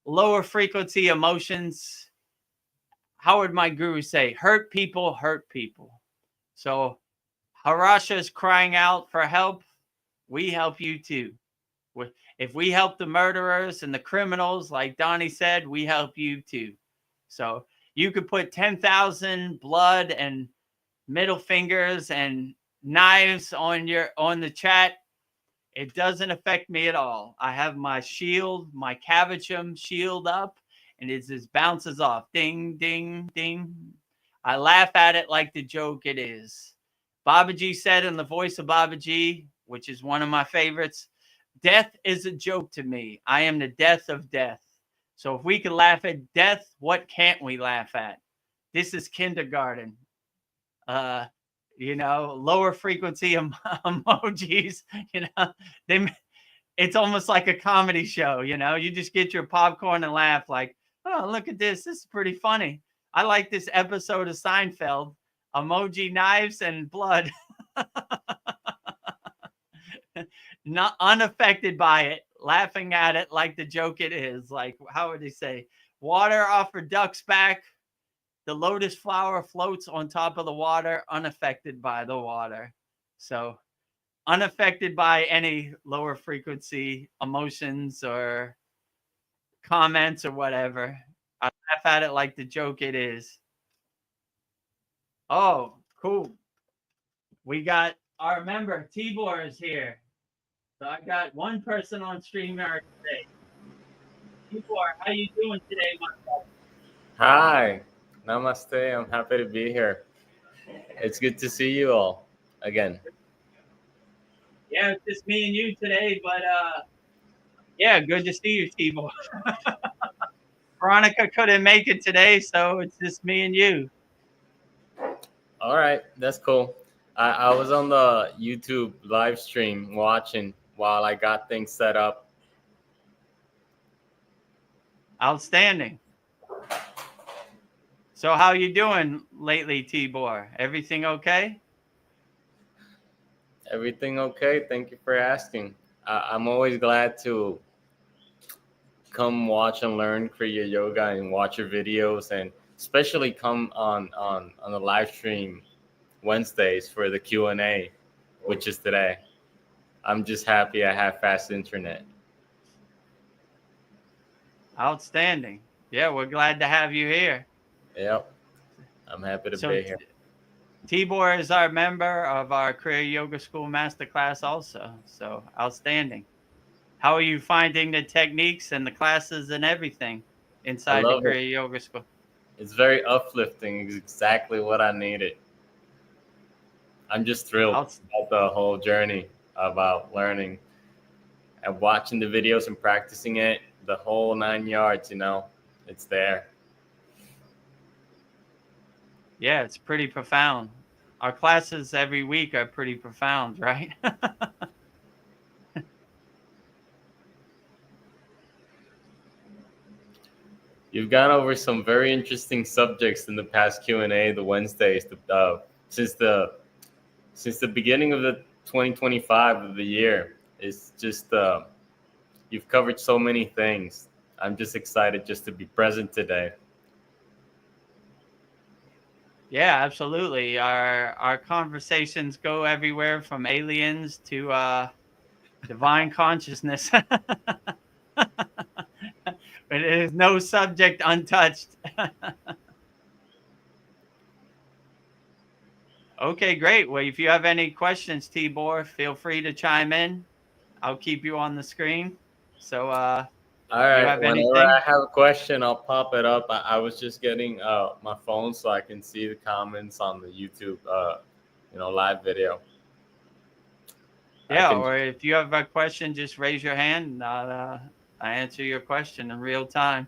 lower frequency emotions, how would my guru say? Hurt people, hurt people. So Harasha is crying out for help. We help you too. If we help the murderers and the criminals, like Donnie said, we help you too. So you could put 10,000 blood and middle fingers and knives on the chat. It doesn't affect me at all. I have my shield, my Cavachum shield up, and it just bounces off. Ding, ding, ding. I laugh at it like the joke it is. Babaji said in the voice of Babaji, which is one of my favorites, death is a joke to me. I am the death of death. So if we can laugh at death, what can't we laugh at? This is kindergarten. Lower frequency emojis, it's almost like a comedy show, you just get your popcorn and laugh like, oh, look at this. This is pretty funny. I like this episode of Seinfeld, emoji, knives, and blood. Not unaffected by it, laughing at it like the joke it is. Like, how would they say? Water off a duck's back. The lotus flower floats on top of the water, unaffected by the water. So unaffected by any lower frequency emotions or comments or whatever. I laugh at it like the joke it is. Oh, cool. We got our member, Tibor is here. So I got one person on StreamYard today. Tibor, how you doing today, my brother? Hi, namaste. I'm happy to be here. It's good to see you all again. Yeah, it's just me and you today, but yeah, good to see you, Tibor. Veronica couldn't make it today, so it's just me and you. All right, that's cool. I was on the YouTube live stream watching while I got things set up. Outstanding. So how you doing lately, Tibor? Everything okay? Everything okay? Thank you for asking. I'm always glad to come watch and learn Kriya Yoga and watch your videos, and especially come on the live stream Wednesdays for the Q&A, which is today. I'm just happy I have fast internet. Outstanding. Yeah, we're glad to have you here. Yep, I'm happy to So be here. Tibor is our member of our Kriya Yoga School Masterclass also. So outstanding. How are you finding the techniques and the classes and everything I inside the love it. Kriya Yoga School? It's very uplifting. It's exactly what I needed. I'm just thrilled Outs- about the whole journey about learning and watching the videos and practicing it, the whole 9 yards, it's there. Yeah, it's pretty profound. Our classes every week are pretty profound, right? You've gone over some very interesting subjects in the past Q&A, the Wednesdays, since the beginning of the 2025 of the year. It's just you've covered so many things. I'm just excited just to be present today. Yeah, absolutely. Our conversations go everywhere from aliens to divine consciousness. But it is no subject untouched. Okay, great. Well, if you have any questions, Tibor, feel free to chime in. I'll keep you on the screen. So All you right. have Whenever I anything? have a question, I'll pop it up. I was just getting my phone so I can see the comments on the YouTube, live video. I Yeah, can. or if you have a question, just raise your hand and I'll answer your question in real time.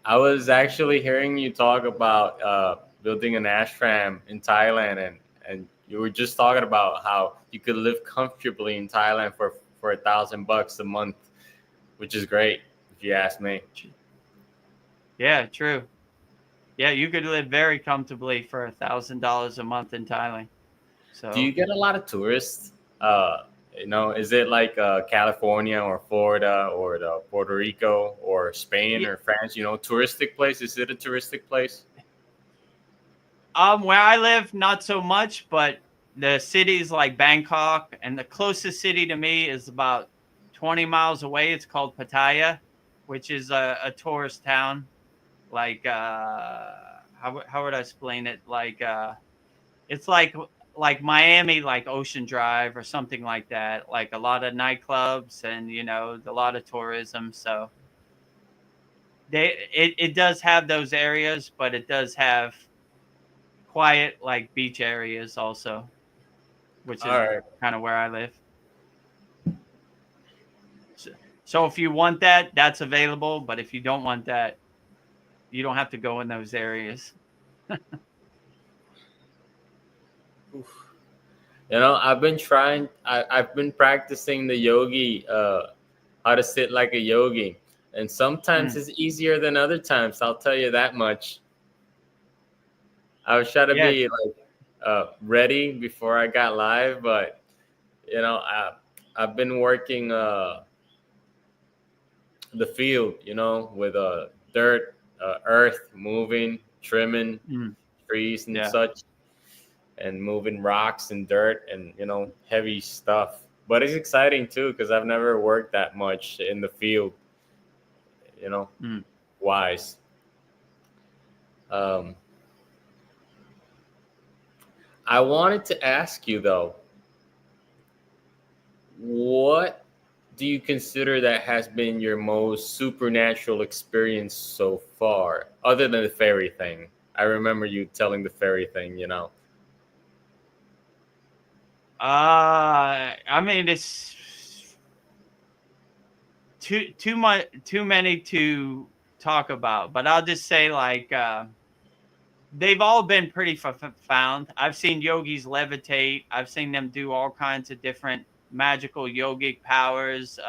I was actually hearing you talk about building an ashram in Thailand, and you were just talking about how you could live comfortably in Thailand for $1,000 a month, which is great if you ask me. Yeah, true. Yeah, you could live very comfortably for $1,000 a month in Thailand. Do you So get a lot of tourists? Is it like California or Florida or Puerto Rico or Spain yeah, or France? Touristic place. Is it a touristic place? where I live, not so much, but the cities like Bangkok and the closest city to me is about 20 miles away. It's called Pattaya, which is a tourist town. Like how would I explain it? Like it's like Miami, like Ocean Drive or something like that. Like a lot of nightclubs and a lot of tourism. So it does have those areas, but it does have quiet like beach areas also, which All is right. kind of where I live. So if you want that, that's available. But if you don't want that, you don't have to go in those areas. I've been trying. I've been practicing the yogi, how to sit like a yogi, and sometimes Mm. it's easier than other times. I'll tell you that much. I was trying to Yeah, be ready before I got live, but I've been working the field, with dirt, earth, moving, trimming mm. trees and Yeah. such, and moving rocks and dirt and heavy stuff. But it's exciting too because I've never worked that much in the field. Mm. wise. Um, I wanted to ask you though, what do you consider that has been your most supernatural experience so far, other than the fairy thing? I remember you telling the fairy thing, you know. I mean, it's too many to talk about, but I'll just say like they've all been pretty profound. I've seen yogis levitate. I've seen them do all kinds of different magical yogic powers.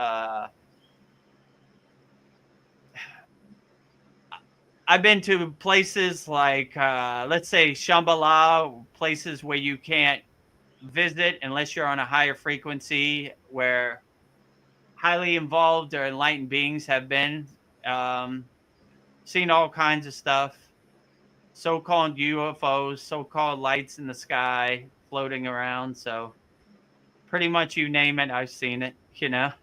I've been to places like, let's say, Shambhala, places where you can't visit unless you're on a higher frequency, where highly involved or enlightened beings have been. Um, Seen all kinds of stuff, so-called UFOs, so-called lights in the sky floating around. So pretty much you name it, I've seen it, you know.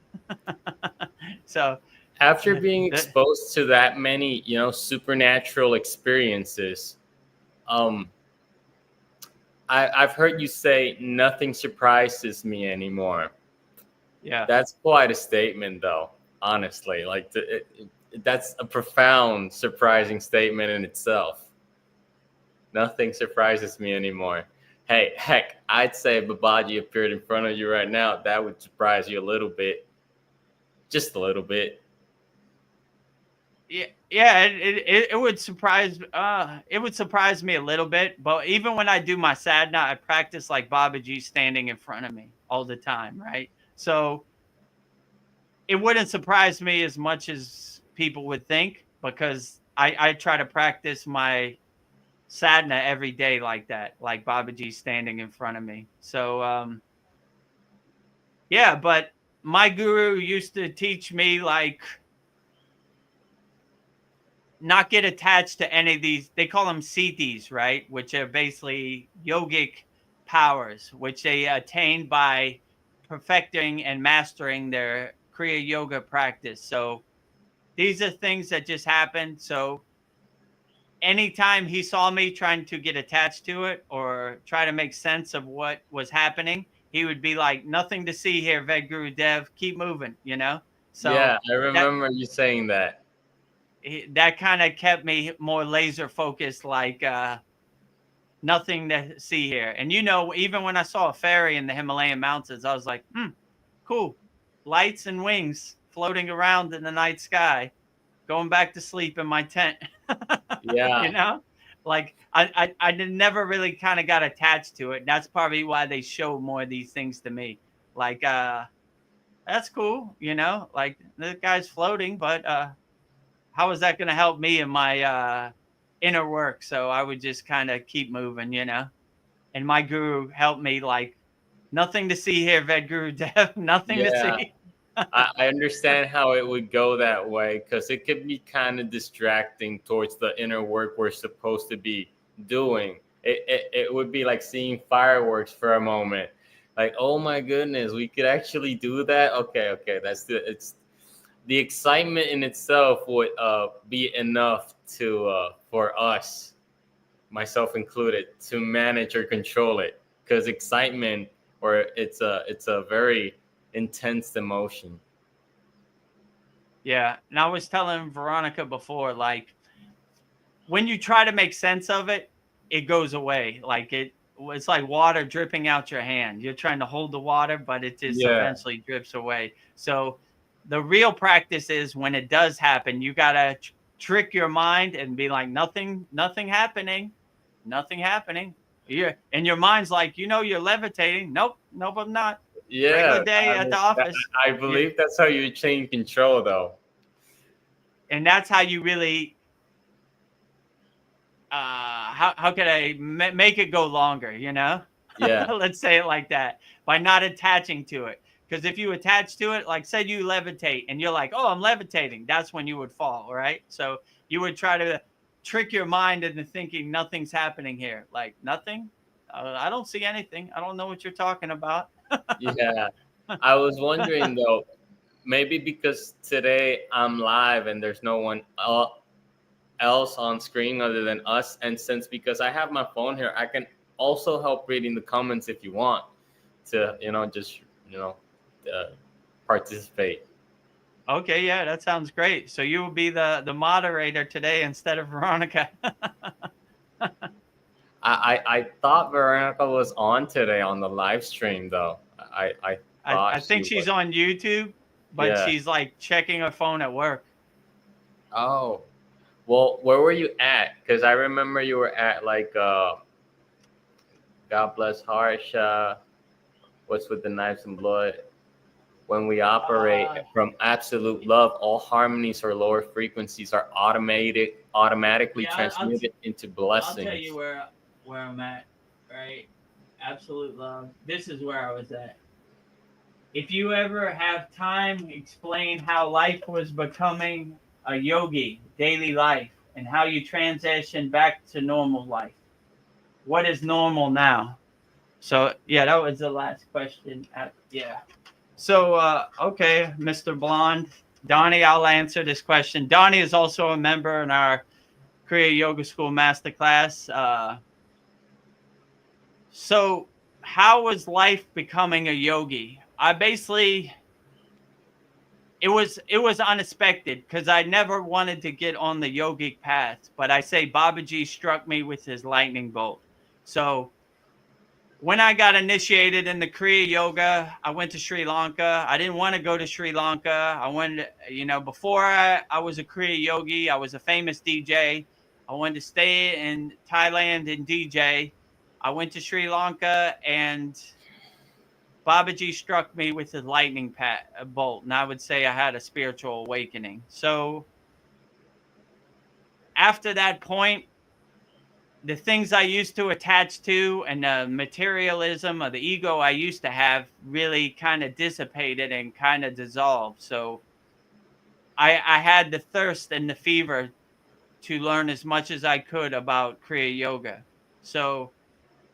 So After being the, exposed to that many, you know, supernatural experiences, um, I've heard you say nothing surprises me anymore. yeah. That's quite a statement, though. Honestly, like that's a profound, surprising statement in itself. Nothing surprises me anymore. Hey, heck, I'd say if Babaji appeared in front of you right now, that would surprise you a little bit, just a little bit. Yeah, it would surprise me a little bit, but even when I do my sadhana, I practice like Babaji standing in front of me all the time, right? So it wouldn't surprise me as much as people would think, because I try to practice my sadhana every day like that, like Babaji standing in front of me. So yeah, but my guru used to teach me like not get attached to any of these. They call them siddhis, right? Which are basically yogic powers, which they attain by perfecting and mastering their Kriya yoga practice. So these are things that just happen. So anytime he saw me trying to get attached to it or try to make sense of what was happening, he would be like, "Nothing to see here, Vedagurudev. Keep moving," you know? So Yeah, I that remember you saying that. that kind of kept me more laser focused, like nothing to see here. And you know, even when I saw a fairy in the Himalayan mountains, I was like, cool. Lights and wings floating around in the night sky, going back to sleep in my tent. You Yeah, know, like I never really kind of got attached to it. That's probably why they show more of these things to me. Like, that's cool, you know, like the guy's floating, but how is that going to help me in my inner work? So I would just kind of keep moving, you know. And my guru helped me like, nothing to see here, Vedagurudev, nothing to yeah. see. I understand how it would go that way because it could be kind of distracting towards the inner work we're supposed to be doing. It would be like seeing fireworks for a moment. Like, oh my goodness, we could actually do that. Okay, it's the excitement in itself would be enough to for us, myself included, to manage or control it. Because excitement, or it's a very intense emotion. Yeah. And I was telling Veronica before, like, when you try to make sense of it, it goes away. Like it's like water dripping out your hand. You're trying to hold the water, but it just Yeah, eventually drips away. So the real practice is when it does happen, you gotta trick your mind and be like, nothing happening, nothing happening. Yeah, and your mind's like, you're levitating. Nope, I'm not. Regular yeah. day I at mean, the office. I believe that's how you change control, though. And that's how you really how could I make it go longer, Yeah, let's say it like that, by not attaching to it. Because if you attach to it, like say you levitate and you're like, oh, I'm levitating, that's when you would fall, right? So you would try to trick your mind into thinking nothing's happening here. Like, nothing, I don't see anything, I don't know what you're talking about. yeah. I was wondering though, maybe because today I'm live and there's no one else on screen other than us. And since because I have my phone here, I can also help reading the comments if you want to, just participate. Okay, yeah, that sounds great. So you will be the moderator today instead of Veronica. I thought Veronica was on today on the live stream though. I thought I she think was. she's on YouTube, but Yeah. she's like checking her phone at work. Oh. Well, where were you at? Because I remember you were at like God bless Harsha. What's with the knives and blood? When we operate Uh, from absolute love, all harmonies or lower frequencies are automatically yeah, transmuted into I'll tell blessings. you where I'm at. Right, absolute love. This is where I was at. If you ever have time, explain how life was becoming a yogi, daily life, and how you transition back to normal life. What is normal now? So yeah, that was the last question. Yeah. So okay, Mr. Blonde, Donnie, I'll answer this question. Donnie is also a member in our Kriya Yoga School Masterclass. So how was life becoming a yogi? I basically it was unexpected because I never wanted to get on the yogic path, but I say Babaji struck me with his lightning bolt. So when I got initiated in the Kriya yoga, I went to Sri Lanka. I didn't want to go to Sri Lanka. I wanted, before I was a Kriya yogi, I was a famous DJ. I wanted to stay in Thailand and DJ. I went to Sri Lanka and Babaji struck me with his lightning bolt, and I would say I had a spiritual awakening. So after that point, the things I used to attach to and the materialism of the ego I used to have really kind of dissipated and kind of dissolved. So I had the thirst and the fever to learn as much as I could about Kriya Yoga. So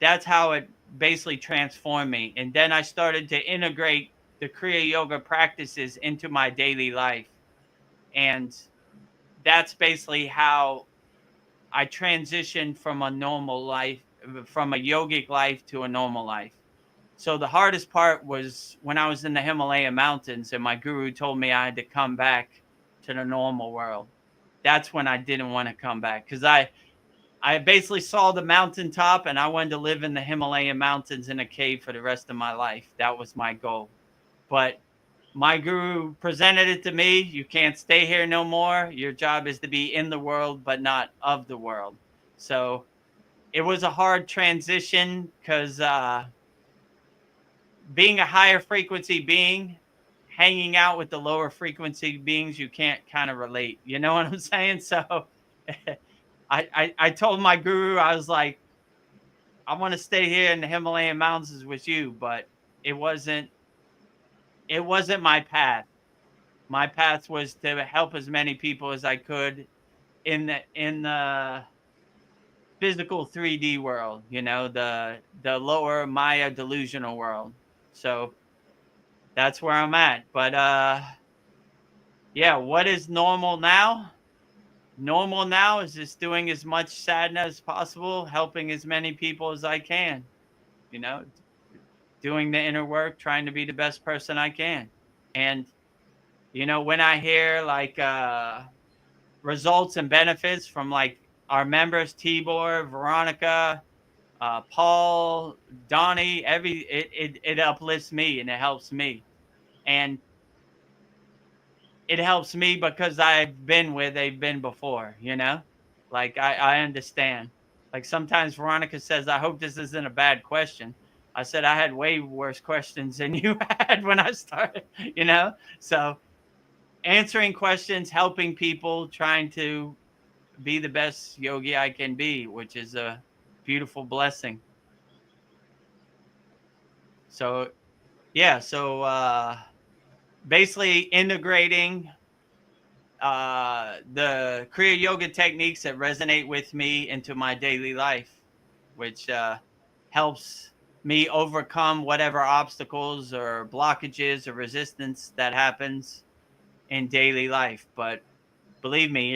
that's how it basically transformed me. And then I started to integrate the Kriya Yoga practices into my daily life. And that's basically how I transitioned from a normal life, from a yogic life to a normal life. So the hardest part was when I was in the Himalayan mountains and my guru told me I had to come back to the normal world. That's when I didn't want to come back because I basically saw the mountaintop and I wanted to live in the Himalayan mountains in a cave for the rest of my life. That was my goal. But my guru presented it to me. You can't stay here no more. Your job is to be in the world, but not of the world. So it was a hard transition because being a higher frequency being, hanging out with the lower frequency beings, you can't kind of relate. You know what I'm saying? So I told my guru, I was like, I want to stay here in the Himalayan mountains with you, but it wasn't my path. My path was to help as many people as I could in the physical 3D world, the lower Maya delusional world. So that's where I'm at. But yeah, what is normal now? Normal now is just doing as much sadness as possible, helping as many people as I can, you know, doing the inner work, trying to be the best person I can. And when I hear like results and benefits from like our members, Tibor, Veronica, Paul, Donnie, it uplifts me and it helps me. And it helps me because I've been where they've been before, like I understand. Like sometimes Veronica says, I hope this isn't a bad question. I said, I had way worse questions than you had when I started, So answering questions, helping people, trying to be the best yogi I can be, which is a beautiful blessing. So, yeah. So, basically integrating the Kriya yoga techniques that resonate with me into my daily life, which helps me overcome whatever obstacles or blockages or resistance that happens in daily life. But believe me,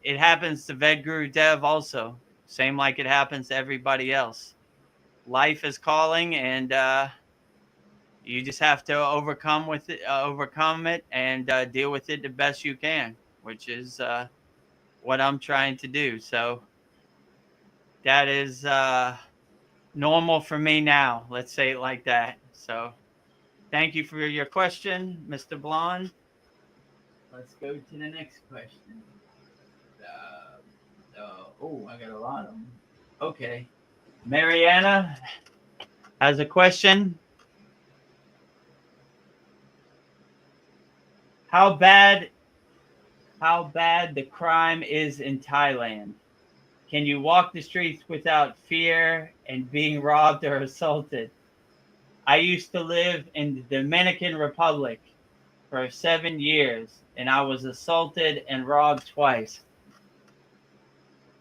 it happens to Vedagurudev also. Same like it happens to everybody else. Life is calling, and you just have to overcome it, and deal with it the best you can, which is what I'm trying to do. So that is normal for me now. Let's say it like that. So thank you for your question, Mr. Blonde. Let's go to the next question. I got a lot of them. Okay. Mariana has a question. How bad the crime is in Thailand? Can you walk the streets without fear and being robbed or assaulted? I used to live in the Dominican Republic for 7 years, and I was assaulted and robbed twice.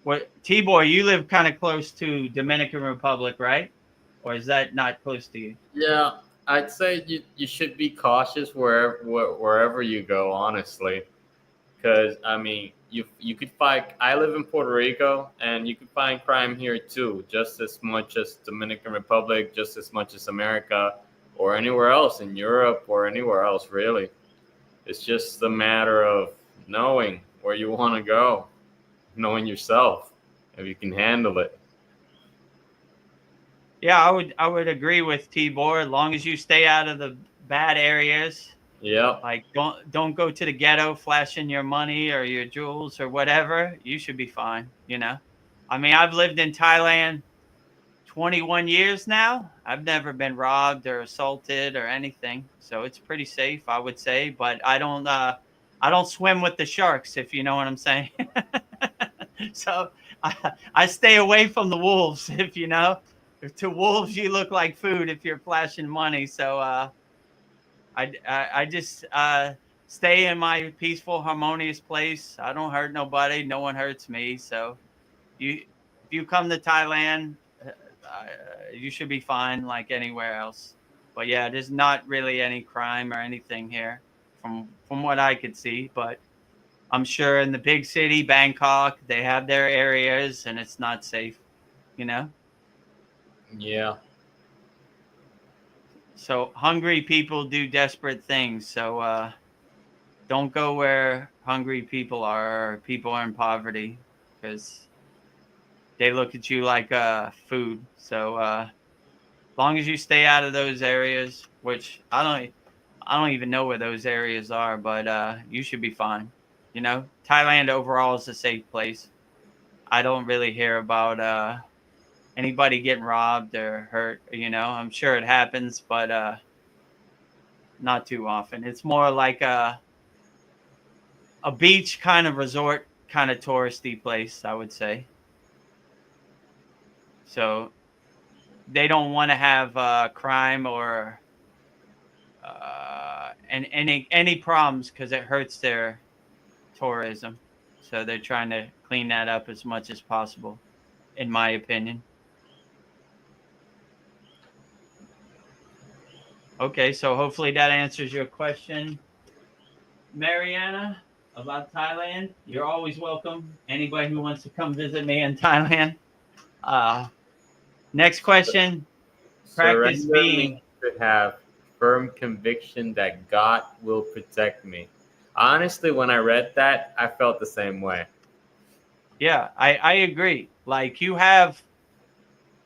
What, T-Boy, you live kind of close to Dominican Republic, right? Or is that not close to you? Yeah, I'd say you should be cautious wherever you go, honestly. Because I mean, you could find. I live in Puerto Rico, and you could find crime here too, just as much as Dominican Republic, just as much as America, or anywhere else in Europe, or anywhere else really. It's just a matter of knowing where you want to go, knowing yourself, if you can handle it. Yeah, I would agree with T-Boy, as long as you stay out of the bad areas. Yeah. Like don't go to the ghetto flashing your money or your jewels or whatever. You should be fine, you know. I mean, I've lived in Thailand 21 years now. I've never been robbed or assaulted or anything. So it's pretty safe, I would say, but I don't swim with the sharks, if you know what I'm saying. So I stay away from the wolves, if you know. To wolves you look like food if you're flashing money. So I just stay in my peaceful, harmonious place. I don't hurt nobody. No one hurts me. So if you come to Thailand, you should be fine like anywhere else. But yeah, there's not really any crime or anything here from what I could see. But I'm sure in the big city, Bangkok, they have their areas and it's not safe, you know? Yeah. So hungry people do desperate things. So don't go where hungry people are or people are in poverty, because they look at you like food. So as long as you stay out of those areas, which I don't even know where those areas are, but you should be fine. You know, Thailand overall is a safe place. I don't really hear about anybody getting robbed or hurt. You know, I'm sure it happens, but not too often. It's more like a beach kind of resort, kind of touristy place, I would say. So they don't want to have crime or and any problems, because it hurts their tourism. So they're trying to clean that up as much as possible, in my opinion. Okay, so hopefully that answers your question, Mariana, about Thailand. You're always welcome. Anybody who wants to come visit me in Thailand. Next question. Practice Surrender means being. to have firm conviction that God will protect me. Honestly, when I read that, I felt the same way. Yeah, I agree. Like, you have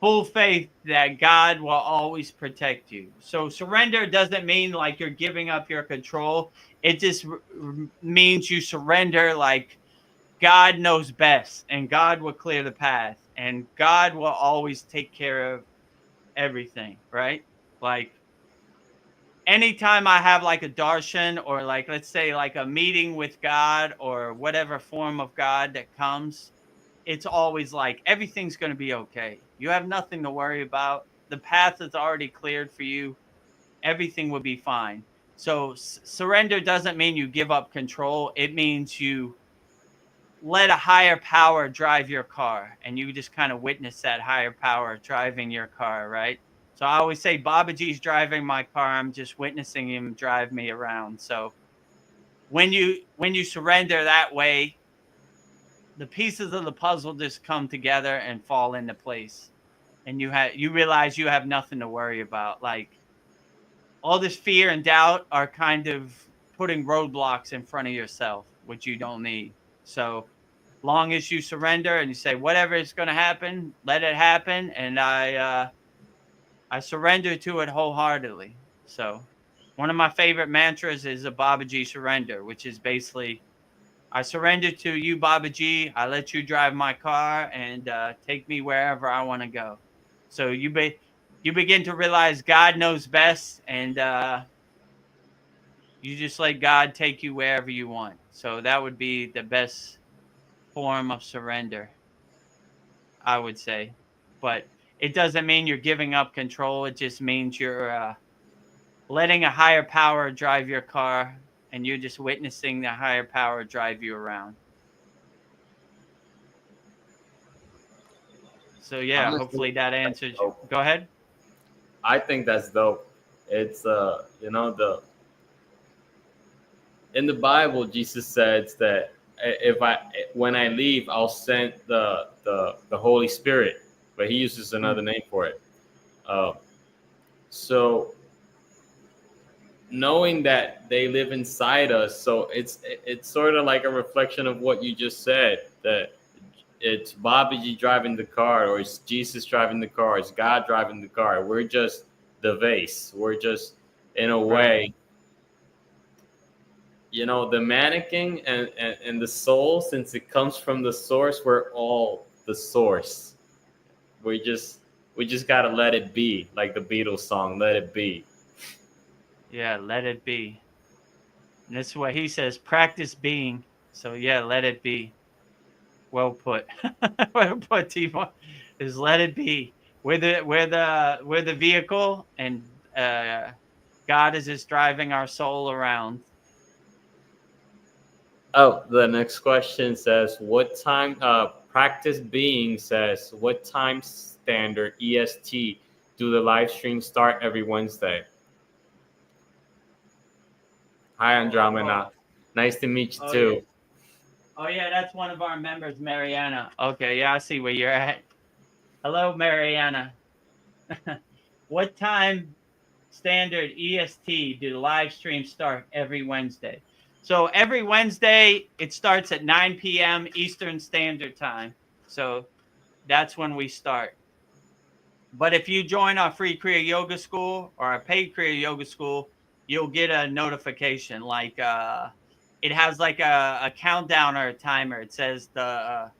full faith that God will always protect you. So surrender doesn't mean like you're giving up your control. It just means you surrender, like God knows best and God will clear the path and God will always take care of everything, right? Like, anytime I have like a darshan, or like, let's say like a meeting with God or whatever form of God that comes, it's always like everything's going to be okay. You have nothing to worry about. The path is already cleared for you. Everything will be fine. So surrender doesn't mean you give up control. It means you let a higher power drive your car, and you just kind of witness that higher power driving your car, right? So I always say Babaji's driving my car. I'm just witnessing him drive me around. So when you surrender that way, the pieces of the puzzle just come together and fall into place, and you realize you have nothing to worry about. Like all this fear and doubt are kind of putting roadblocks in front of yourself, which you don't need. So long as you surrender and you say whatever is going to happen, let it happen, and I surrender to it wholeheartedly. So one of my favorite mantras is a Babaji surrender, which is basically I surrender to you, Babaji. I let you drive my car and take me wherever I want to go. So you begin to realize God knows best, and you just let God take you wherever you want. So that would be the best form of surrender, I would say. But it doesn't mean you're giving up control. It just means you're letting a higher power drive your car, and you're just witnessing the higher power drive you around. So yeah, Honestly, hopefully that answers you. Go ahead. I think that's dope. It's in the Bible, Jesus says that if I when I leave, I'll send the Holy Spirit, but he uses another name for it. Uh, so knowing that they live inside us, so it's sort of like a reflection of what you just said, that it's Babaji driving the car, or it's Jesus driving the car, it's God driving the car. We're just the vase. We're just, in a way, the mannequin and the soul, since it comes from the source, we're all the source. We just gotta let it be, like the Beatles song, "Let It Be." Yeah, let it be. And this is what he says: practice being. So yeah, let it be. Well put. Well put, Timo. Is let it be. We're the vehicle, and God is just driving our soul around. Oh, the next question says, what time, practice being says, what time standard EST do the live streams start every Wednesday? Hi, Andromeda. Nice to meet you too. Yeah. Oh yeah, that's one of our members, Mariana. Okay, yeah, I see where you're at. Hello, Mariana. What time standard EST do the live streams start every Wednesday? So every Wednesday, it starts at 9 p.m. Eastern Standard Time. So that's when we start. But if you join our free Kriya Yoga School or our paid Kriya Yoga School, you'll get a notification. Like it has like a countdown or a timer. It says the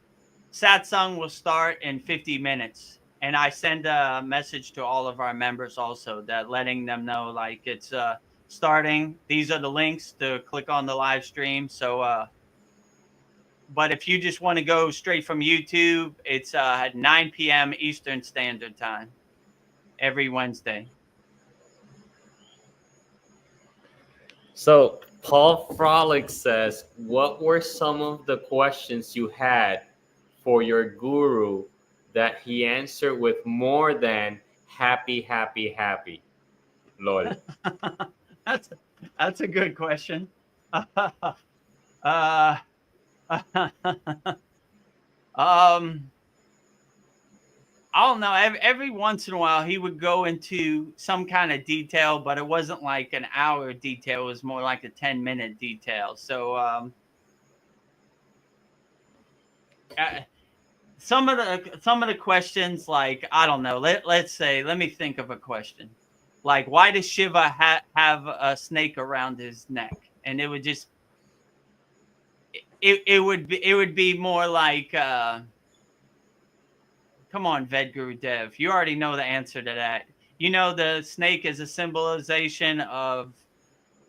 Satsang will start in 50 minutes. And I send a message to all of our members also, that letting them know like it's starting. These are the links to click on the live stream. So but if you just want to go straight from YouTube, it's at 9 p.m. Eastern Standard Time every Wednesday. So Paul Frolic says, what were some of the questions you had for your guru that he answered with more than happy, happy, happy? Lol. That's a good question. I don't know. Every once in a while, he would go into some kind of detail, but it wasn't like an hour detail. It was more like a 10-minute detail. So some of the questions, like, I don't know. Let's say, let me think of a question. Like, why does Shiva have a snake around his neck? And it would just, it would be more like, come on, Vedagurudev. You already know the answer to that. You know, the snake is a symbolization of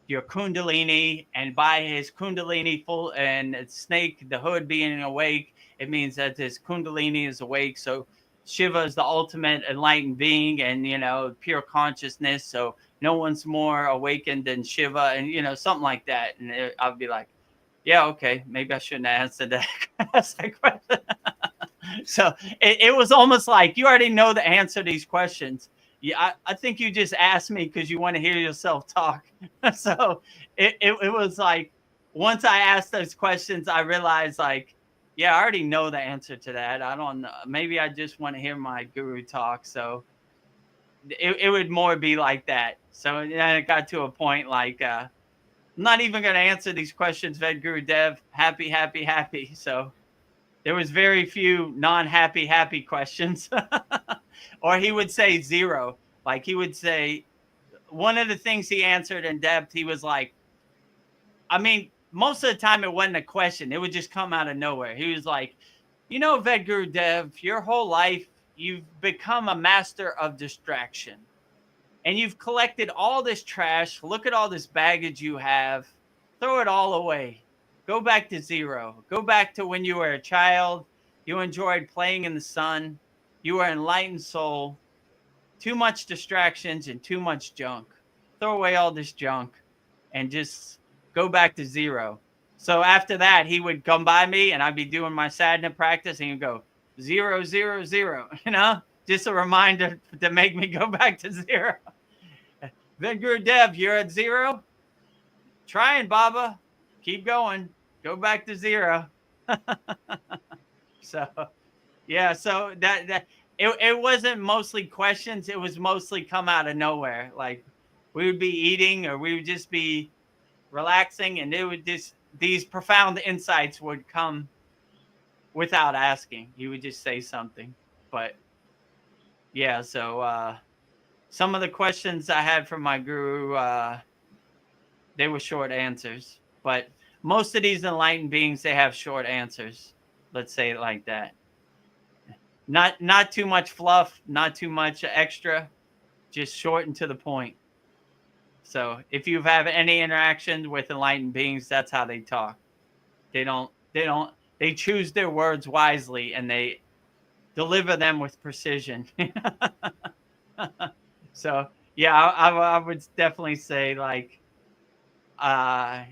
your Kundalini, and by his Kundalini full and snake, the hood being awake, it means that his Kundalini is awake. So Shiva is the ultimate enlightened being, and pure consciousness. So no one's more awakened than Shiva, and something like that. And I'll be like, yeah, okay, maybe I shouldn't have answered that question. So it was almost like you already know the answer to these questions. Yeah, I think you just asked me because you want to hear yourself talk. So it was like, once I asked those questions, I realized like, yeah, I already know the answer to that. I don't know. Maybe I just want to hear my guru talk. So it would more be like that. So then it got to a point like, I'm not even going to answer these questions, Vedagurudev. Happy, happy, happy. So there was very few non-happy, happy questions. Or he would say zero. Like he would say, one of the things he answered in depth, he was like, I mean, most of the time it wasn't a question. It would just come out of nowhere. He was like, you know, Vedagurudev, your whole life, you've become a master of distraction. And you've collected all this trash. Look at all this baggage you have. Throw it all away. Go back to zero. Go back to when you were a child. You enjoyed playing in the sun. You were an enlightened soul. Too much distractions and too much junk. Throw away all this junk and just go back to zero. So after that, he would come by me and I'd be doing my sadhana practice and he'd go 0, 0, 0, you know, just a reminder to make me go back to zero. Then Gurudev, you're at zero. Trying, Baba. Keep going. Go back to zero. So, yeah. So that it wasn't mostly questions. It was mostly come out of nowhere. Like we would be eating or we would just be relaxing, and it would just these profound insights would come without asking. He would just say something. But yeah. So some of the questions I had from my guru, they were short answers. But most of these enlightened beings, they have short answers. Let's say it like that. Not too much fluff, not too much extra, just short and to the point. So if you've had any interaction with enlightened beings, that's how they talk. They choose their words wisely and they deliver them with precision. So yeah, I would definitely say like, I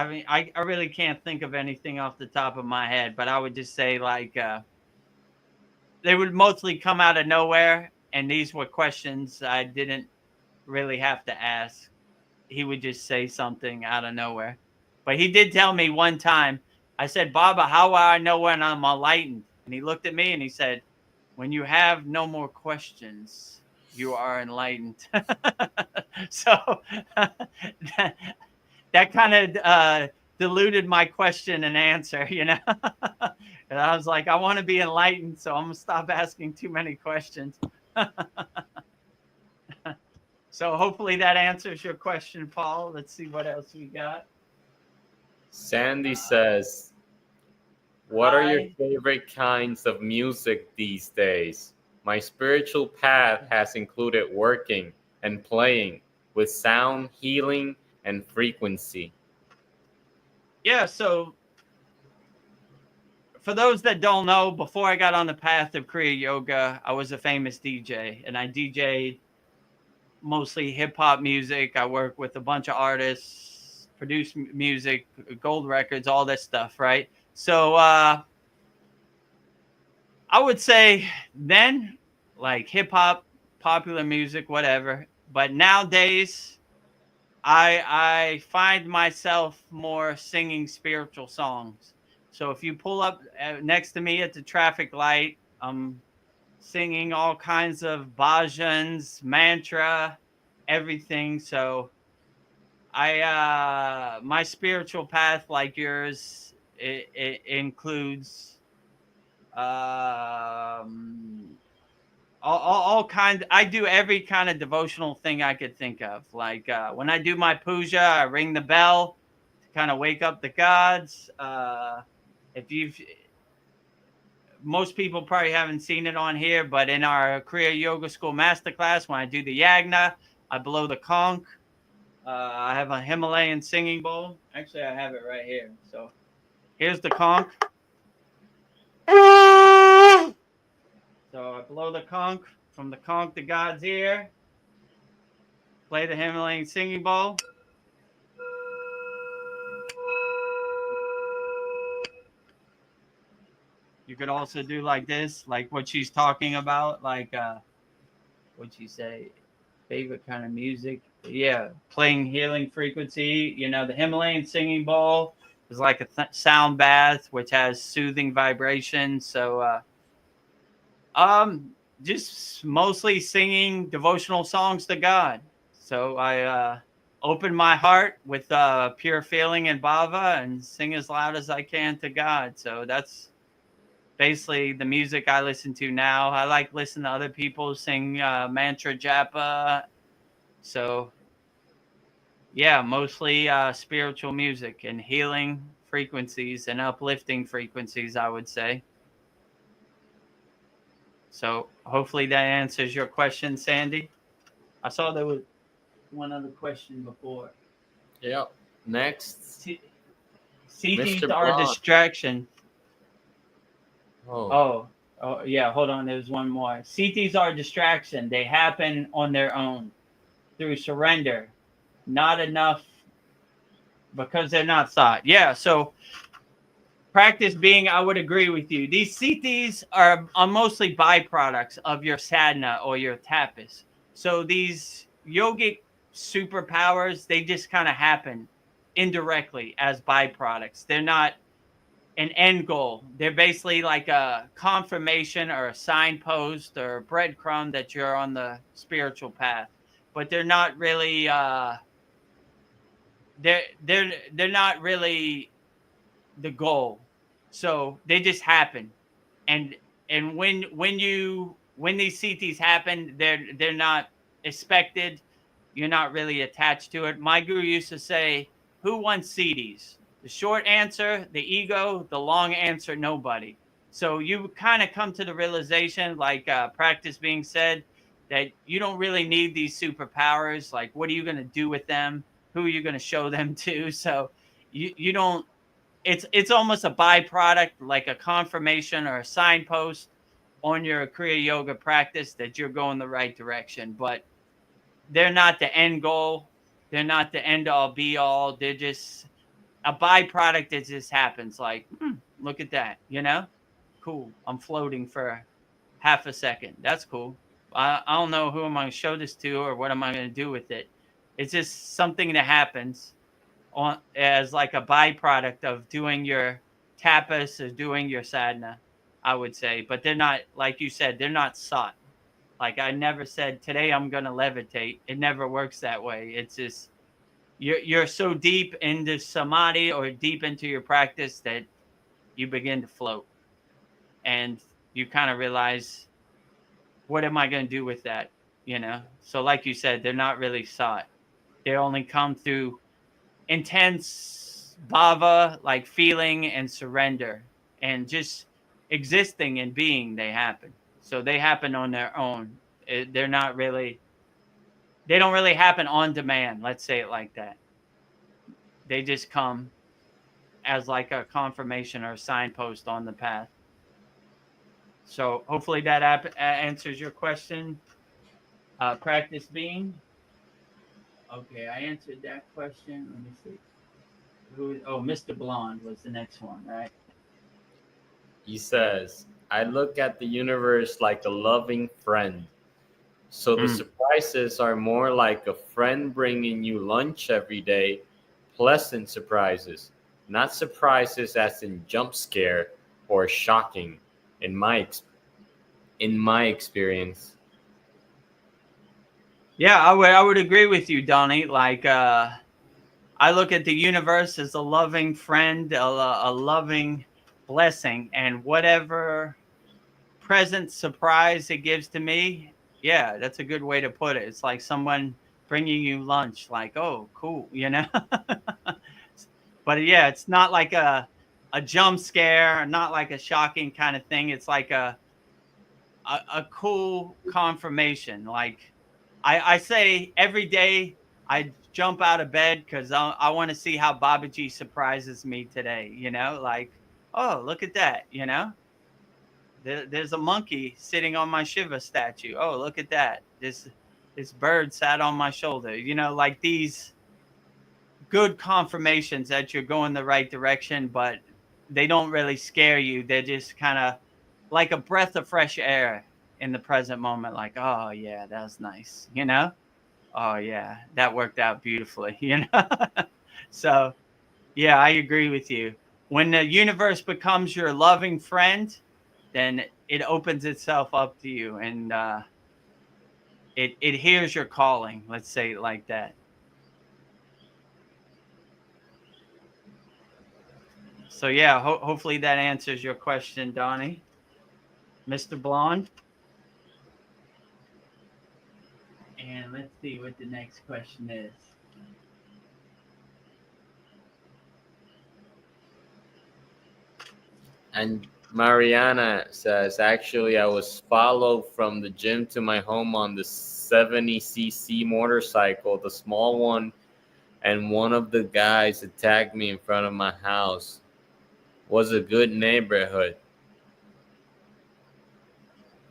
mean, I really can't think of anything off the top of my head, but I would just say like, they would mostly come out of nowhere. And these were questions I didn't really have to ask. He would just say something out of nowhere. But he did tell me one time, I said, Baba, how will I know when I'm enlightened? And he looked at me and he said, when you have no more questions, you are enlightened. So that kind of diluted my question and answer, you know. And I was like, I want to be enlightened, so I'm going to stop asking too many questions. So hopefully that answers your question, Paul. Let's see what else we got. Sandy says, what are your favorite kinds of music these days? My spiritual path has included working and playing with sound, healing, and frequency. Yeah, so for those that don't know, before I got on the path of Kriya Yoga, I was a famous DJ, and I DJ'd mostly hip-hop music. I work with a bunch of artists, produce music, gold records, all this stuff, right? So I would say then, like hip-hop, popular music, whatever. But nowadays, I find myself more singing spiritual songs. So if you pull up next to me at the traffic light, I'm singing all kinds of bhajans, mantra, everything. So my spiritual path, like yours, it includes all kinds. I do every kind of devotional thing I could think of. Like when I do my puja, I ring the bell to kind of wake up the gods. Most people probably haven't seen it on here, but in our Kriya Yoga School Masterclass, when I do the yagna, I blow the conch. I have a Himalayan singing bowl. Actually, I have it right here. So here's the conch. So I blow the conch from the conch to God's ear. Play the Himalayan singing bowl. You could also do like this, like what she's talking about, like what'd she say? Favorite kind of music? Yeah, playing healing frequency, you know, the Himalayan singing bowl, It's like a sound bath, which has soothing vibration. So, just mostly singing devotional songs to God. So I open my heart with pure feeling and bhava and sing as loud as I can to God. So that's basically the music I listen to now. I like listening to other people sing mantra japa. So yeah, mostly spiritual music and healing frequencies and uplifting frequencies, I would say. So hopefully that answers your question, Sandy. I saw there was one other question before. Yep. Next, CTs Mr. are a Blonde. distraction. Oh, Oh, oh yeah. Hold on. There's one more. CTs are a distraction. They happen on their own through surrender. Not enough because they're not sought. Yeah. So practice being, I would agree with you. These CTs are mostly byproducts of your sadhana or your tapas. So these yogic superpowers, they just kind of happen indirectly as byproducts. They're not an end goal. They're basically like a confirmation or a signpost or a breadcrumb that you're on the spiritual path. But they're not really they're not really the goal. So they just happen. And when these CTs happen, they're not expected. You're not really attached to it. My guru used to say, "Who wants CDs?" The short answer, the ego. The long answer, nobody. So you kind of come to the realization, like practice being said, that you don't really need these superpowers. Like, what are you going to do with them? Who are you going to show them to? So you don't. It's almost a byproduct, like a confirmation or a signpost on your Kriya Yoga practice that you're going the right direction. But they're not the end goal. They're not the end all be all. They're just a byproduct that just happens. Like, look at that, cool. I'm floating for half a second. That's cool. I don't know who am I going to show this to or what am I going to do with it. It's just something that happens on as like a byproduct of doing your tapas or doing your sadhana, I would say. But they're not, like you said, they're not sought. Like I never said today I'm gonna levitate. It never works that way. It's just you're so deep into samadhi or deep into your practice that you begin to float and you kind of realize, what am I going to do with that? So like you said, they're not really sought. They only come through intense bhava, like feeling and surrender and just existing and being. They happen. So they happen on their own. They're not really, they don't really happen on demand. Let's say it like that. They just come as like a confirmation or a signpost on the path. So hopefully that answers your question. Practice being. Okay, I answered that question. Let me see. Mr. Blonde was the next one, right? he says, I look at the universe like a loving friend. So the surprises are more like a friend bringing you lunch every day, pleasant surprises, not surprises as in jump scare or shocking in my experience. Yeah, I would agree with you, Donnie. Like I look at the universe as a loving friend, a loving blessing, and whatever present surprise it gives to me, yeah, that's a good way to put it. It's like someone bringing you lunch, like, oh, cool, But yeah, it's not like a jump scare, not like a shocking kind of thing. It's like a cool confirmation. Like I say every day I jump out of bed because I want to see how Babaji surprises me today. Like, oh, look at that. There's a monkey sitting on my Shiva statue. Oh, look at that. This bird sat on my shoulder. Like these good confirmations that you're going the right direction, but they don't really scare you. They're just kind of like a breath of fresh air in the present moment. Like, oh yeah, that was nice. Oh yeah, that worked out beautifully. So Yeah, I agree with you. When the universe becomes your loving friend, then it opens itself up to you, and it hears your calling. Let's say it like that. So yeah, hopefully that answers your question, Donnie. Mr. Blonde. And let's see what the next question is. And Mariana says, actually, I was followed from the gym to my home on the 70cc motorcycle, the small one, and one of the guys attacked me in front of my house. Was a good neighborhood.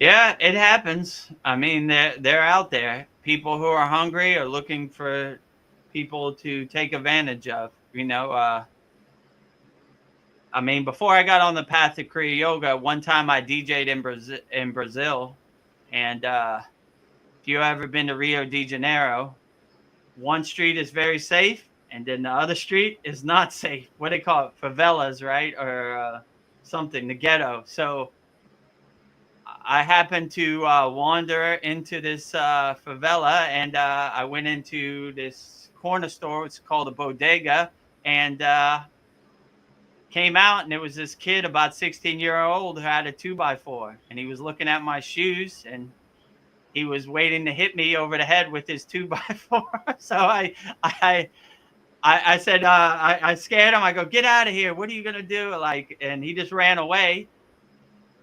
Yeah, it happens. I mean, they're out there. People who are hungry are looking for people to take advantage of. I mean, before I got on the path to Kriya Yoga, one time I DJ'd in Brazil, and if you ever been to Rio de Janeiro, one street is very safe, and then the other street is not safe. What do they call it? Favelas, right? Or something, the ghetto. So I happened to wander into this favela, and I went into this corner store. It's called a bodega, and came out, and there was this kid, about 16-year-old, who had a 2x4, and he was looking at my shoes, and he was waiting to hit me over the head with his 2x4. So I said, I scared him. I go, get out of here. What are you going to do? And he just ran away.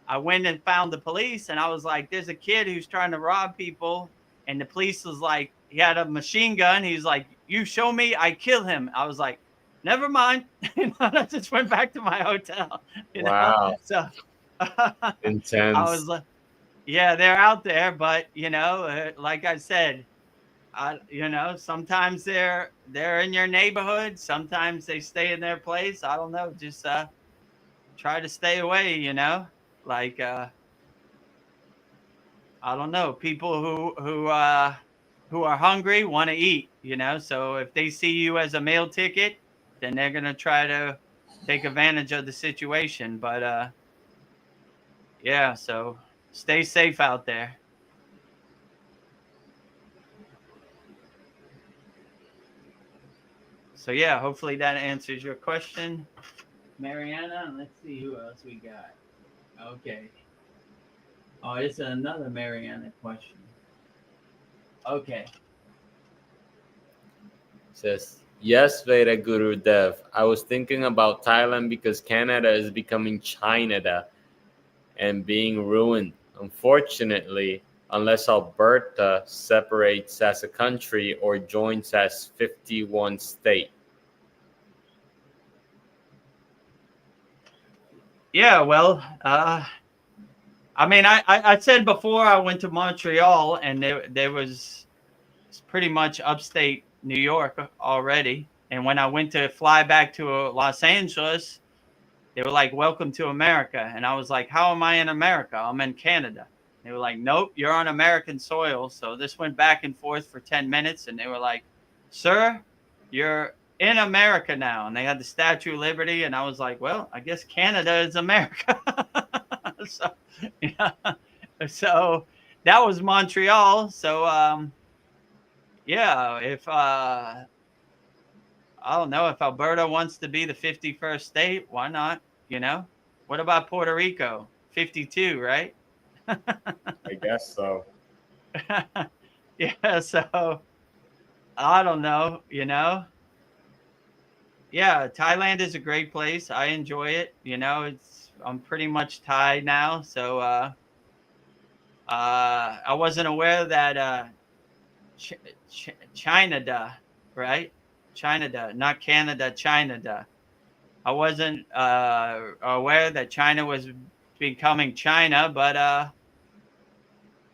I went and found the police, and I was like, there's a kid who's trying to rob people. And the police was like, he had a machine gun. He's like, you show me, I kill him. I was like, never mind. I just went back to my hotel. Wow. So Intense. I was like, yeah, they're out there, but like I said, sometimes they're in your neighborhood. Sometimes they stay in their place. I don't know. Just try to stay away. Like I don't know. People who are hungry want to eat. So if they see you as a meal ticket, then they're gonna try to take advantage of the situation. But yeah. So stay safe out there. So yeah, hopefully that answers your question, Mariana. Let's see who else we got. Okay. Oh, it's another Mariana question. Okay. Says, yes, Vedagurudev. I was thinking about Thailand because Canada is becoming China and being ruined. Unfortunately, unless Alberta separates as a country or joins as 51 state. Yeah, well, I mean, I said before I went to Montreal, and there was pretty much upstate New York already. And when I went to fly back to Los Angeles, they were like, welcome to America. And I was like, how am I in America? I'm in Canada. They were like, nope, you're on American soil. So this went back and forth for 10 minutes. And they were like, sir, you're in America now. And they had the Statue of Liberty. And I was like, well, I guess Canada is America. So, yeah. So that was Montreal. So, yeah, if I don't know, if Alberta wants to be the 51st state, why not? What about Puerto Rico? 52, right? I guess so. Yeah, so I don't know. Yeah, Thailand is a great place. I enjoy it. I'm pretty much Thai now, so I wasn't aware that China, right? China, not Canada, China. I wasn't aware that China was becoming China, but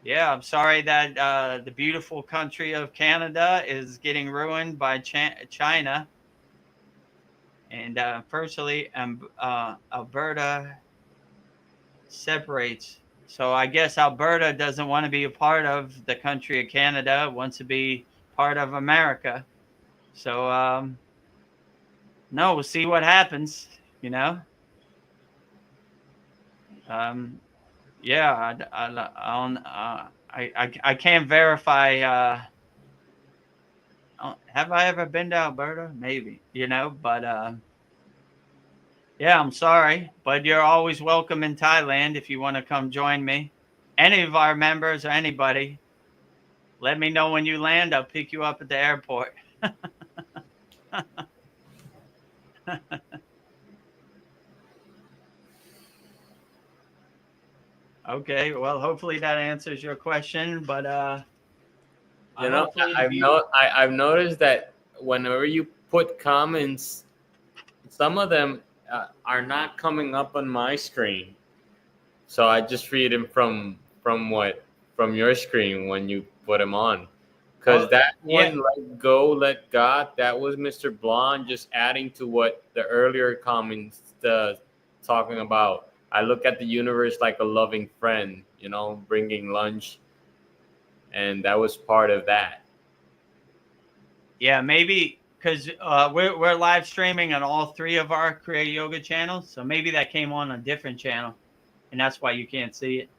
yeah, I'm sorry that the beautiful country of Canada is getting ruined by China. And personally, Alberta separates. So I guess Alberta doesn't want to be a part of the country of Canada, wants to be part of America. So No, we'll see what happens. You know. Yeah, I can't verify. Have I ever been to Alberta? Maybe, but yeah, I'm sorry, but you're always welcome in Thailand if you want to come join me. Any of our members or anybody, let me know when you land. I'll pick you up at the airport. Okay, well, hopefully that answers your question, but You know, hopefully the I've view. I've noticed that whenever you put comments, some of them are not coming up on my screen. So I just read them from your screen when you put them on. Because Oh, that yeah, one, let go, let God, that was Mr. Blonde just adding to what the earlier comments talking about. I look at the universe like a loving friend, bringing lunch, and that was part of that. yeah, maybe because we're live streaming on all three of our Kriya Yoga channels, so maybe that came on a different channel, and that's why you can't see it.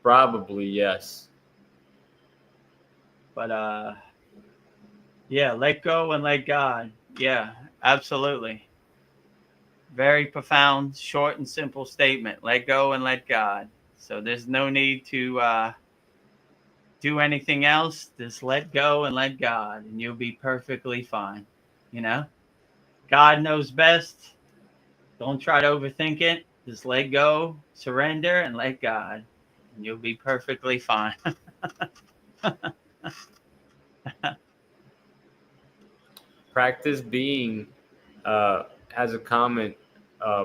Probably yes. But yeah, let go and let God. Yeah, absolutely. Very profound, short and simple statement. Let go and let God. So there's no need to do anything else. Just let go and let God, and you'll be perfectly fine. You know, God knows best. Don't try to overthink it. Just let go, surrender, and let God, and you'll be perfectly fine. Practice being has a comment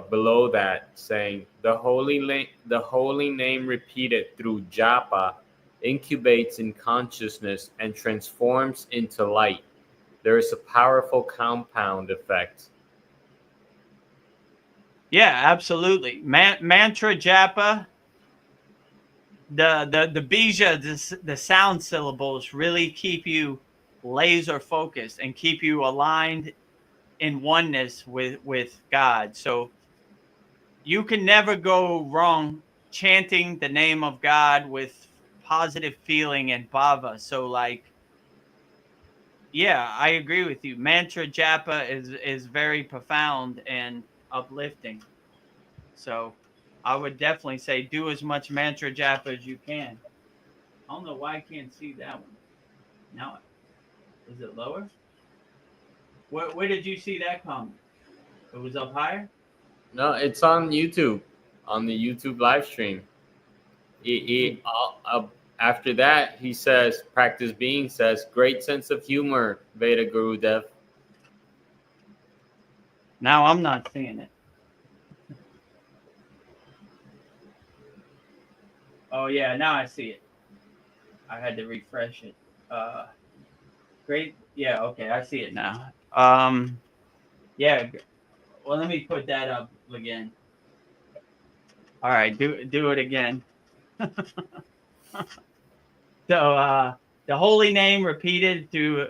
below that saying the holy name repeated through japa incubates in consciousness and transforms into light. There is a powerful compound effect. Yeah, absolutely. Mantra japa, the bija, the sound syllables really keep you laser focused and keep you aligned in oneness with God. So you can never go wrong chanting the name of God with positive feeling and bhava. So like, yeah, I agree with you. Mantra japa is very profound and uplifting. So I would definitely say do as much mantra japa as you can. I don't know why I can't see that one. Now, is it lower? Where did you see that comment? It was up higher? No, it's on YouTube, on the YouTube live stream. Hmm. After that, he says, practice being says, great sense of humor, Vedagurudev. Now I'm not seeing it. Oh yeah, now I see it. I had to refresh it. Uh, Great. Yeah. Okay. I see it now. Yeah. Well, let me put that up again. All right. Do it again. So, the holy name repeated through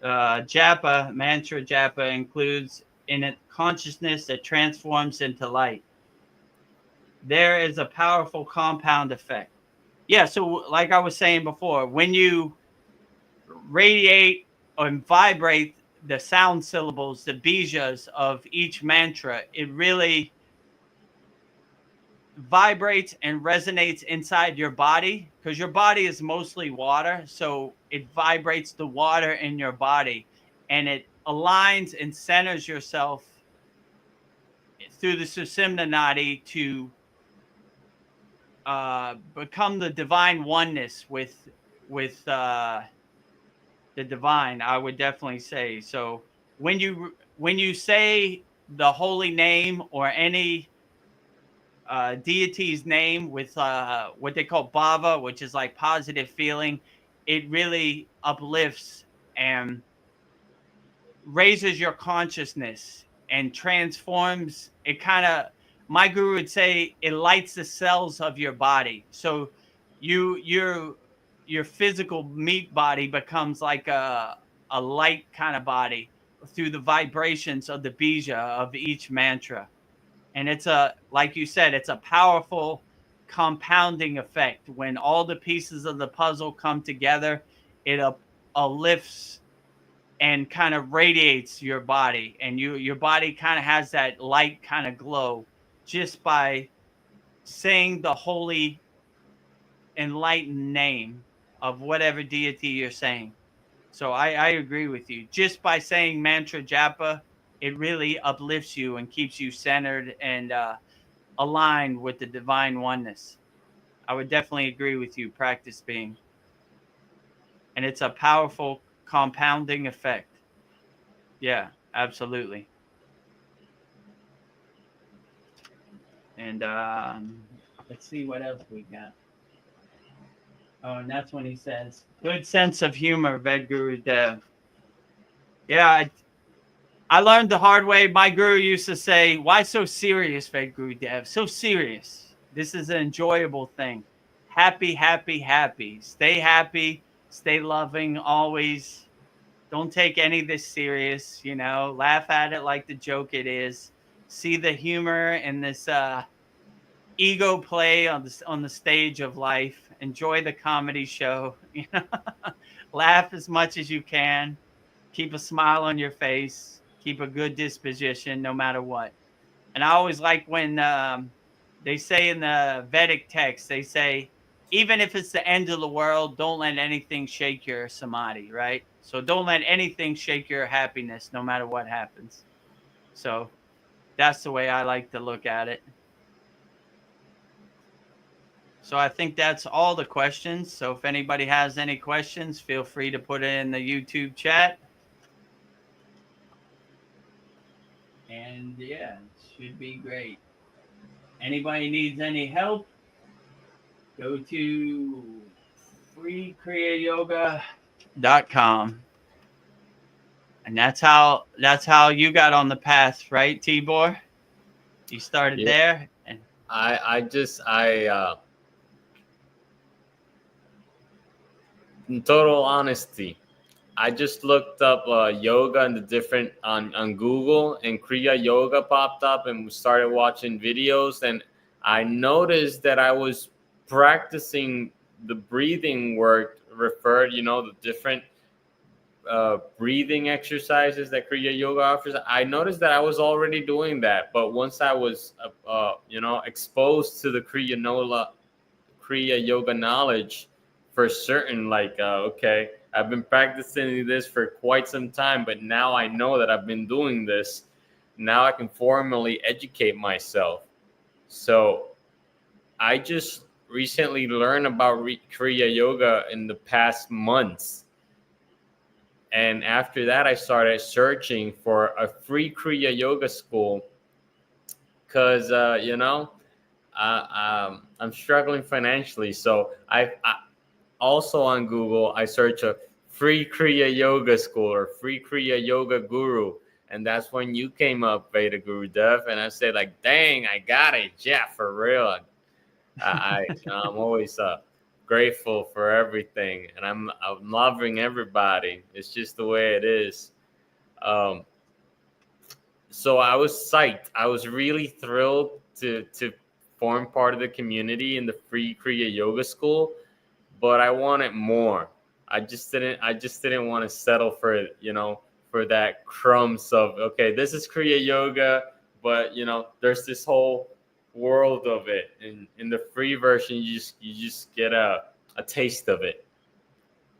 japa, mantra japa, includes in it consciousness that transforms into light. There is a powerful compound effect. Yeah. So, like I was saying before, when you radiate or vibrate the sound syllables, the bijas of each mantra, it really vibrates and resonates inside your body because your body is mostly water. So it vibrates the water in your body and it aligns and centers yourself through the Susimna Nadi to become the divine oneness with the divine. I would definitely say so. When you say the holy name or any deity's name with what they call bhava, which is like positive feeling, it really uplifts and raises your consciousness and transforms it. Kind of, my guru would say, it lights the cells of your body. So your physical meat body becomes like a light kind of body, through the vibrations of the bija of each mantra. And it's like you said, it's a powerful compounding effect. When all the pieces of the puzzle come together, it uplifts and kind of radiates your body, and your body kind of has that light kind of glow just by saying the holy enlightened name of whatever deity you're saying. So I agree with you. Just by saying mantra japa, it really uplifts you and keeps you centered and aligned with the divine oneness. I would definitely agree with you, practice being. And it's a powerful compounding effect. Yeah, absolutely. And let's see what else we got. Oh, and that's when he says, good sense of humor, Vedagurudev. Yeah, I learned the hard way. My guru used to say, why so serious, Vedagurudev? So serious. This is an enjoyable thing. Happy, happy, happy. Stay loving always. Don't take any of this serious, you know. Laugh at it like the joke it is. See the humor in this ego play on the stage of life. Enjoy the comedy show. You know, laugh as much as you can. Keep a smile on your face. Keep a good disposition, no matter what. And I always like when they say in the Vedic text, they say, even if it's the end of the world, don't let anything shake your samadhi, right? So don't let anything shake your happiness, no matter what happens. So that's the way I like to look at it. So I think that's all the questions. So if anybody has any questions, feel free to put it in the YouTube chat. And yeah, it should be great. Anybody needs any help, go to kriyayogamasterclass.com. And that's how you got on the path, right, Tibor? You started there, and in total honesty, I just looked up yoga and the different on Google, and Kriya Yoga popped up, and started watching videos, and I noticed that I was practicing the breathing work referred, the different breathing exercises that Kriya Yoga offers. I noticed that I was already doing that, but once I was exposed to the Kriya Yoga knowledge for certain, okay, I've been practicing this for quite some time, but now I know that I've been doing this. Now I can formally educate myself. So I just recently learned about Kriya Yoga in the past months. And after that, I started searching for a free Kriya Yoga school because, I'm struggling financially. So I also on Google, I search a free Kriya Yoga school or free Kriya Yoga guru. And that's when you came up, Vedagurudev. And I said, dang, I got it. Yeah, for real. I'm always grateful for everything. And I'm loving everybody. It's just the way it is. So I was psyched. I was really thrilled to form part of the community in the free Kriya Yoga school. But I wanted more. I just didn't want to settle for that crumbs of, okay, this is Kriya Yoga, but there's this whole world of it. And in the free version, you just get a taste of it.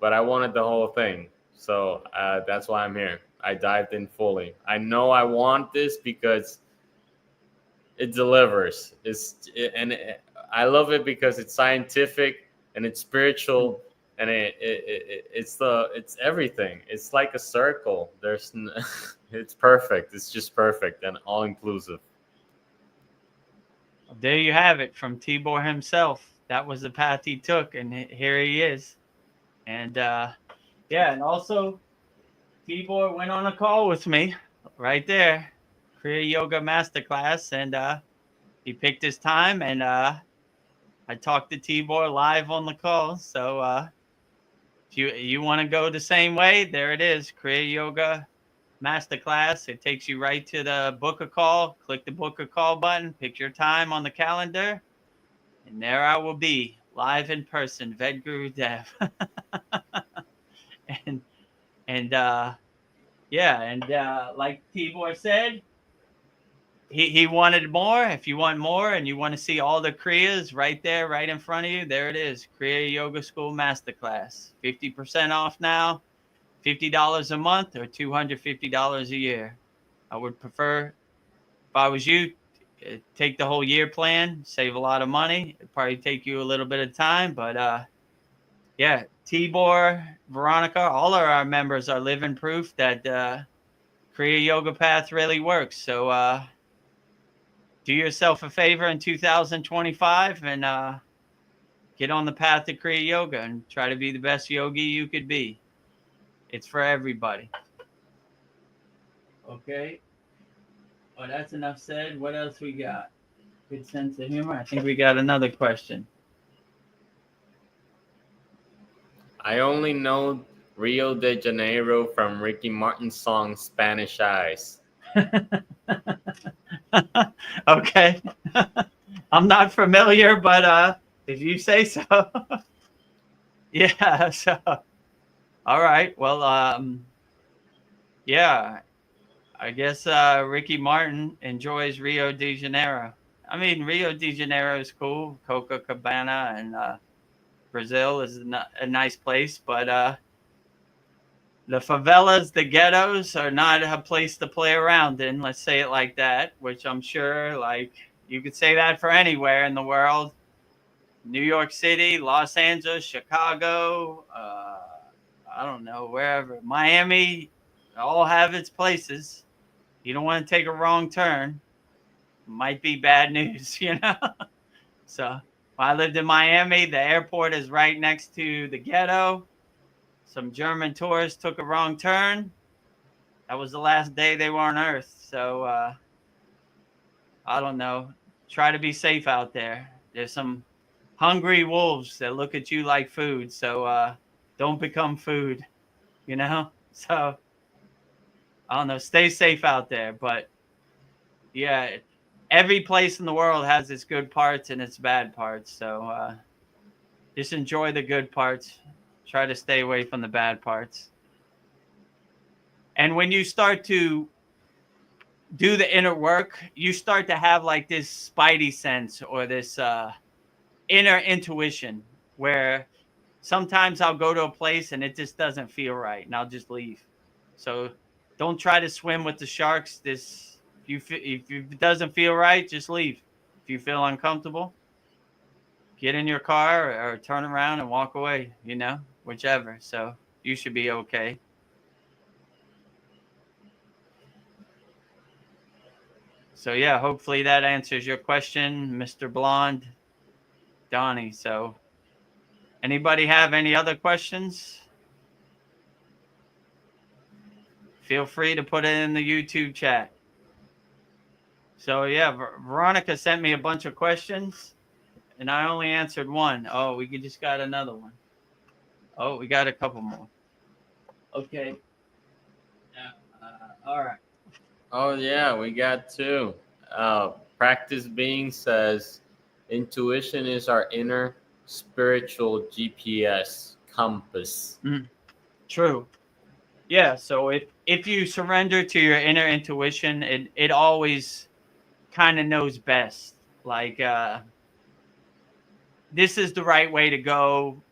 But I wanted the whole thing, so that's why I'm here. I dived in fully. I know I want this because it delivers. I love it because it's scientific. And it's spiritual, and it's everything. It's like a circle. It's perfect. It's just perfect and all inclusive. There you have it from Tibor himself. That was the path he took, and here he is. And and also Tibor went on a call with me right there, Kriya Yoga Masterclass, and he picked his time, and I talked to Tibor live on the call. So if you want to go the same way, there it is, kriyayogamasterclass.com. Masterclass. It takes you right to the book a call. Click the book a call button, pick your time on the calendar, and there I will be, live in person, Vedagurudev. and and yeah, and like Tibor said, he wanted more. If you want more and you want to see all the Kriyas right there, right in front of you, there it is. Kriya Yoga School Masterclass. 50% off now, $50 a month or $250 a year. I would prefer, if I was you, take the whole year plan, save a lot of money. It'd probably take you a little bit of time, but yeah, Tibor, Veronica, all of our members are living proof that Kriya Yoga Path really works. So do yourself a favor in 2025 and get on the path to Kriya Yoga and try to be the best yogi you could be. It's for everybody. Okay. Well, that's enough said. What else we got? Good sense of humor. I think we got another question. I only know Rio de Janeiro from Ricky Martin's song Spanish Eyes. Okay. I'm not familiar, but if you say so. Yeah, so all right. Well, yeah. I guess Ricky Martin enjoys Rio de Janeiro. I mean, Rio de Janeiro is cool. Copacabana and Brazil is a nice place, but the favelas, the ghettos, are not a place to play around in. Let's say it like that. Which I'm sure, like, you could say that for anywhere in the world. New York City, Los Angeles, Chicago, I don't know, wherever. Miami, all have its places. You don't want to take a wrong turn. Might be bad news, you know? So when I lived in Miami, the airport is right next to the ghetto. Some German tourists took a wrong turn. That was the last day they were on Earth. So I don't know. Try to be safe out there. There's some hungry wolves that look at you like food. So don't become food, you know? So I don't know. Stay safe out there. But yeah, every place in the world has its good parts and its bad parts. So just enjoy the good parts. Try to stay away from the bad parts. And when you start to do the inner work, you start to have like this spidey sense or this inner intuition where sometimes I'll go to a place and it just doesn't feel right and I'll just leave. So don't try to swim with the sharks. If it doesn't feel right, just leave. If you feel uncomfortable, get in your car or turn around and walk away, you know, whichever. So you should be okay. So yeah, hopefully that answers your question, Mr. Blonde, Donnie. So anybody have any other questions? Feel free to put it in the YouTube chat. So yeah, Veronica sent me a bunch of questions and I only answered one. Oh, we just got another one. Oh, we got a couple more. Okay. All right. Oh yeah, we got two. Practice Being says, intuition is our inner spiritual GPS compass. True. Yeah. So if you surrender to your inner intuition, it always kind of knows best. Like this is the right way to go.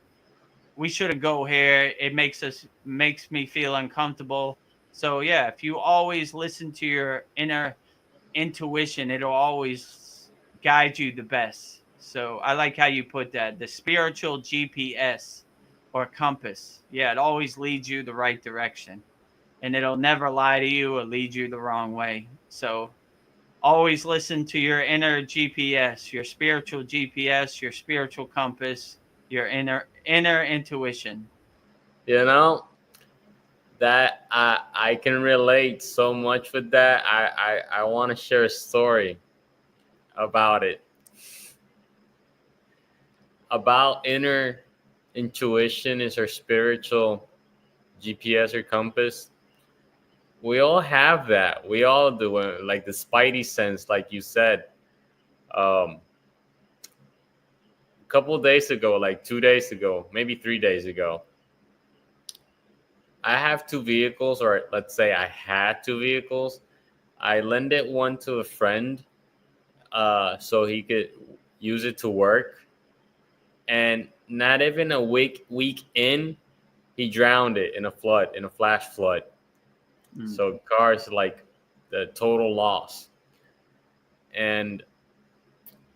We shouldn't go here. It makes me feel uncomfortable. So yeah, if you always listen to your inner intuition, it'll always guide you the best. So I like how you put that, the spiritual GPS or compass. Yeah, it always leads you the right direction and it'll never lie to you or lead you the wrong way. So always listen to your inner GPS, your spiritual GPS, your spiritual compass, your inner intuition. You know, that I can relate so much with that. I want to share a story about it. About inner intuition is our spiritual GPS or compass. we all have that. We all do it, like the spidey sense, like you said. A couple of days ago, like 2 days ago, maybe 3 days ago, I have two vehicles, or let's say I had two vehicles. I lended one to a friend so he could use it to work. And not even a week in, he drowned it in a flood, in a flash flood. So car's like the total loss. And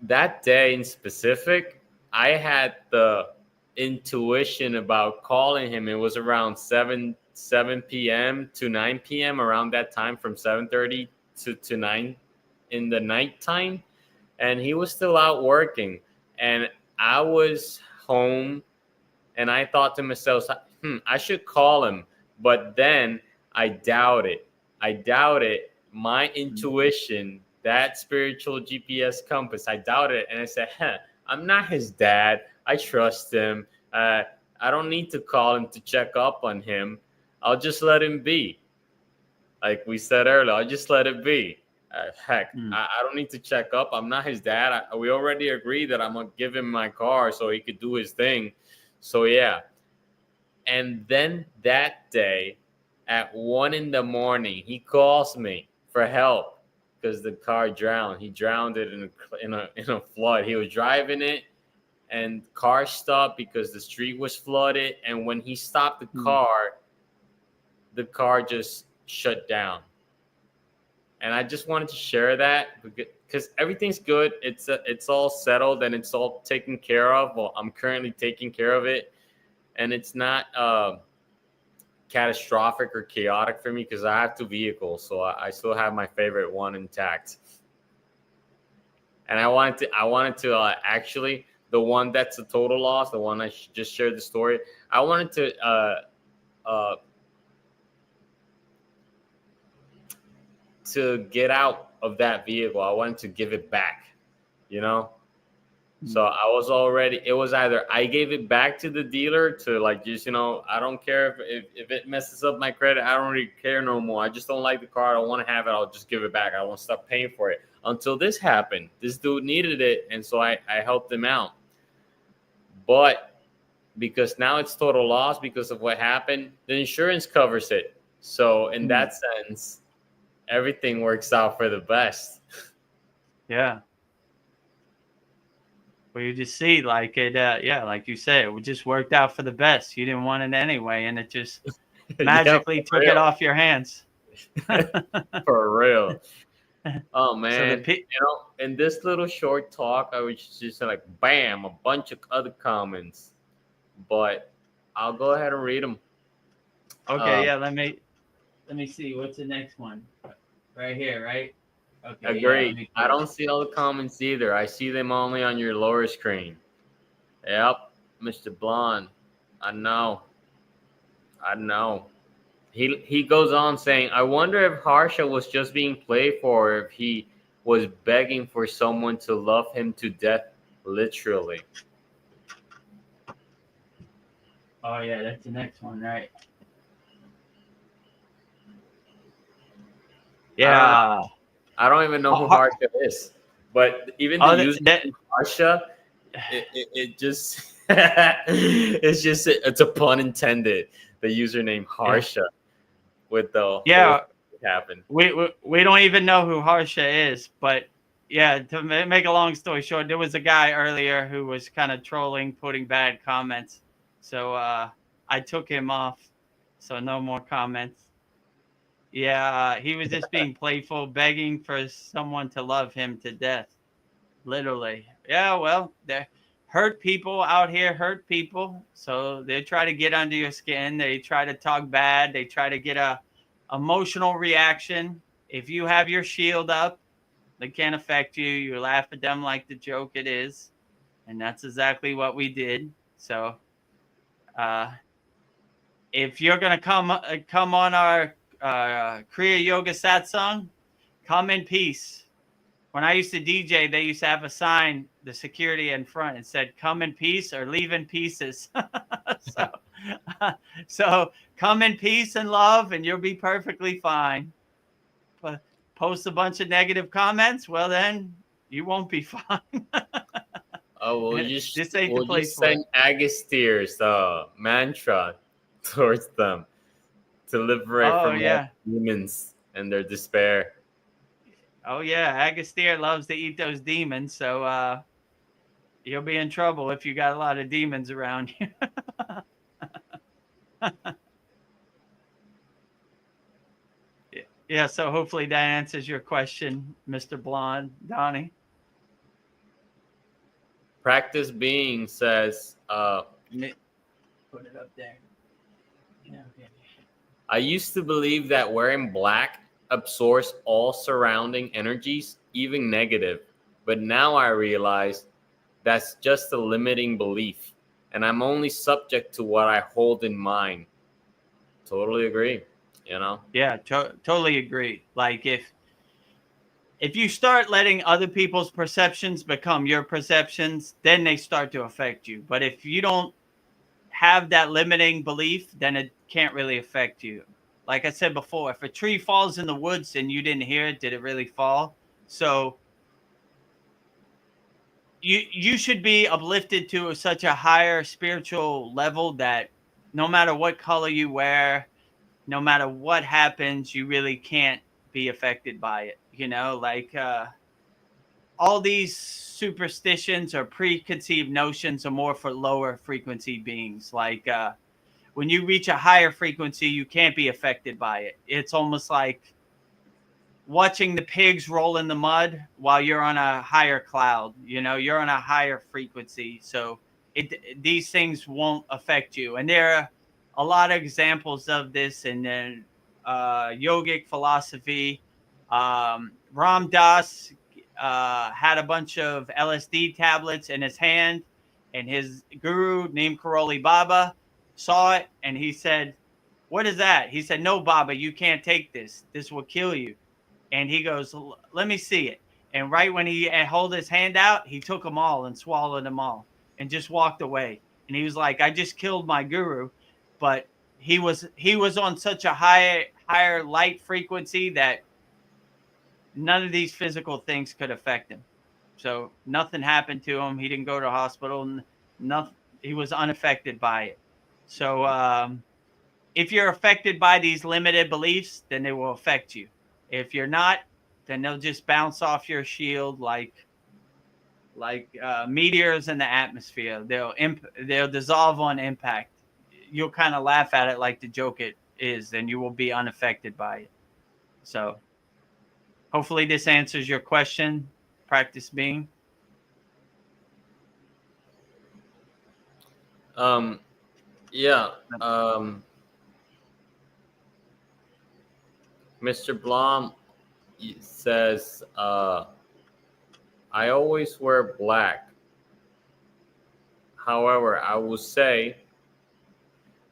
that day in specific, I had the intuition about calling him. It was around 7 p.m. to 9 p.m. around that time, from 7:30 to 9 in the nighttime. And he was still out working. And I was home, and I thought to myself, I should call him. But then I doubt it. My intuition, that spiritual GPS compass, I doubted it. And I said, I'm not his dad. I trust him. I don't need to call him to check up on him. I'll just let him be. Like we said earlier, I'll just let it be. I don't need to check up. I'm not his dad. We already agreed that I'm going to give him my car so he could do his thing. So, yeah. And then that day at 1 a.m, he calls me for help because the car drowned. He drowned it in a flood. He was driving it, and car stopped because the street was flooded. And when he stopped the car just shut down. And I just wanted to share that because everything's good. It's all settled and it's all taken care of. Well, I'm currently taking care of it, and it's not catastrophic or chaotic for me because I have two vehicles, so I still have my favorite one intact. And I wanted to actually, the one that's a total loss, the one I just shared the story, I wanted to get out of that vehicle. I wanted to give it back, you know. So I was already, it was either I gave it back to the dealer to like, just, you know, I don't care if it messes up my credit. I don't really care no more. I just don't like the car. I don't want to have it. I'll just give it back. I won't stop paying for it until this happened. This dude needed it. And so I helped him out. But because now it's total loss because of what happened, the insurance covers it. So in that sense, everything works out for the best. Yeah. Well, you just see, like it, like you said, it just worked out for the best. You didn't want it anyway, and it just magically took it off your hands. For real. Oh man, so in this little short talk, I was just like, bam, a bunch of other comments, but I'll go ahead and read them. Okay, let me see. What's the next one? Right here, right? Okay. Agreed. I don't see all the comments either. I see them only on your lower screen. Yep, Mr. Blonde. I know. He goes on saying, I wonder if Harsha was just being playful or if he was begging for someone to love him to death, literally. Oh, yeah, that's the next one, right? Yeah. I don't even know who Harsha is. But even the username Harsha, it just, it's a pun intended. The username Harsha. With the happened. We don't even know who Harsha is, but yeah, to make a long story short, there was a guy earlier who was kind of trolling, putting bad comments. So I took him off. So no more comments. Yeah, he was just being playful, begging for someone to love him to death. Literally. Yeah, well, they're hurt people out here, hurt people. So they try to get under your skin. They try to talk bad. They try to get a emotional reaction. If you have your shield up, they can't affect you. You laugh at them like the joke it is. And that's exactly what we did. So if you're going to come on our Kriya Yoga Satsang, come in peace. When I used to DJ, they used to have a sign, the security in front, and said, come in peace or leave in pieces. So So come in peace and love, and you'll be perfectly fine. But post a bunch of negative comments, well, then you won't be fine. Oh, This ain't the we'll place just for it. send Agastyr's mantra towards them to liberate Oh, from all yeah. demons and their despair. Oh, yeah. Agastier loves to eat those demons. So you'll be in trouble if you got a lot of demons around you. Yeah. So hopefully that answers your question, Mr. Blonde, Donnie. Practice Being says, Put it up there. Yeah, okay. I used to believe that wearing black absorbs all surrounding energies, even negative. But now I realize that's just a limiting belief, and I'm only subject to what I hold in mind. Totally agree, you know? Yeah, totally agree. Like if you start letting other people's perceptions become your perceptions, then they start to affect you. But if you don't have that limiting belief, then it can't really affect you. Like I said before, if a tree falls in the woods and you didn't hear it, did it really fall? So you should be uplifted to such a higher spiritual level that no matter what color you wear, no matter what happens, you really can't be affected by it. Like all these superstitions or preconceived notions are more for lower frequency beings. Like when you reach a higher frequency, you can't be affected by it. It's almost like watching the pigs roll in the mud while you're on a higher cloud. You're on a higher frequency. So these things won't affect you. And there are a lot of examples of this in yogic philosophy. Ram Dass had a bunch of LSD tablets in his hand, and his guru named Karoli Baba saw it, and he said, "What is that?" He said, "No, Baba, you can't take this. This will kill you." And he goes, "Let me see it." And right when he held his hand out, he took them all and swallowed them all and just walked away. And he was like, "I just killed my guru," but he was on such a higher light frequency that none of these physical things could affect him. So nothing happened to him. He didn't go to the hospital. Nothing. He was unaffected by it. So if you're affected by these limited beliefs, then they will affect you. If you're not, then they'll just bounce off your shield like meteors in the atmosphere. They'll dissolve on impact. You'll kind of laugh at it like the joke it is, and you will be unaffected by it. So hopefully this answers your question, Practice Being. Yeah. Mr. Blom says, I always wear black. However, I will say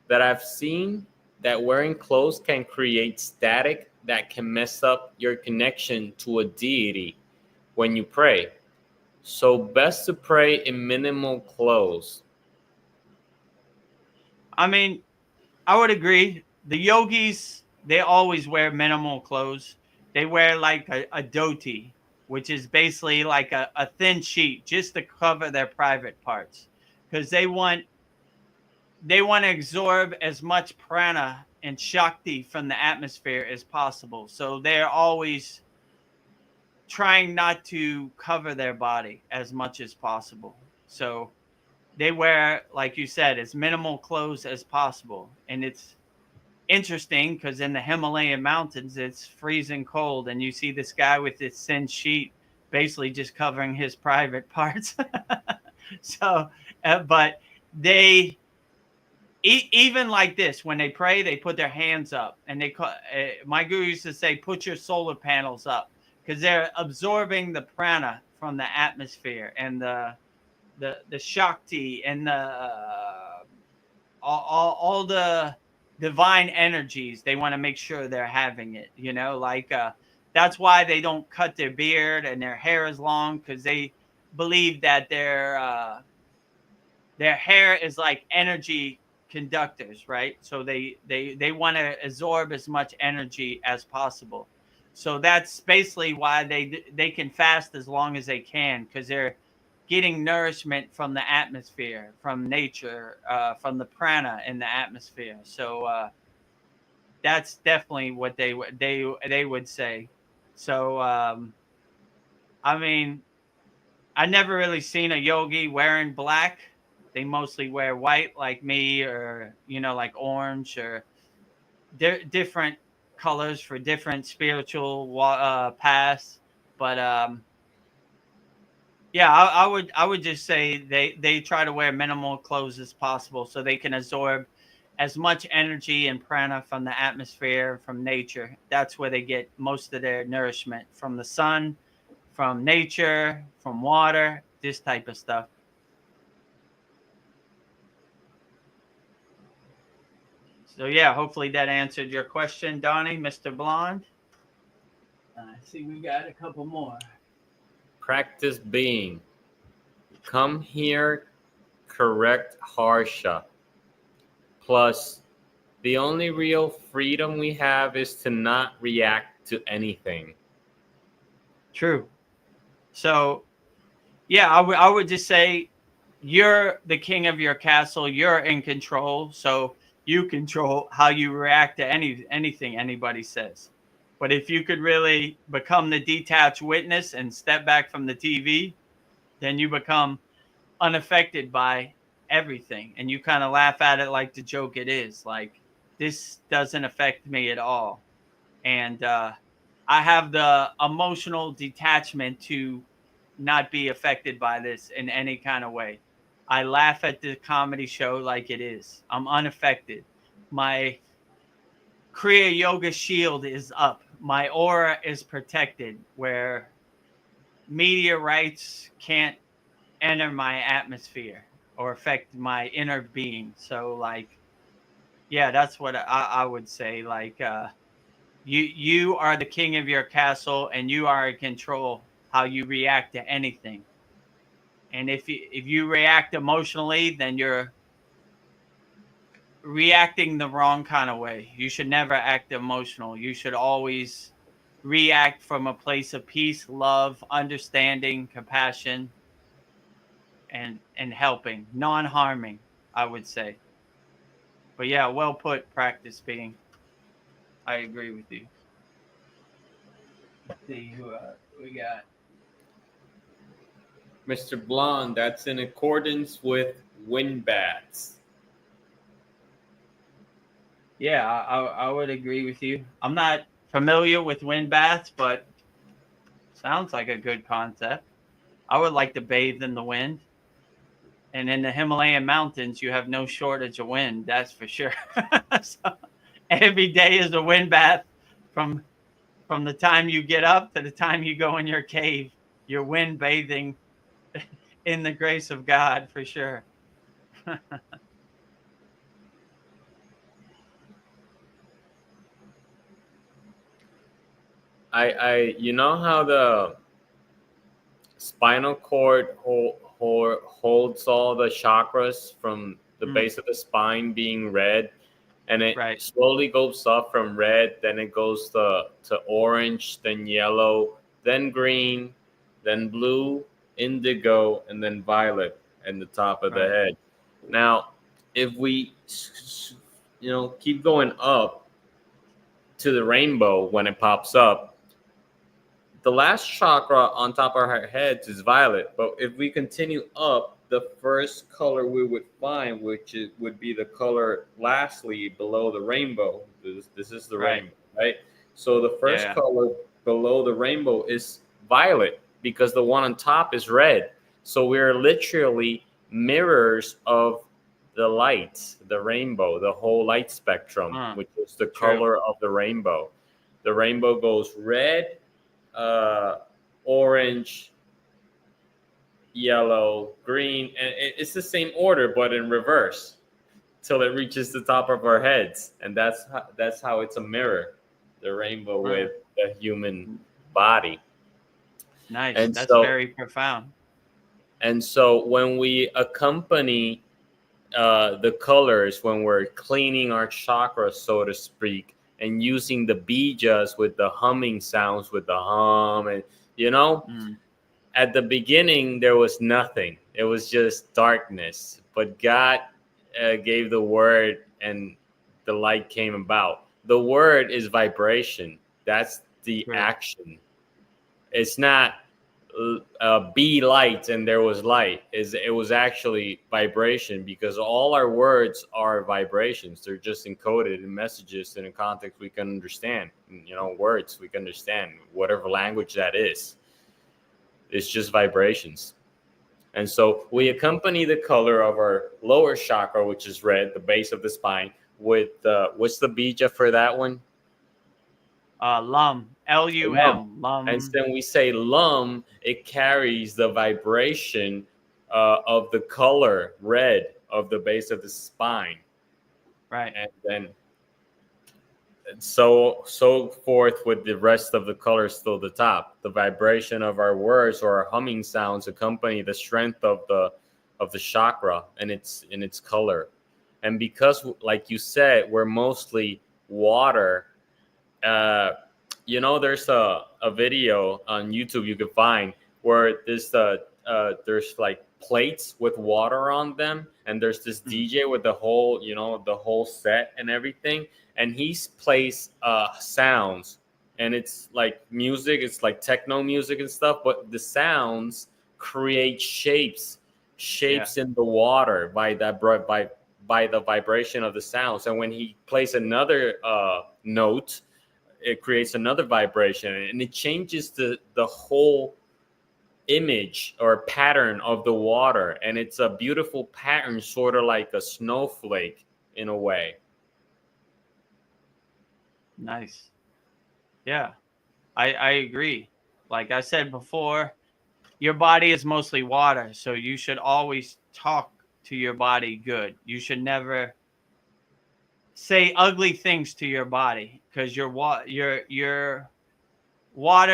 that I've seen that wearing clothes can create static that can mess up your connection to a deity when you pray. So best to pray in minimal clothes. I mean, I would agree. The yogis, they always wear minimal clothes. They wear like a dhoti, which is basically like a thin sheet just to cover their private parts, because they want to absorb as much prana and shakti from the atmosphere as possible. So they're always trying not to cover their body as much as possible. So they wear, like you said, as minimal clothes as possible. And it's interesting because in the Himalayan mountains, it's freezing cold. And you see this guy with this thin sheet basically just covering his private parts. So, but they, even like this, when they pray, they put their hands up. And my guru used to say, put your solar panels up, because they're absorbing the prana from the atmosphere and the shakti and all the divine energies. They want to make sure they're having it, like that's why they don't cut their beard and their hair is long, because they believe that their hair is like energy conductors, right? So they want to absorb as much energy as possible. So that's basically why they can fast as long as they can, because they're getting nourishment from the atmosphere, from nature, from the prana in the atmosphere. So that's definitely what they would say. So I mean, I never really seen a yogi wearing black. They mostly wear white, like me, or like orange, or different colors for different spiritual paths. But yeah, I would just say they try to wear minimal clothes as possible so they can absorb as much energy and prana from the atmosphere, from nature. That's where they get most of their nourishment, from the sun, from nature, from water, this type of stuff. So yeah, hopefully that answered your question, Donnie, Mr. Blonde. I see we got a couple more. Practice being. Come here, correct Harsha. Plus, the only real freedom we have is to not react to anything. True. So yeah, I would just say you're the king of your castle. You're in control. So you control how you react to anything anybody says. But if you could really become the detached witness and step back from the TV, then you become unaffected by everything, and you kind of laugh at it like the joke it is. Like, this doesn't affect me at all. And I have the emotional detachment to not be affected by this in any kind of way. I laugh at the comedy show like it is. I'm unaffected. My Kriya Yoga shield is up. My aura is protected, where meteorites can't enter my atmosphere or affect my inner being. So like, yeah, that's what I would say. Like, you are the king of your castle, and you are in control how you react to anything. And if you react emotionally, then you're reacting the wrong kind of way. You should never act emotional. You should always react from a place of peace, love, understanding, compassion, and helping, non-harming, I would say. But yeah, well put, practice being. I agree with you. Let's see who we got. Mr. Blonde, that's in accordance with wind bats. Yeah, I would agree with you. I'm not familiar with wind baths, but sounds like a good concept. I would like to bathe in the wind. And in the Himalayan mountains, you have no shortage of wind, that's for sure. So every day is a wind bath from the time you get up to the time you go in your cave. You're wind bathing in the grace of God, for sure. You know how the spinal cord holds all the chakras from the base of the spine being red, and it Right. slowly goes up from red, then it goes to orange, then yellow, then green, then blue, indigo, and then violet in the top of the Right. head. Now, if we keep going up to the rainbow when it pops up, the last chakra on top of our heads is violet, but if we continue up, the first color we would find, would be the color lastly below the rainbow. This is the Right. rainbow, right? So the first Yeah. color below the rainbow is violet, because the one on top is red. So we're literally mirrors of the light, the rainbow, the whole light spectrum, which is the True. color of the rainbow. The rainbow goes red, orange, yellow, green, and it's the same order but in reverse till it reaches the top of our heads, and that's how it's a mirror, the rainbow with the human body. Nice. And That's so very profound. and so when we accompany the colors when we're cleaning our chakras, so to speak, and using the bijas with the humming sounds, with the hum, and at the beginning there was nothing. It was just darkness, but God gave the word, and the light came about. The word is vibration. That's the Right. action. It's not be light and there was light. It was actually vibration, because all our words are vibrations. They're just encoded in messages in a context we can understand. Words we can understand, whatever language that is. It's just vibrations. And so we accompany the color of our lower chakra, which is red, the base of the spine, with what's the bija for that one? Lum, Lum, lum. And then we say lum, it carries the vibration of the color red of the base of the spine. Right. And then so forth with the rest of the colors till the top. The vibration of our words or our humming sounds accompany the strength of the chakra and its color. And because, like you said, we're mostly water, there's a video on YouTube you can find where there's like plates with water on them, and there's this DJ with the whole set and everything, and he plays sounds, and it's like music, it's like techno music and stuff, but the sounds create shapes in the water by the vibration of the sounds. And when he plays another note, it creates another vibration, and it changes the whole image or pattern of the water. And it's a beautiful pattern, sort of like a snowflake in a way. Nice. Yeah, I agree. Like I said before, your body is mostly water, so you should always talk to your body good. You should never say ugly things to your body, because your water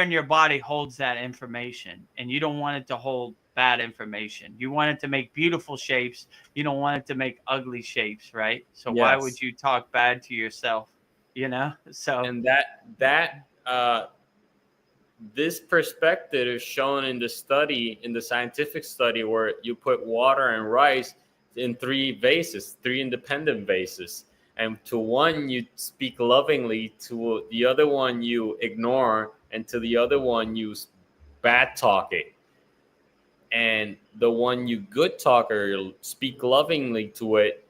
in your body holds that information, and you don't want it to hold bad information. You want it to make beautiful shapes. You don't want it to make ugly shapes, right? So why would you talk bad to yourself? So and this perspective is shown in the scientific study, where you put water and rice in three independent vases. And to one you speak lovingly, to the other one you ignore, and to the other one you bad talk it. And the one you good talk or speak lovingly to it,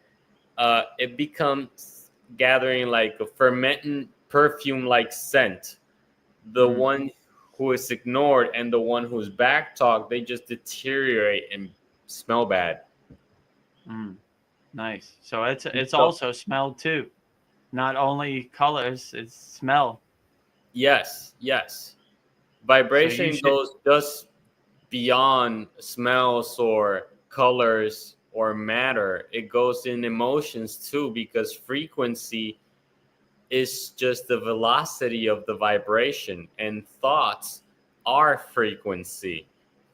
it becomes gathering like a fermenting perfume like scent. The one who is ignored and the one who's back talk, they just deteriorate and smell bad. Nice. So it's also smell too, not only colors, it's smell. Yes. Vibration goes just beyond smells or colors or matter. It goes in emotions too, because frequency is just the velocity of the vibration, and thoughts are frequency.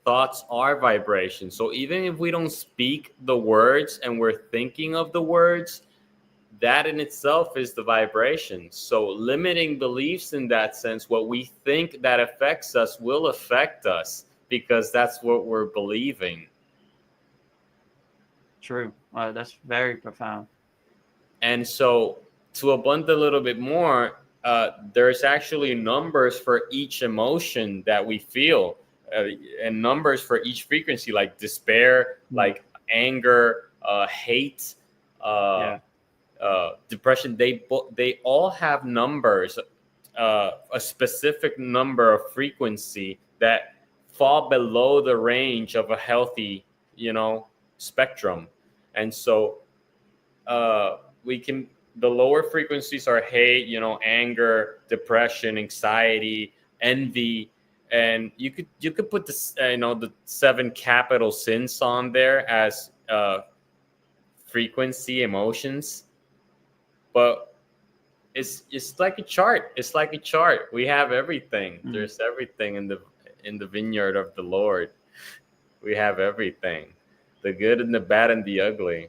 Thoughts are vibration. So even if we don't speak the words and we're thinking of the words, that in itself is the vibration. So limiting beliefs in that sense, what we think that affects us will affect us, because that's what we're believing. True. That's very profound. And so to abundant a little bit more, there's actually numbers for each emotion that we feel, and numbers for each frequency, like despair, like anger, hate, depression. They all have numbers, a specific number of frequency that fall below the range of a healthy, spectrum. And so the lower frequencies are hate, anger, depression, anxiety, envy. And you could put this, the 7 capital sins on there as frequency emotions. But it's like a chart. It's like a chart. We have everything. There's everything in the vineyard of the Lord. We have everything, the good and the bad and the ugly.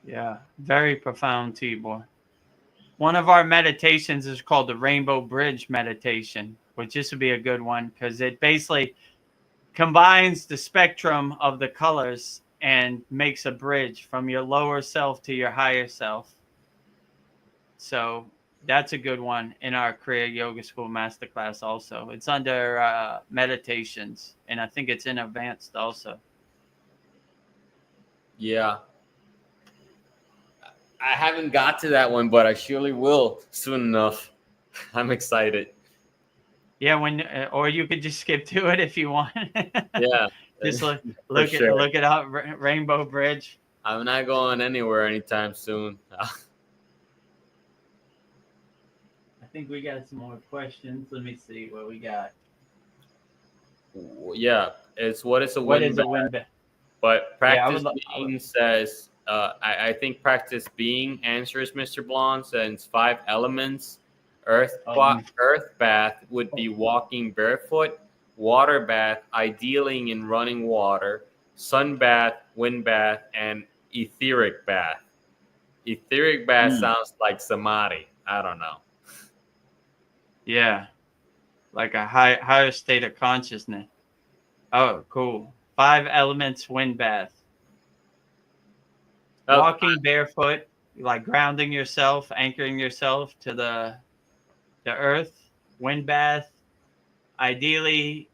Yeah, very profound, Tibor. One of our meditations is called the Rainbow Bridge meditation, which this would be a good one because it basically combines the spectrum of the colors and makes a bridge from your lower self to your higher self. So that's a good one in our Kriya Yoga School Masterclass also. It's under meditations, and I think it's in advanced also. Yeah. I haven't got to that one, but I surely will soon enough. I'm excited. Yeah, when or you could just skip to it if you want. Yeah, Just for sure. look it up, Rainbow Bridge. I'm not going anywhere anytime soon. I think we got some more questions. Let me see what we got. Yeah, it's what is a What wind is a bath? wind bath? But Yeah, practice being says, I think practice being answers Mr. Blonde says 5 elements. Earth bath would be walking barefoot. Water bath, ideally in running water. Sun bath, wind bath, and etheric bath. Etheric bath sounds like samadhi. I don't know. Yeah, like a higher state of consciousness. Oh, cool. 5 elements wind bath. Oh, Walking barefoot, like grounding yourself, anchoring yourself to the earth. Wind bath, ideally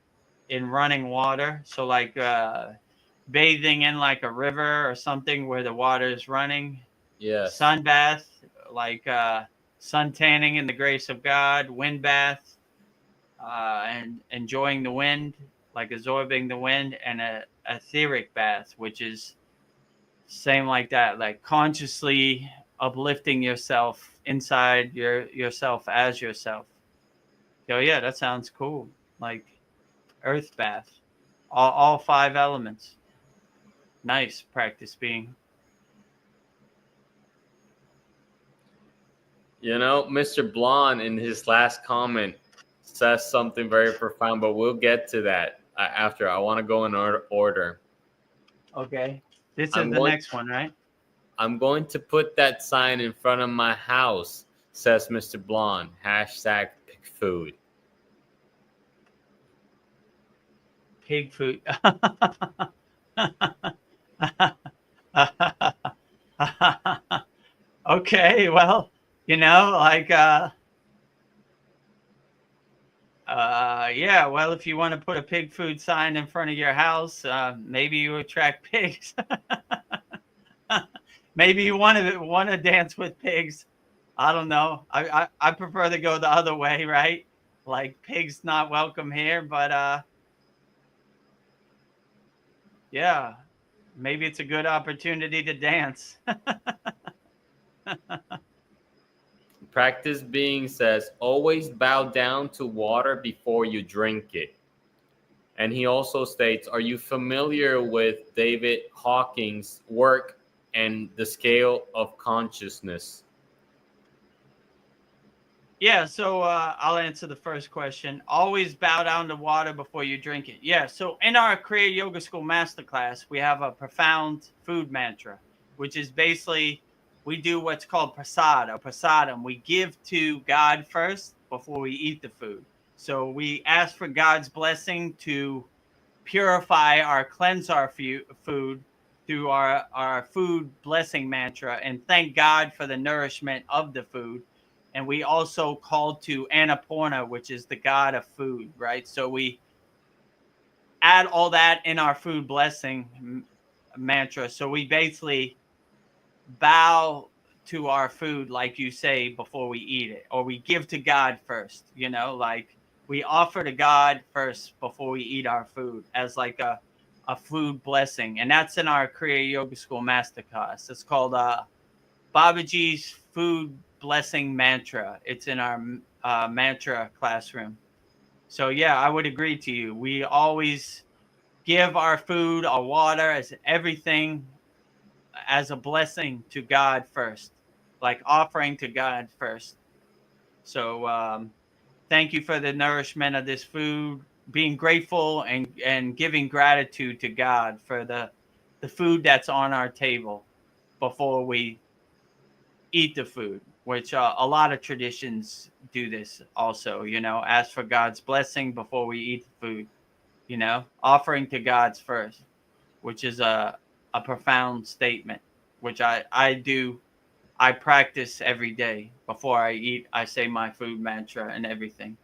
in running water. So like bathing in like a river or something where the water is running. yes. Sun bath, like sun tanning in the grace of God. Wind bath, and enjoying the wind, like absorbing the wind. And a etheric bath, which is same like that, like consciously uplifting yourself inside yourself as yourself. Oh yeah, that sounds cool. Like earth bath, all 5 elements. Nice practice being. You know, Mr. Blonde in his last comment says something very profound, but we'll get to that after. I want to go in order. Okay, this is I'm the going. next one, right? I'm going to put that sign in front of my house, says Mr. Blonde. Hashtag pick food. Pig food. Okay, well, like yeah, well, if you want to put a pig food sign in front of your house, maybe you attract pigs. Maybe you want to dance with pigs. I don't know. I prefer to go the other way, right? Like pigs not welcome here, but yeah, maybe it's a good opportunity to dance. Practice being says always bow down to water before you drink it. And he also states, are you familiar with David Hawking's work and the scale of consciousness? Yeah, so I'll answer the first question. Always bow down to water before you drink it. Yeah, so in our Kriya Yoga School Masterclass, we have a profound food mantra, which is basically we do what's called prasad or prasadam. We give to God first before we eat the food. So we ask for God's blessing to purify cleanse our food through our food blessing mantra and thank God for the nourishment of the food. And we also call to Annapurna, which is the god of food, right? So we add all that in our food blessing mantra. So we basically bow to our food, like you say, before we eat it, or we give to God first, like we offer to God first before we eat our food as like a food blessing. And that's in our Kriya Yoga School Masterclass. It's called Babaji's Food Blessing Mantra. It's in our mantra classroom. So yeah, I would agree to you. We always give our food, our water, as everything as a blessing to God first, like offering to God first. So thank you for the nourishment of this food, being grateful and giving gratitude to God for the food that's on our table. before we eat the food, which a lot of traditions do this also, ask for God's blessing before we eat the food, offering to God's first, which is a profound statement, which I do. I practice every day before I eat. I say my food mantra and everything.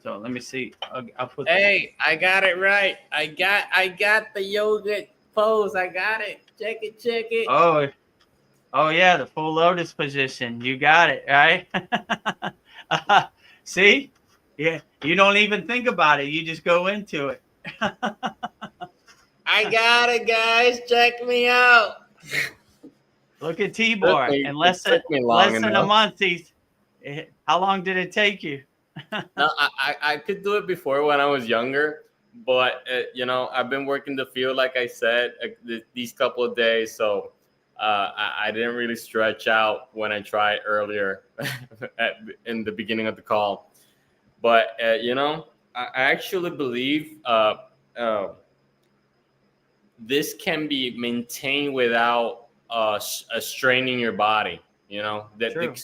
So let me see. I'll put. Hey, I got it right. I got the yoga pose. I got it. Check it. Oh yeah, the full lotus position. You got it, right? See? Yeah, you don't even think about it. You just go into it. I got it, guys. Check me out. Look at Tibor. In less than a month, how long did it take you? No, I could do it before when I was younger, but I've been working the field, like I said, these couple of days, so I didn't really stretch out when I tried earlier in the beginning of the call. But I actually believe this can be maintained without straining your body. That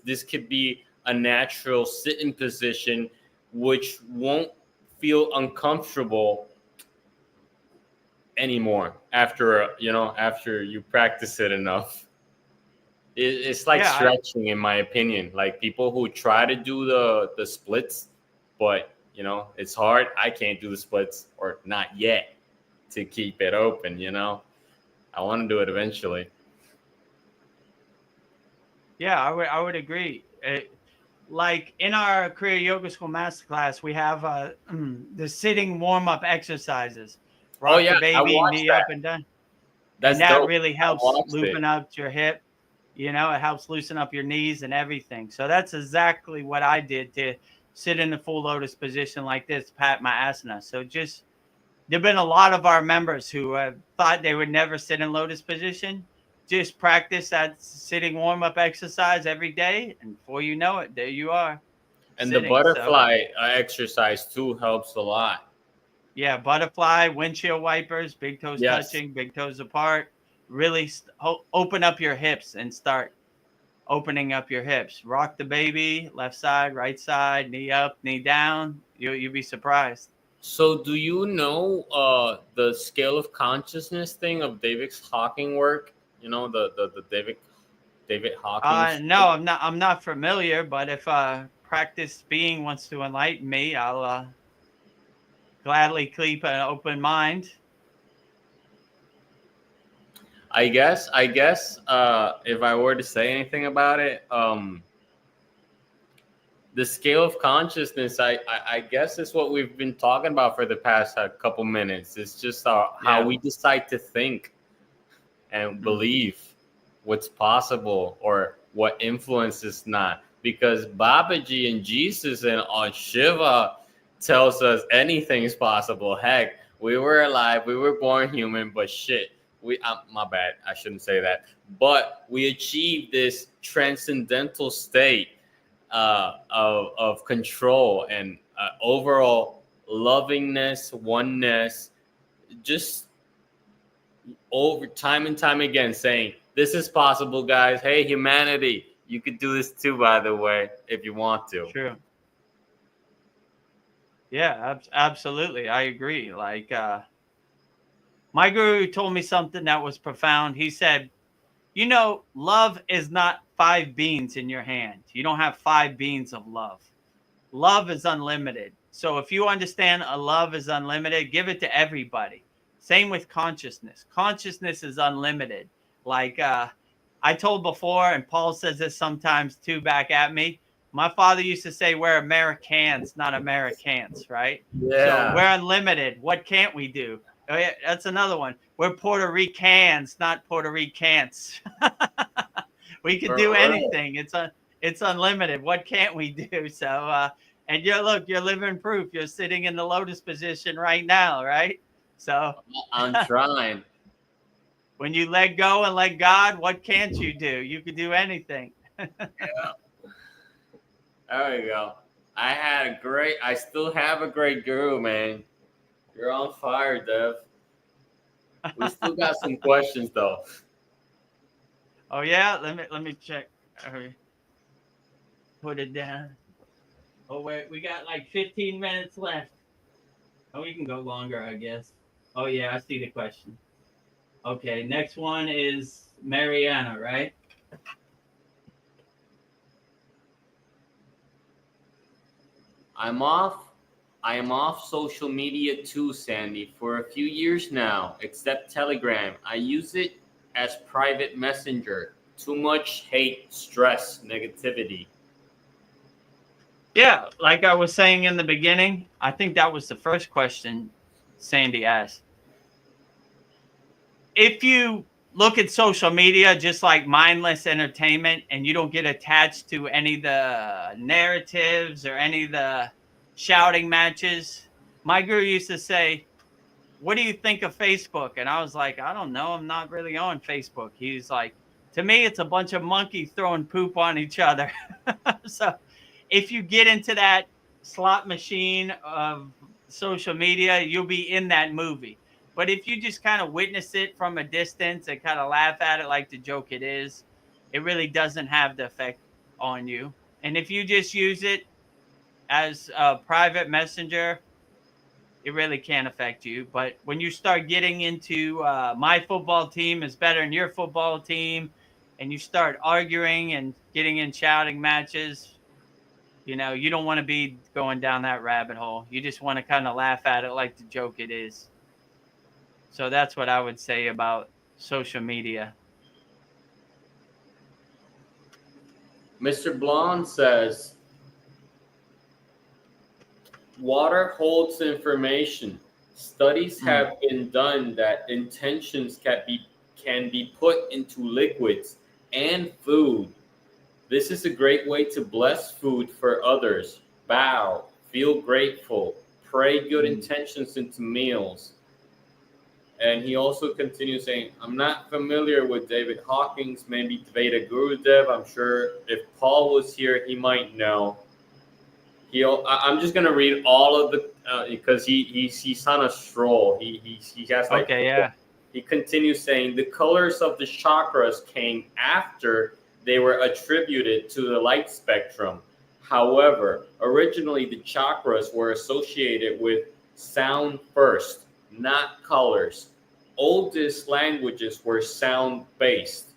this could be a natural sitting position, which won't feel uncomfortable anymore after you practice it enough. It's like stretching, in my opinion. Like people who try to do the splits, but it's hard. I can't do the splits, or not yet, to keep it open. I want to do it eventually. Yeah, I would agree. Like in our Kriya Yoga School Masterclass, we have the sitting warm-up exercises. Rock the baby, knee up and down. And that really helps loosen up your hip. It helps loosen up your knees and everything. So that's exactly what I did to sit in the full lotus position like this, pat my asana. So there've been a lot of our members who thought they would never sit in lotus position. Just practice that sitting warm-up exercise every day, and before you know it, there you are. And the butterfly exercise too helps a lot. Yeah, butterfly, windshield wipers, big toes touching, big toes apart. Really open up your hips and start opening up your hips. Rock the baby, left side, right side, knee up, knee down. You'll be surprised. So do you know the scale of consciousness thing of David Hawking work? The David Hawking. No, I'm not familiar, but if practice being wants to enlighten me, I'll gladly keep an open mind. I guess if I were to say anything about it, the scale of consciousness, I guess, is what we've been talking about for the past couple minutes. It's just how we decide to think and believe what's possible or what influences not. Because Babaji and Jesus and Shiva tells us anything is possible. Heck, we were alive, we were born human, but shit, my bad, I shouldn't say that. But we achieved this transcendental state of control and overall lovingness, oneness, just over time and time again saying, this is possible, guys. Hey, humanity, you could do this too, by the way, if you want to. True. Yeah, absolutely. I agree. Like my guru told me something that was profound. He said, love is not 5 beans in your hand. You don't have 5 beans of love. Love is unlimited. So if you understand a love is unlimited, give it to everybody. Same with consciousness. Consciousness is unlimited. Like I told before, and Paul says this sometimes too back at me, my father used to say, we're Americans, not Americans, right? Yeah. So we're unlimited. What can't we do? Oh, yeah, that's another one. We're Puerto Ricans, not Puerto Ricans. We can do anything. It's unlimited. What can't we do? So, and you're living proof. You're sitting in the lotus position right now, right? So I'm trying. When you let go and let God, what can't you do? You can do anything. Yeah. There we go. I still have a great guru, man. You're on fire, Dev. We still got some questions, though. Oh yeah, let me check. Put it down. Oh wait, we got like 15 minutes left. Oh, we can go longer, I guess. Oh yeah, I see the question. Okay, next one is Mariana, right? I'm off. I am off social media too, Sandy, for a few years now, except Telegram. I use it as private messenger. Too much hate, stress, negativity. Yeah, like I was saying in the beginning, I think that was the first question Sandy asked. If you look at social media just like mindless entertainment and you don't get attached to any of the narratives or any of the shouting matches, my guru used to say, what do you think of Facebook? And I was like, I don't know. I'm not really on Facebook. He's like, to me, it's a bunch of monkeys throwing poop on each other. So if you get into that slot machine of social media, you'll be in that movie. But if you just kind of witness it from a distance and kind of laugh at it like the joke it is, it really doesn't have the effect on you. And if you just use it as a private messenger, it really can't affect you. But when you start getting into my football team is better than your football team, and you start arguing and getting in shouting matches, you know, you don't want to be going down that rabbit hole. You just want to kind of laugh at it like the joke it is. So that's what I would say about social media. Mr. Blonde says, water holds information. Studies have been done that intentions can be put into liquids and food. This is a great way to bless food for others. Bow, feel grateful, pray good intentions into meals. And he also continues saying, I'm not familiar with David Hawkins, maybe Vedagurudev. I'm sure if Paul was here, he might know. I'm just gonna read all of the because he's on a stroll. He has like Okay, yeah. He continues saying the colors of the chakras came after they were attributed to the light spectrum. However, originally the chakras were associated with sound first, not colors. Oldest languages were sound based.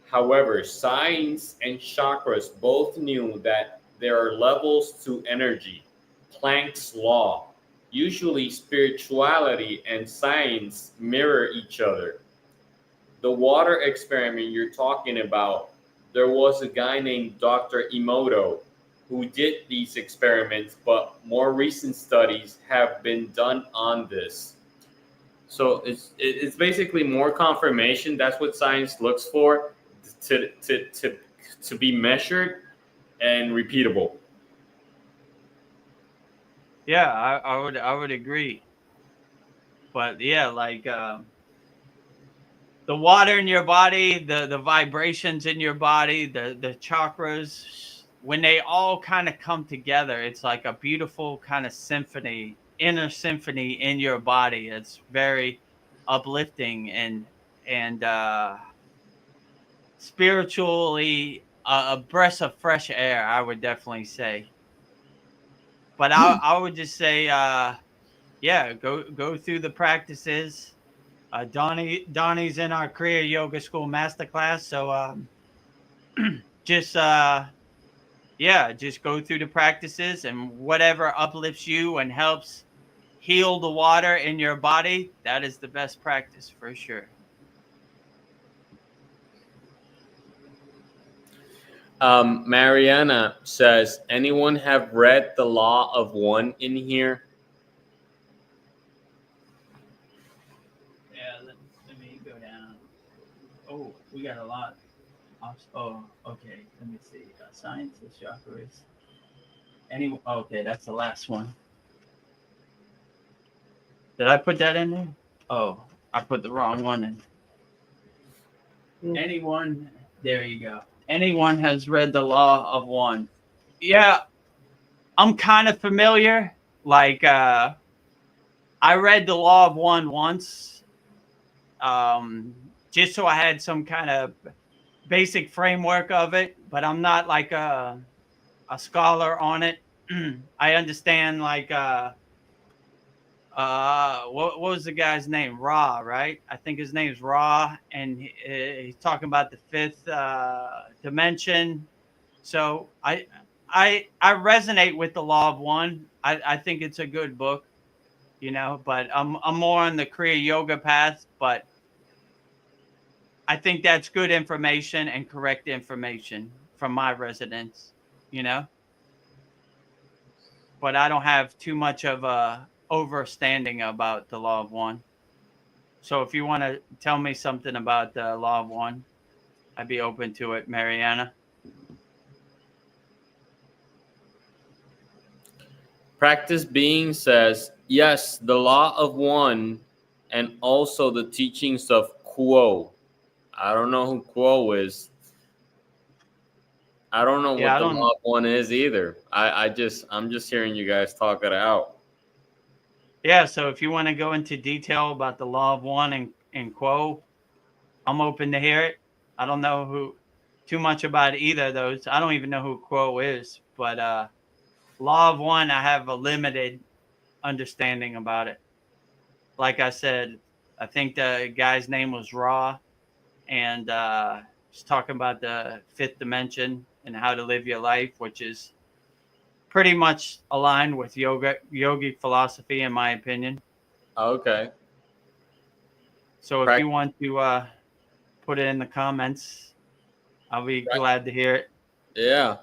However, science and chakras both knew that there are levels to energy, Planck's law. Usually, spirituality and science mirror each other. The water experiment you're talking about, there was a guy named Dr. Emoto who did these experiments, but more recent studies have been done on this. So it's basically more confirmation. That's what science looks for, to be measured and repeatable. Yeah, I would agree. But yeah, like the water in your body, the vibrations in your body, the chakras, when they all kind of come together, it's like a beautiful kind of symphony, inner symphony in your body. It's very uplifting and spiritually a breath of fresh air, I would definitely say. But I would just say yeah, go through the practices. Donnie's in our Kriya Yoga School Masterclass, so just yeah, just go through the practices and whatever uplifts you and helps heal the water in your body. That is the best practice for sure. Mariana says, anyone have read The Law of One in here? Yeah, let me go down. Oh, we got a lot. Oh, okay. Let me see. Science of chakras. Okay, that's the last one. Did I put that in there? Oh, I put the wrong one in. Anyone? There you go. Anyone has read The Law of One? Yeah, I'm kind of familiar. Like, I read The Law of One once. just so I had some kind of basic framework of it, but I'm not like a scholar on it. I understand like what was the guy's name? Ra, right? I think his name's Ra, and he's talking about the fifth dimension. So I resonate with the Law of One. I think it's a good book, you know, but I'm more on the Kriya Yoga path, but I think that's good information and correct information from my residents, you know. But I don't have too much of a overstanding about the Law of One. So if you want to tell me something about the Law of One, I'd be open to it, Mariana. Practice Being says, yes, the law of one and also the teachings of Quo. I don't know who Quo is. I don't know Yeah, what I the don't. law of one is either. I'm just hearing you guys talk it out. Yeah, so if you want to go into detail about the Law of One and Quo, I'm open to hear it. I don't know who too much about either of those. I don't even know who Quo is, but Law of One, I have a limited understanding about it. Like I said, I think the guy's name was Ra, and he's talking about the fifth dimension and how to live your life, which is pretty much aligned with yogic philosophy, in my opinion. Okay. So if Prac- you want to put it in the comments, I'll be glad to hear it. yeah.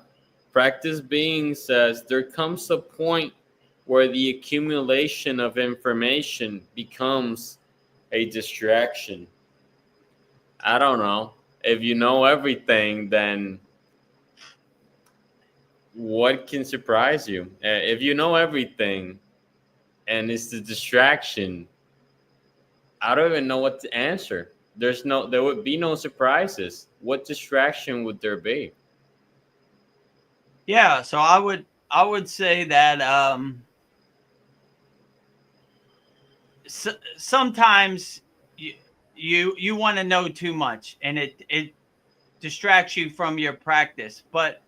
Practice Being says there comes a point where the accumulation of information becomes a distraction. I don't know. If you know everything, then what can surprise you? If you know everything and it's the distraction, I don't even know what to answer. There would be no surprises. What distraction would there be? Yeah, so I would say that sometimes you want to know too much, and it distracts you from your practice. But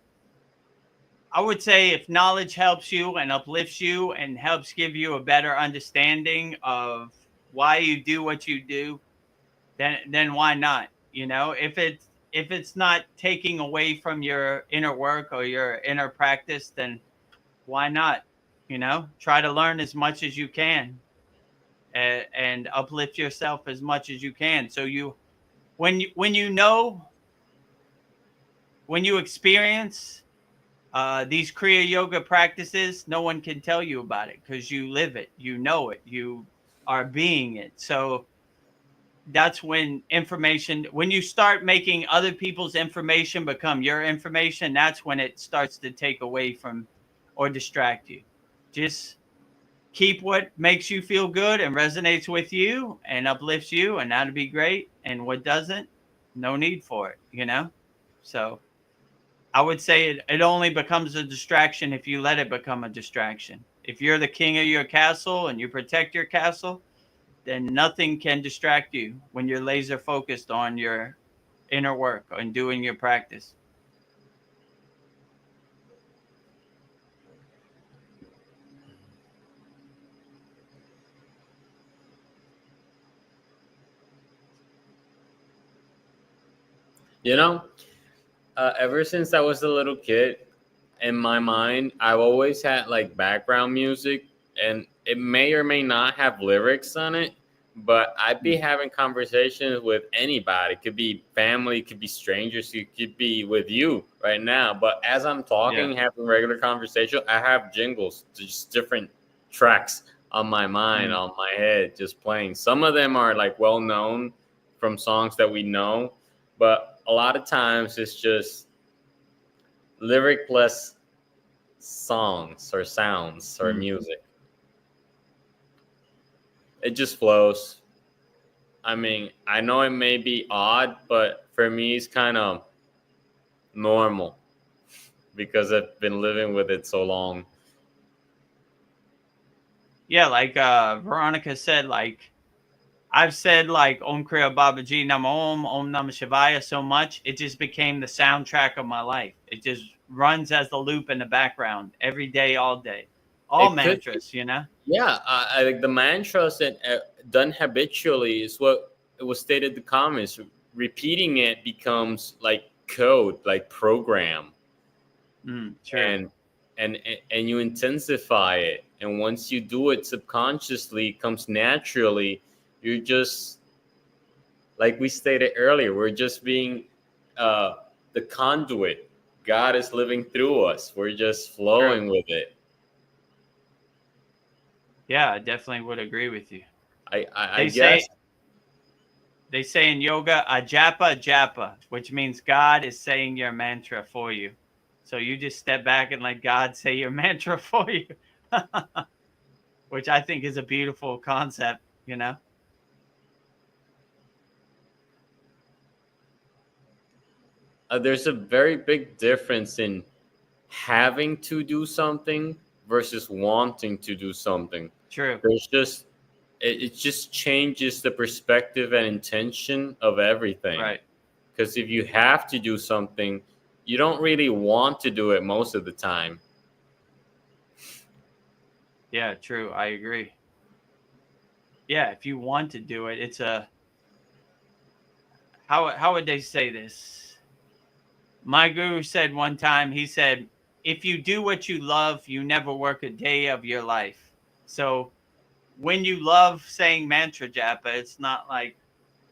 I would say if knowledge helps you and uplifts you and helps give you a better understanding of why you do what you do, then why not? You know, if it's not taking away from your inner work or your inner practice, then why not? You know, try to learn as much as you can, and uplift yourself as much as you can. So when you know, when you experience these Kriya Yoga practices, no one can tell you about it because you live it, you know it, you are being it. So that's when you start making other people's information become your information, that's when it starts to take away from or distract you. Just keep what makes you feel good and resonates with you and uplifts you, and that'd be great. And what doesn't, no need for it, you know? So I would say it only becomes a distraction if you let it become a distraction. If you're the king of your castle and you protect your castle, then nothing can distract you when you're laser focused on your inner work and doing your practice. You know, ever since I was a little kid, in my mind, I've always had like background music, and it may or may not have lyrics on it, but I'd be having conversations with anybody. It could be family, it could be strangers, it could be with you right now. But as I'm Yeah. talking, having regular conversation, I have jingles, just different tracks on my mind, Mm. on my head, just playing. Some of them are like well known from songs that we know, but a lot of times it's just lyricless songs or sounds or Mm. music. It just flows. I mean, I know it may be odd, but for me, it's kind of normal because I've been living with it so long. Yeah, like Veronica said, like I've said like Om Kriya Babaji Nam Om Namah Shivaya so much, it just became the soundtrack of my life. It just runs as the loop in the background every day, all day. All It could be, mantras, you know? yeah. I like the mantras and done habitually is what it was stated in the comments. Repeating it becomes like code, like program, True. and and you intensify it. And once you do it subconsciously, it comes naturally. You're just like we stated earlier. We're just being uh, the conduit. God is living through us. We're just True. flowing with it. Yeah, I definitely would agree with you. I They guess. say in yoga, ajapa japa, which means God is saying your mantra for you. So you just step back and let God say your mantra for you, which I think is a beautiful concept, you know? There's a very big difference in having to do something versus wanting to do something. True. There's just it just changes the perspective and intention of everything. Right. Because if you have to do something, you don't really want to do it most of the time. Yeah, true. I agree. Yeah, if you want to do it, it's a how would they say this? My guru said one time, he said, if you do what you love, you never work a day of your life. So when you love saying mantra japa, it's not like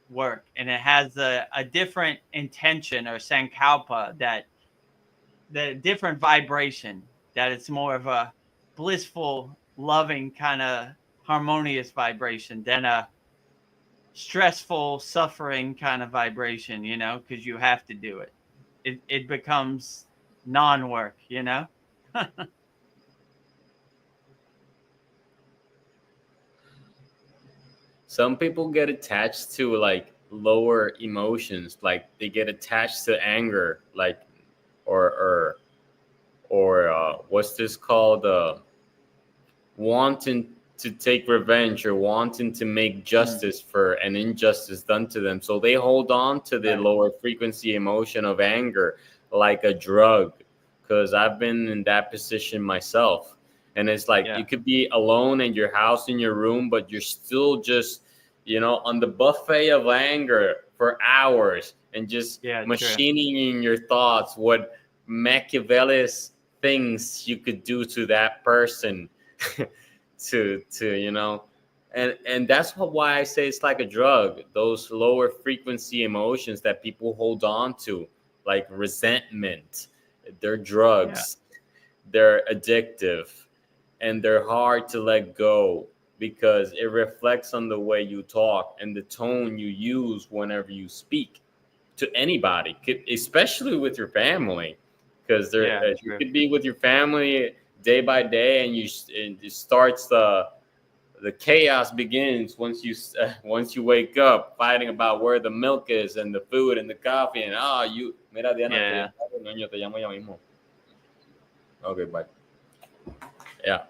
work, and it has a different intention or sankalpa, that the different vibration, that it's more of a blissful, loving kind of harmonious vibration than a stressful, suffering kind of vibration, you know, because you have to do it. It becomes non-work, you know? Some people get attached to like lower emotions, like they get attached to anger, like or what's this called? Wanting to take revenge or wanting to make justice for an injustice done to them. So they hold on to the Right. lower frequency emotion of anger like a drug. Because I've been in that position myself. And it's like Yeah. you could be alone in your house, in your room, but you're still just, on the buffet of anger for hours and just Yeah, true. machining in your thoughts what Machiavelli's things you could do to that person. to and that's why I say it's like a drug. Those lower frequency emotions that people hold on to, like resentment, they're Yeah. drugs. They're addictive, and they're hard to let go because it reflects on the way you talk and the tone you use whenever you speak to anybody, especially with your family, because Yeah, you true. could be with your family day by day, and it starts the chaos begins once you wake up fighting about where the milk is and the food and the coffee and you mira Diana te Yeah. llamo, niño, te llamo ya mismo. Okay, bye. Yeah.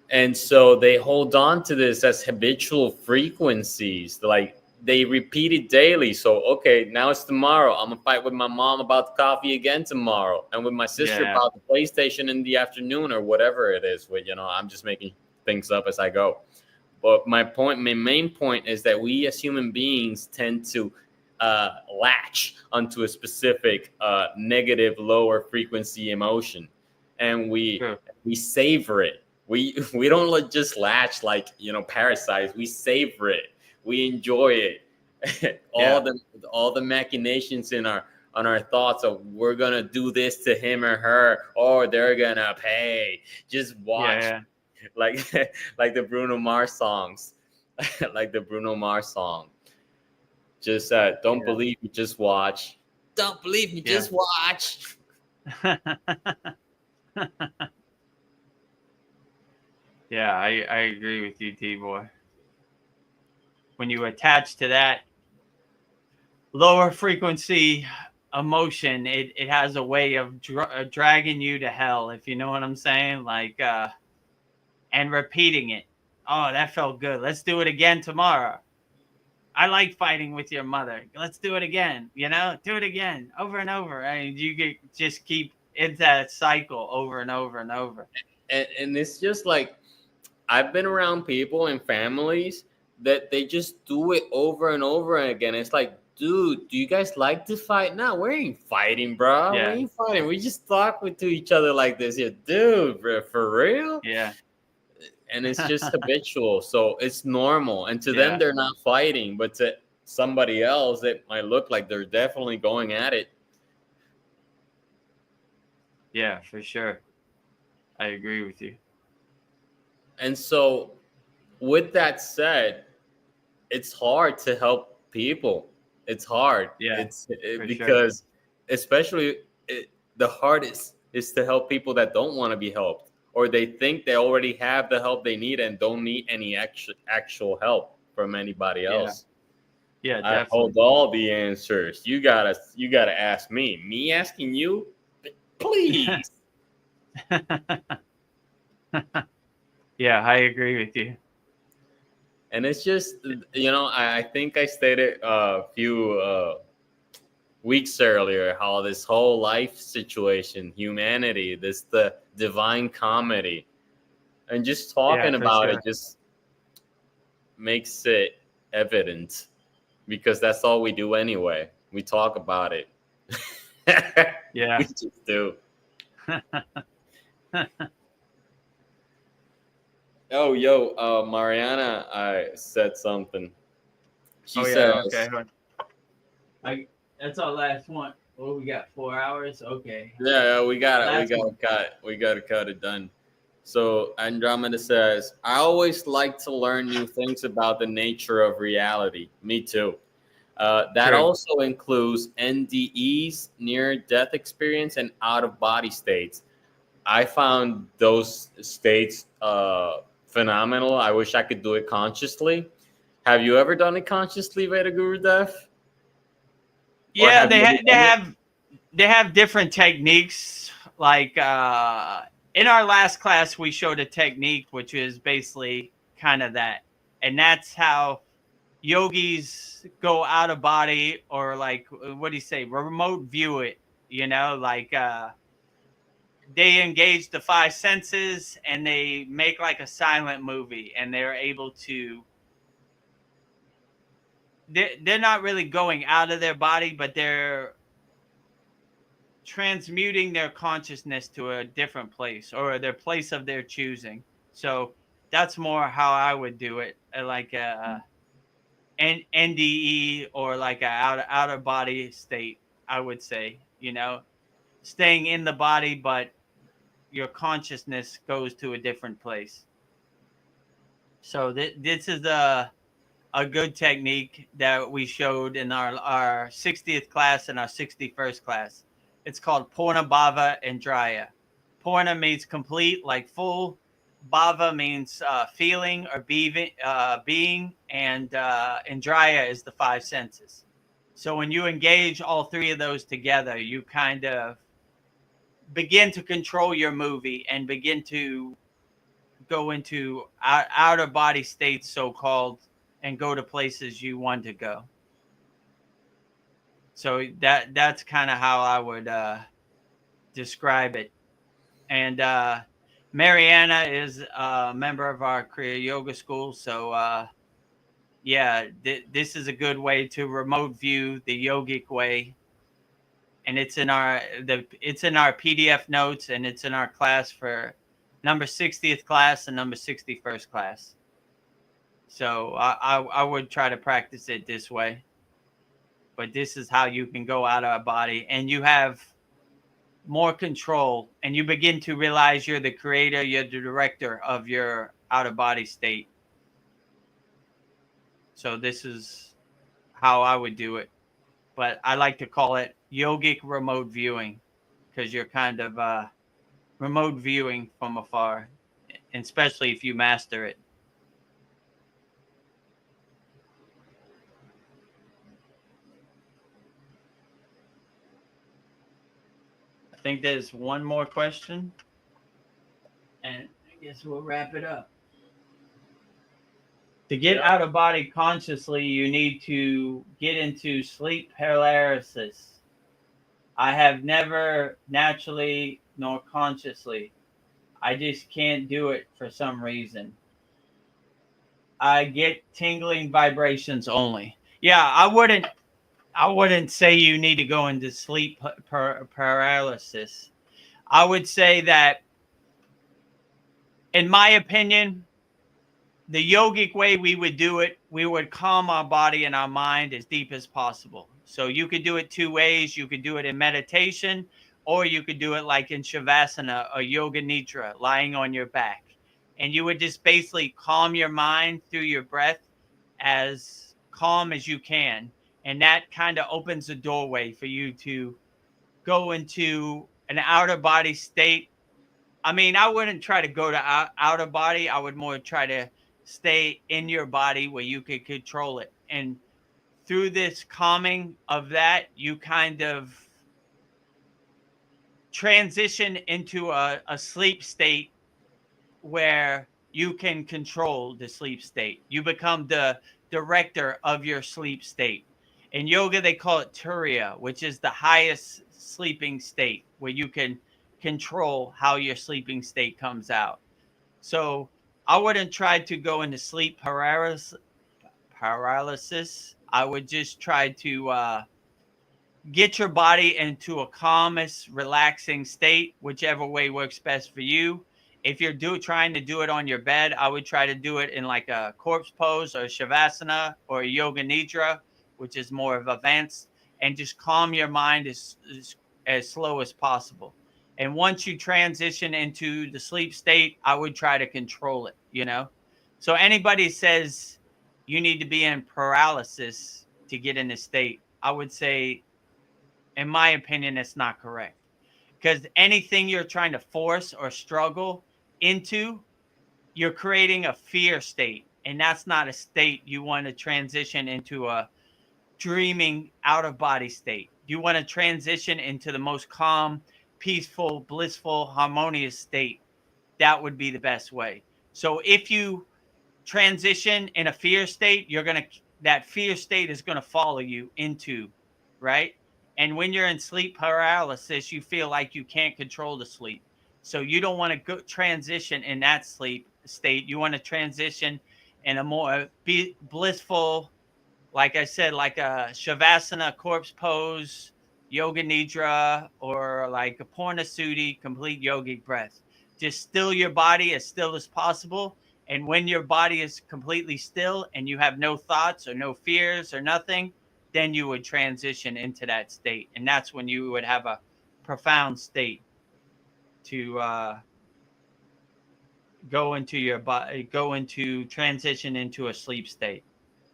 And so they hold on to this as habitual frequencies. Like they repeat it daily. So, okay, now it's tomorrow. I'm going to fight with my mom about the coffee again tomorrow. And with my sister Yeah. about the PlayStation in the afternoon or whatever it is. I'm just making things up as I go. But my main point is that we as human beings tend to latch onto a specific negative, lower frequency emotion. And True. we savor it. We don't just latch like parasites. We savor it. We enjoy it. Yeah. all the machinations in our thoughts of we're gonna do this to him or her, or they're gonna pay. Just watch, Yeah. like like the Bruno Mars songs, like the Bruno Mars song. Just don't believe me, just watch. Don't believe me, Yeah. just watch. Yeah, I agree with you, T-Boy. When you attach to that lower frequency emotion, it has a way of dragging you to hell, if you know what I'm saying, like and repeating it. Oh, that felt good, let's do it again tomorrow. I like fighting with your mother. Let's do it again. You know, do it again over and over. And you get, just keep it's that cycle over and over and over. And it's just like, I've been around people and families that they just do it over and over again. It's like, dude, do you guys like to fight? No, we ain't fighting, bro. We Yeah. ain't fighting. We just talk to each other like this. Yeah, dude, bro, for real? Yeah. And it's just habitual. So it's normal. And to them, Yeah. they're not fighting. But to somebody else, it might look like they're definitely going at it. Yeah, for sure. I agree with you. And so, with that said, it's hard to help people. It's hard. Yeah, for sure. Because, especially, the hardest is to help people that don't want to be helped, or they think they already have the help they need and don't need any actual help from anybody Yeah. else. Yeah, I definitely. hold all the answers. You gotta ask me. Me asking you, please. Yeah, I agree with you. And it's just, I think I stated a few weeks earlier how this whole life situation, humanity, the divine comedy, and just talking Yeah, for about sure. it just makes it evident, because that's all we do anyway. We talk about it. Yeah. We just do. Oh, yo, Mariana, I said something. She Oh yeah, okay. says, Hold on. That's our last one. Oh, we got 4 hours. Okay. "Yeah, we got it. Last one. We got to cut it done." So Andromeda says, "I always like to learn new things about the nature of reality." Me too. That True. also includes NDEs, near-death experience, and out-of-body states. I found those states phenomenal. I wish I could do it consciously. Have you ever done it consciously, Vedagurudev? Or Yeah, have you ever done it? they have different techniques. Like in our last class, we showed a technique which is basically kind of that, and that's how yogis go out of body, or like what do you say, remote view it. You know, like they engage the five senses and they make like a silent movie, and they're able to. They're not really going out of their body, but they're transmuting their consciousness to a different place, or their place of their choosing. So that's more how I would do it, like an NDE, or like a out of body state. I would say, staying in the body, but your consciousness goes to a different place. So this is a good technique that we showed in our 60th class and our 61st class. It's called Purna Bhava and Draya. Purna means complete, like full. Bhava means feeling or being, and Draya is the five senses. So when you engage all three of those together, you kind of begin to control your movie and begin to go into outer body states, so called, and go to places you want to go. So that's kind of how I would describe it. And Mariana is a member of our Kriya Yoga School, so yeah, this is a good way to remote view the yogic way, and it's in our PDF notes, and it's in our class for number 60th class and number 61st class. So I would try to practice it this way. But this is how you can go out of a body, and you have more control, and you begin to realize you're the creator, you're the director of your out of body state. So this is how I would do it. But I like to call it yogic remote viewing, because you're kind of remote viewing from afar, and especially if you master it. I think there's one more question, and I guess we'll wrap it up. To get Yeah. out of body consciously, you need to get into sleep paralysis. I have never naturally nor consciously. I just can't do it for some reason. I get tingling vibrations only. Yeah, I wouldn't say you need to go into sleep paralysis. I would say that, in my opinion, the yogic way we would do it, we would calm our body and our mind as deep as possible. So you could do it two ways. You could do it in meditation, or you could do it like in Shavasana or Yoga Nidra, lying on your back. And you would just basically calm your mind through your breath as calm as you can. And that kind of opens the doorway for you to go into an outer body state. I mean, I wouldn't try to go to outer body. I would more try to stay in your body where you could control it. And through this calming of that, you kind of transition into a sleep state where you can control the sleep state. You become the director of your sleep state. In yoga, they call it turiya, which is the highest sleeping state where you can control how your sleeping state comes out. So I wouldn't try to go into sleep paralysis. I would just try to get your body into a calmest, relaxing state, whichever way works best for you. If you're trying to do it on your bed, I would try to do it in like a corpse pose or shavasana or a yoga nidra, which is more of advanced, and just calm your mind as slow as possible. And once you transition into the sleep state, I would try to control it, you know? So anybody says you need to be in paralysis to get in this state, I would say, in my opinion, it's not correct. Because anything you're trying to force or struggle into, you're creating a fear state. And that's not a state you want to transition into a dreaming out of body state. You want to transition into the most calm, peaceful, blissful, harmonious state. That would be the best way. So if you transition in a fear state, that fear state is going to follow you into, right? And when you're in sleep paralysis, you feel like you can't control the sleep. So you don't want to go transition in that sleep state. You want to transition in a more blissful, like I said, like a shavasana, corpse pose, yoga nidra, or like a purnasudi, complete yogic breath. Just still your body as still as possible. And when your body is completely still and you have no thoughts or no fears or nothing, then you would transition into that state. And that's when you would have a profound state to go into transition into a sleep state.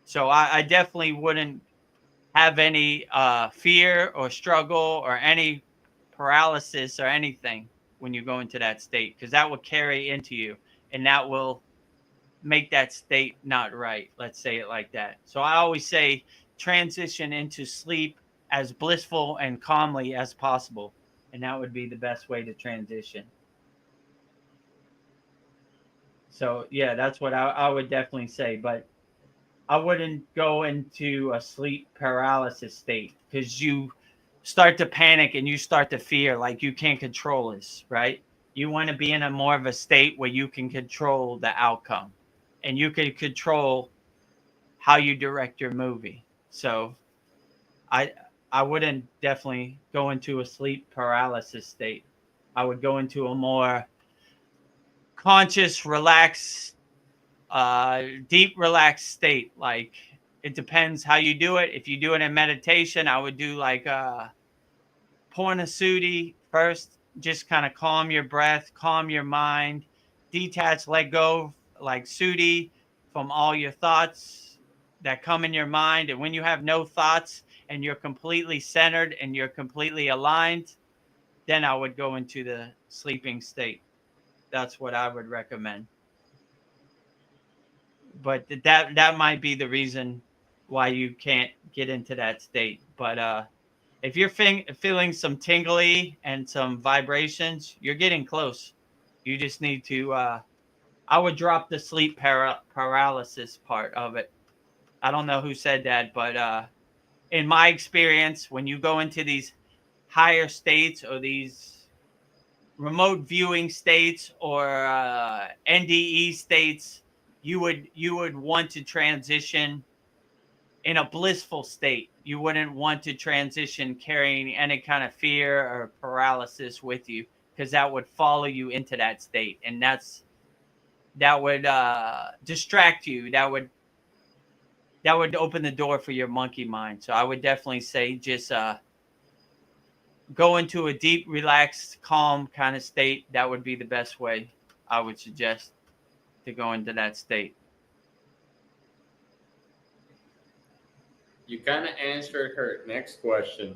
So I definitely wouldn't have any fear or struggle or any paralysis or anything when you go into that state, because that will carry into you and that will make that state not right. Let's say it like that. So I always say transition into sleep as blissful and calmly as possible. And that would be the best way to transition. So yeah, that's what I would definitely say. But I wouldn't go into a sleep paralysis state because you start to panic and you start to fear like you can't control this, right? You want to be in a more of a state where you can control the outcome and you can control how you direct your movie. So I I wouldn't definitely go into a sleep paralysis state. I would go into a more conscious, relaxed, deep relaxed state. Like, it depends how you do it. If you do it in meditation, I would do like purnasudi first. Just kind of calm your breath, calm your mind, detach, let go, like sudi, from all your thoughts that come in your mind. And when you have no thoughts and you're completely centered and you're completely aligned, then I would go into the sleeping state. That's what I would recommend. But that might be the reason why you can't get into that state. But if you're feeling some tingly and some vibrations, you're getting close. You just need to I would drop the sleep paralysis part of it. I don't know who said that, but in my experience, when you go into these higher states or these remote viewing states or NDE states, you would want to transition in a blissful state. You wouldn't want to transition carrying any kind of fear or paralysis with you, because that would follow you into that state, and that would distract you. That would open the door for your monkey mind. So I would definitely say just go into a deep, relaxed, calm kind of state. That would be the best way I would suggest to go into that state. You kind of answered her next question.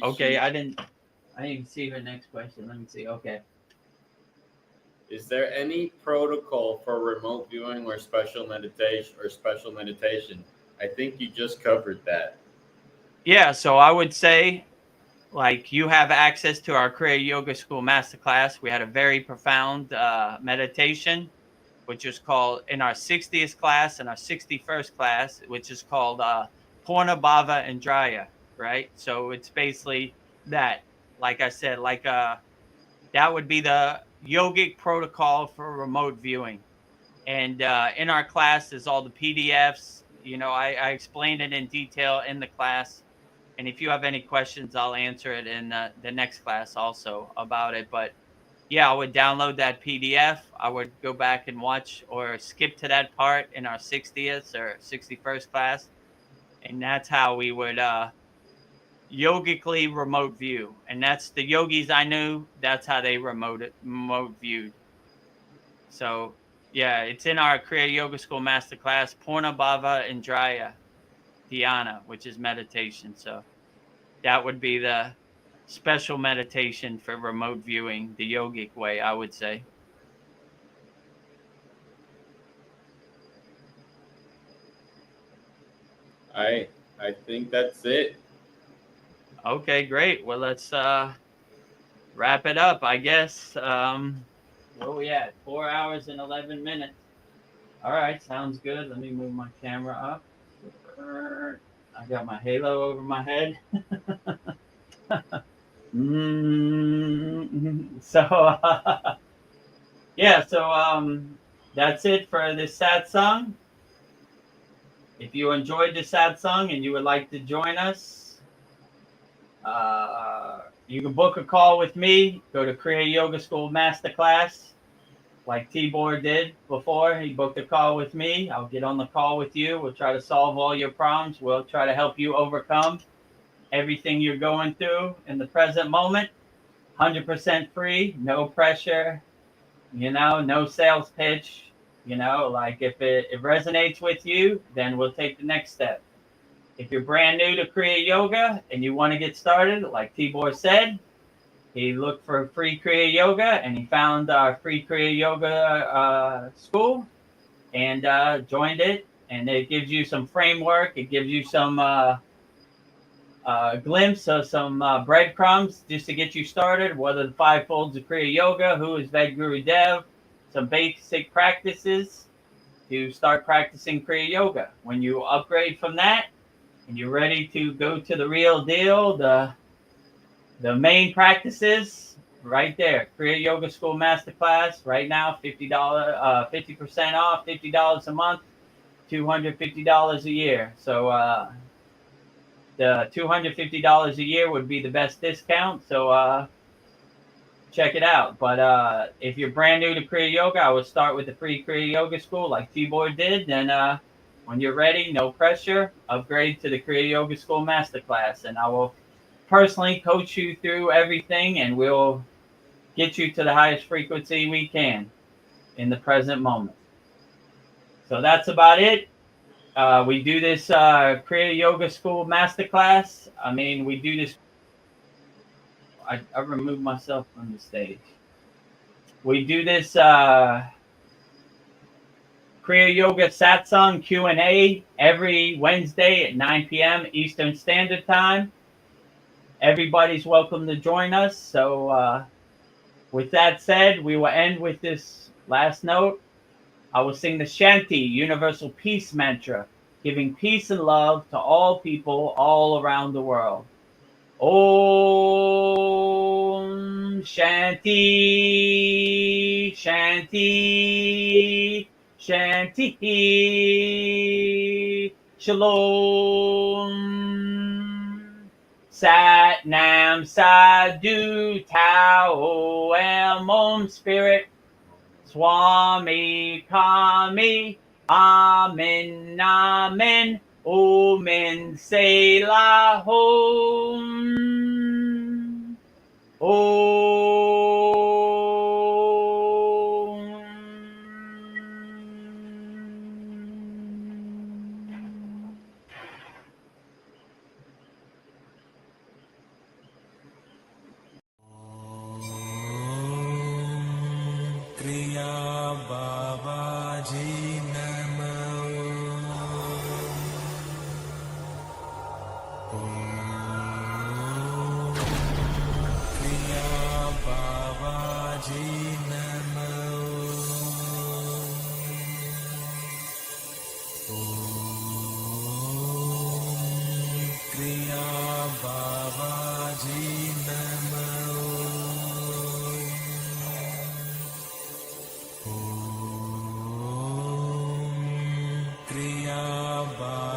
Okay, I didn't even see her next question. Let me see. Okay. Is there any protocol for remote viewing or special meditation? I think you just covered that. Yeah, so I would say, like, you have access to our Kriya Yoga School Masterclass. We had a very profound meditation, which is called, in our 60th class and our 61st class, which is called Purna Bhava Indraya, right? So it's basically that, like I said, that would be the yogic protocol for remote viewing. And in our class is all the PDFs. You know, I explained it in detail in the class. And if you have any questions, I'll answer it in the next class also about it. But yeah, I would download that PDF. I would go back and watch or skip to that part in our 60th or 61st class. And that's how we would yogically remote view. And that's the yogis I knew. That's how they remote viewed. So yeah, it's in our Kriya Yoga School Masterclass, Purna Bhava Indraya Dhyana, which is meditation. So that would be the special meditation for remote viewing, the yogic way, I would say. I think that's it. Okay, great. Well, let's wrap it up, I guess. Where we at? 4 hours and 11 minutes. All right, sounds good. Let me move my camera up. I got my halo over my head. So yeah, so that's it for this satsang. If you enjoyed the satsang and you would like to join us, you can book a call with me. Go to Kriya Yoga School Masterclass, like Tibor did before. He booked a call with me. I'll get on the call with you. We'll try to solve all your problems. We'll try to help you overcome everything you're going through in the present moment. 100% free, no pressure, no sales pitch. Like if it resonates with you, then we'll take the next step. If you're brand new to Kriya Yoga and you want to get started, like Tibor said, he looked for free Kriya Yoga and he found our free Kriya Yoga school and joined it. And it gives you some framework. It gives you some glimpse of some breadcrumbs just to get you started. What are the 5 folds of Kriya Yoga? Who is Vedagurudev? Some basic practices to start practicing Kriya Yoga. When you upgrade from that and you're ready to go to the real deal, the main practices right there. Kriya Yoga School Masterclass right now, $50, 50% off, $50 a month, $250 a year. So the $250 a year would be the best discount. So check it out. But if you're brand new to Kriya Yoga, I would start with the free Kriya Yoga School like Tibor did. Then when you're ready, no pressure, upgrade to the Kriya Yoga School Masterclass. And I will personally coach you through everything, and we'll get you to the highest frequency we can in the present moment. So that's about it. We do this Kriya Yoga School Masterclass. We do this. I removed myself from the stage. We do this Kriya Yoga Satsang Q&A every Wednesday at 9 p.m. Eastern Standard Time. Everybody's welcome to join us. So with that said, we will end with this Last note, I will sing the Shanti Universal Peace Mantra, giving peace and love to all people all around the world. Om Shanti, Shanti, Shanti, Shalom. Sat Nam Sadhu Tao Am Om Spirit Swami Kami Amen Amen Omen Selah Om Om. Kriya Babaji Namo. Kriya Babaji Namo. Kriya Babaji Namo. Kriya Babaji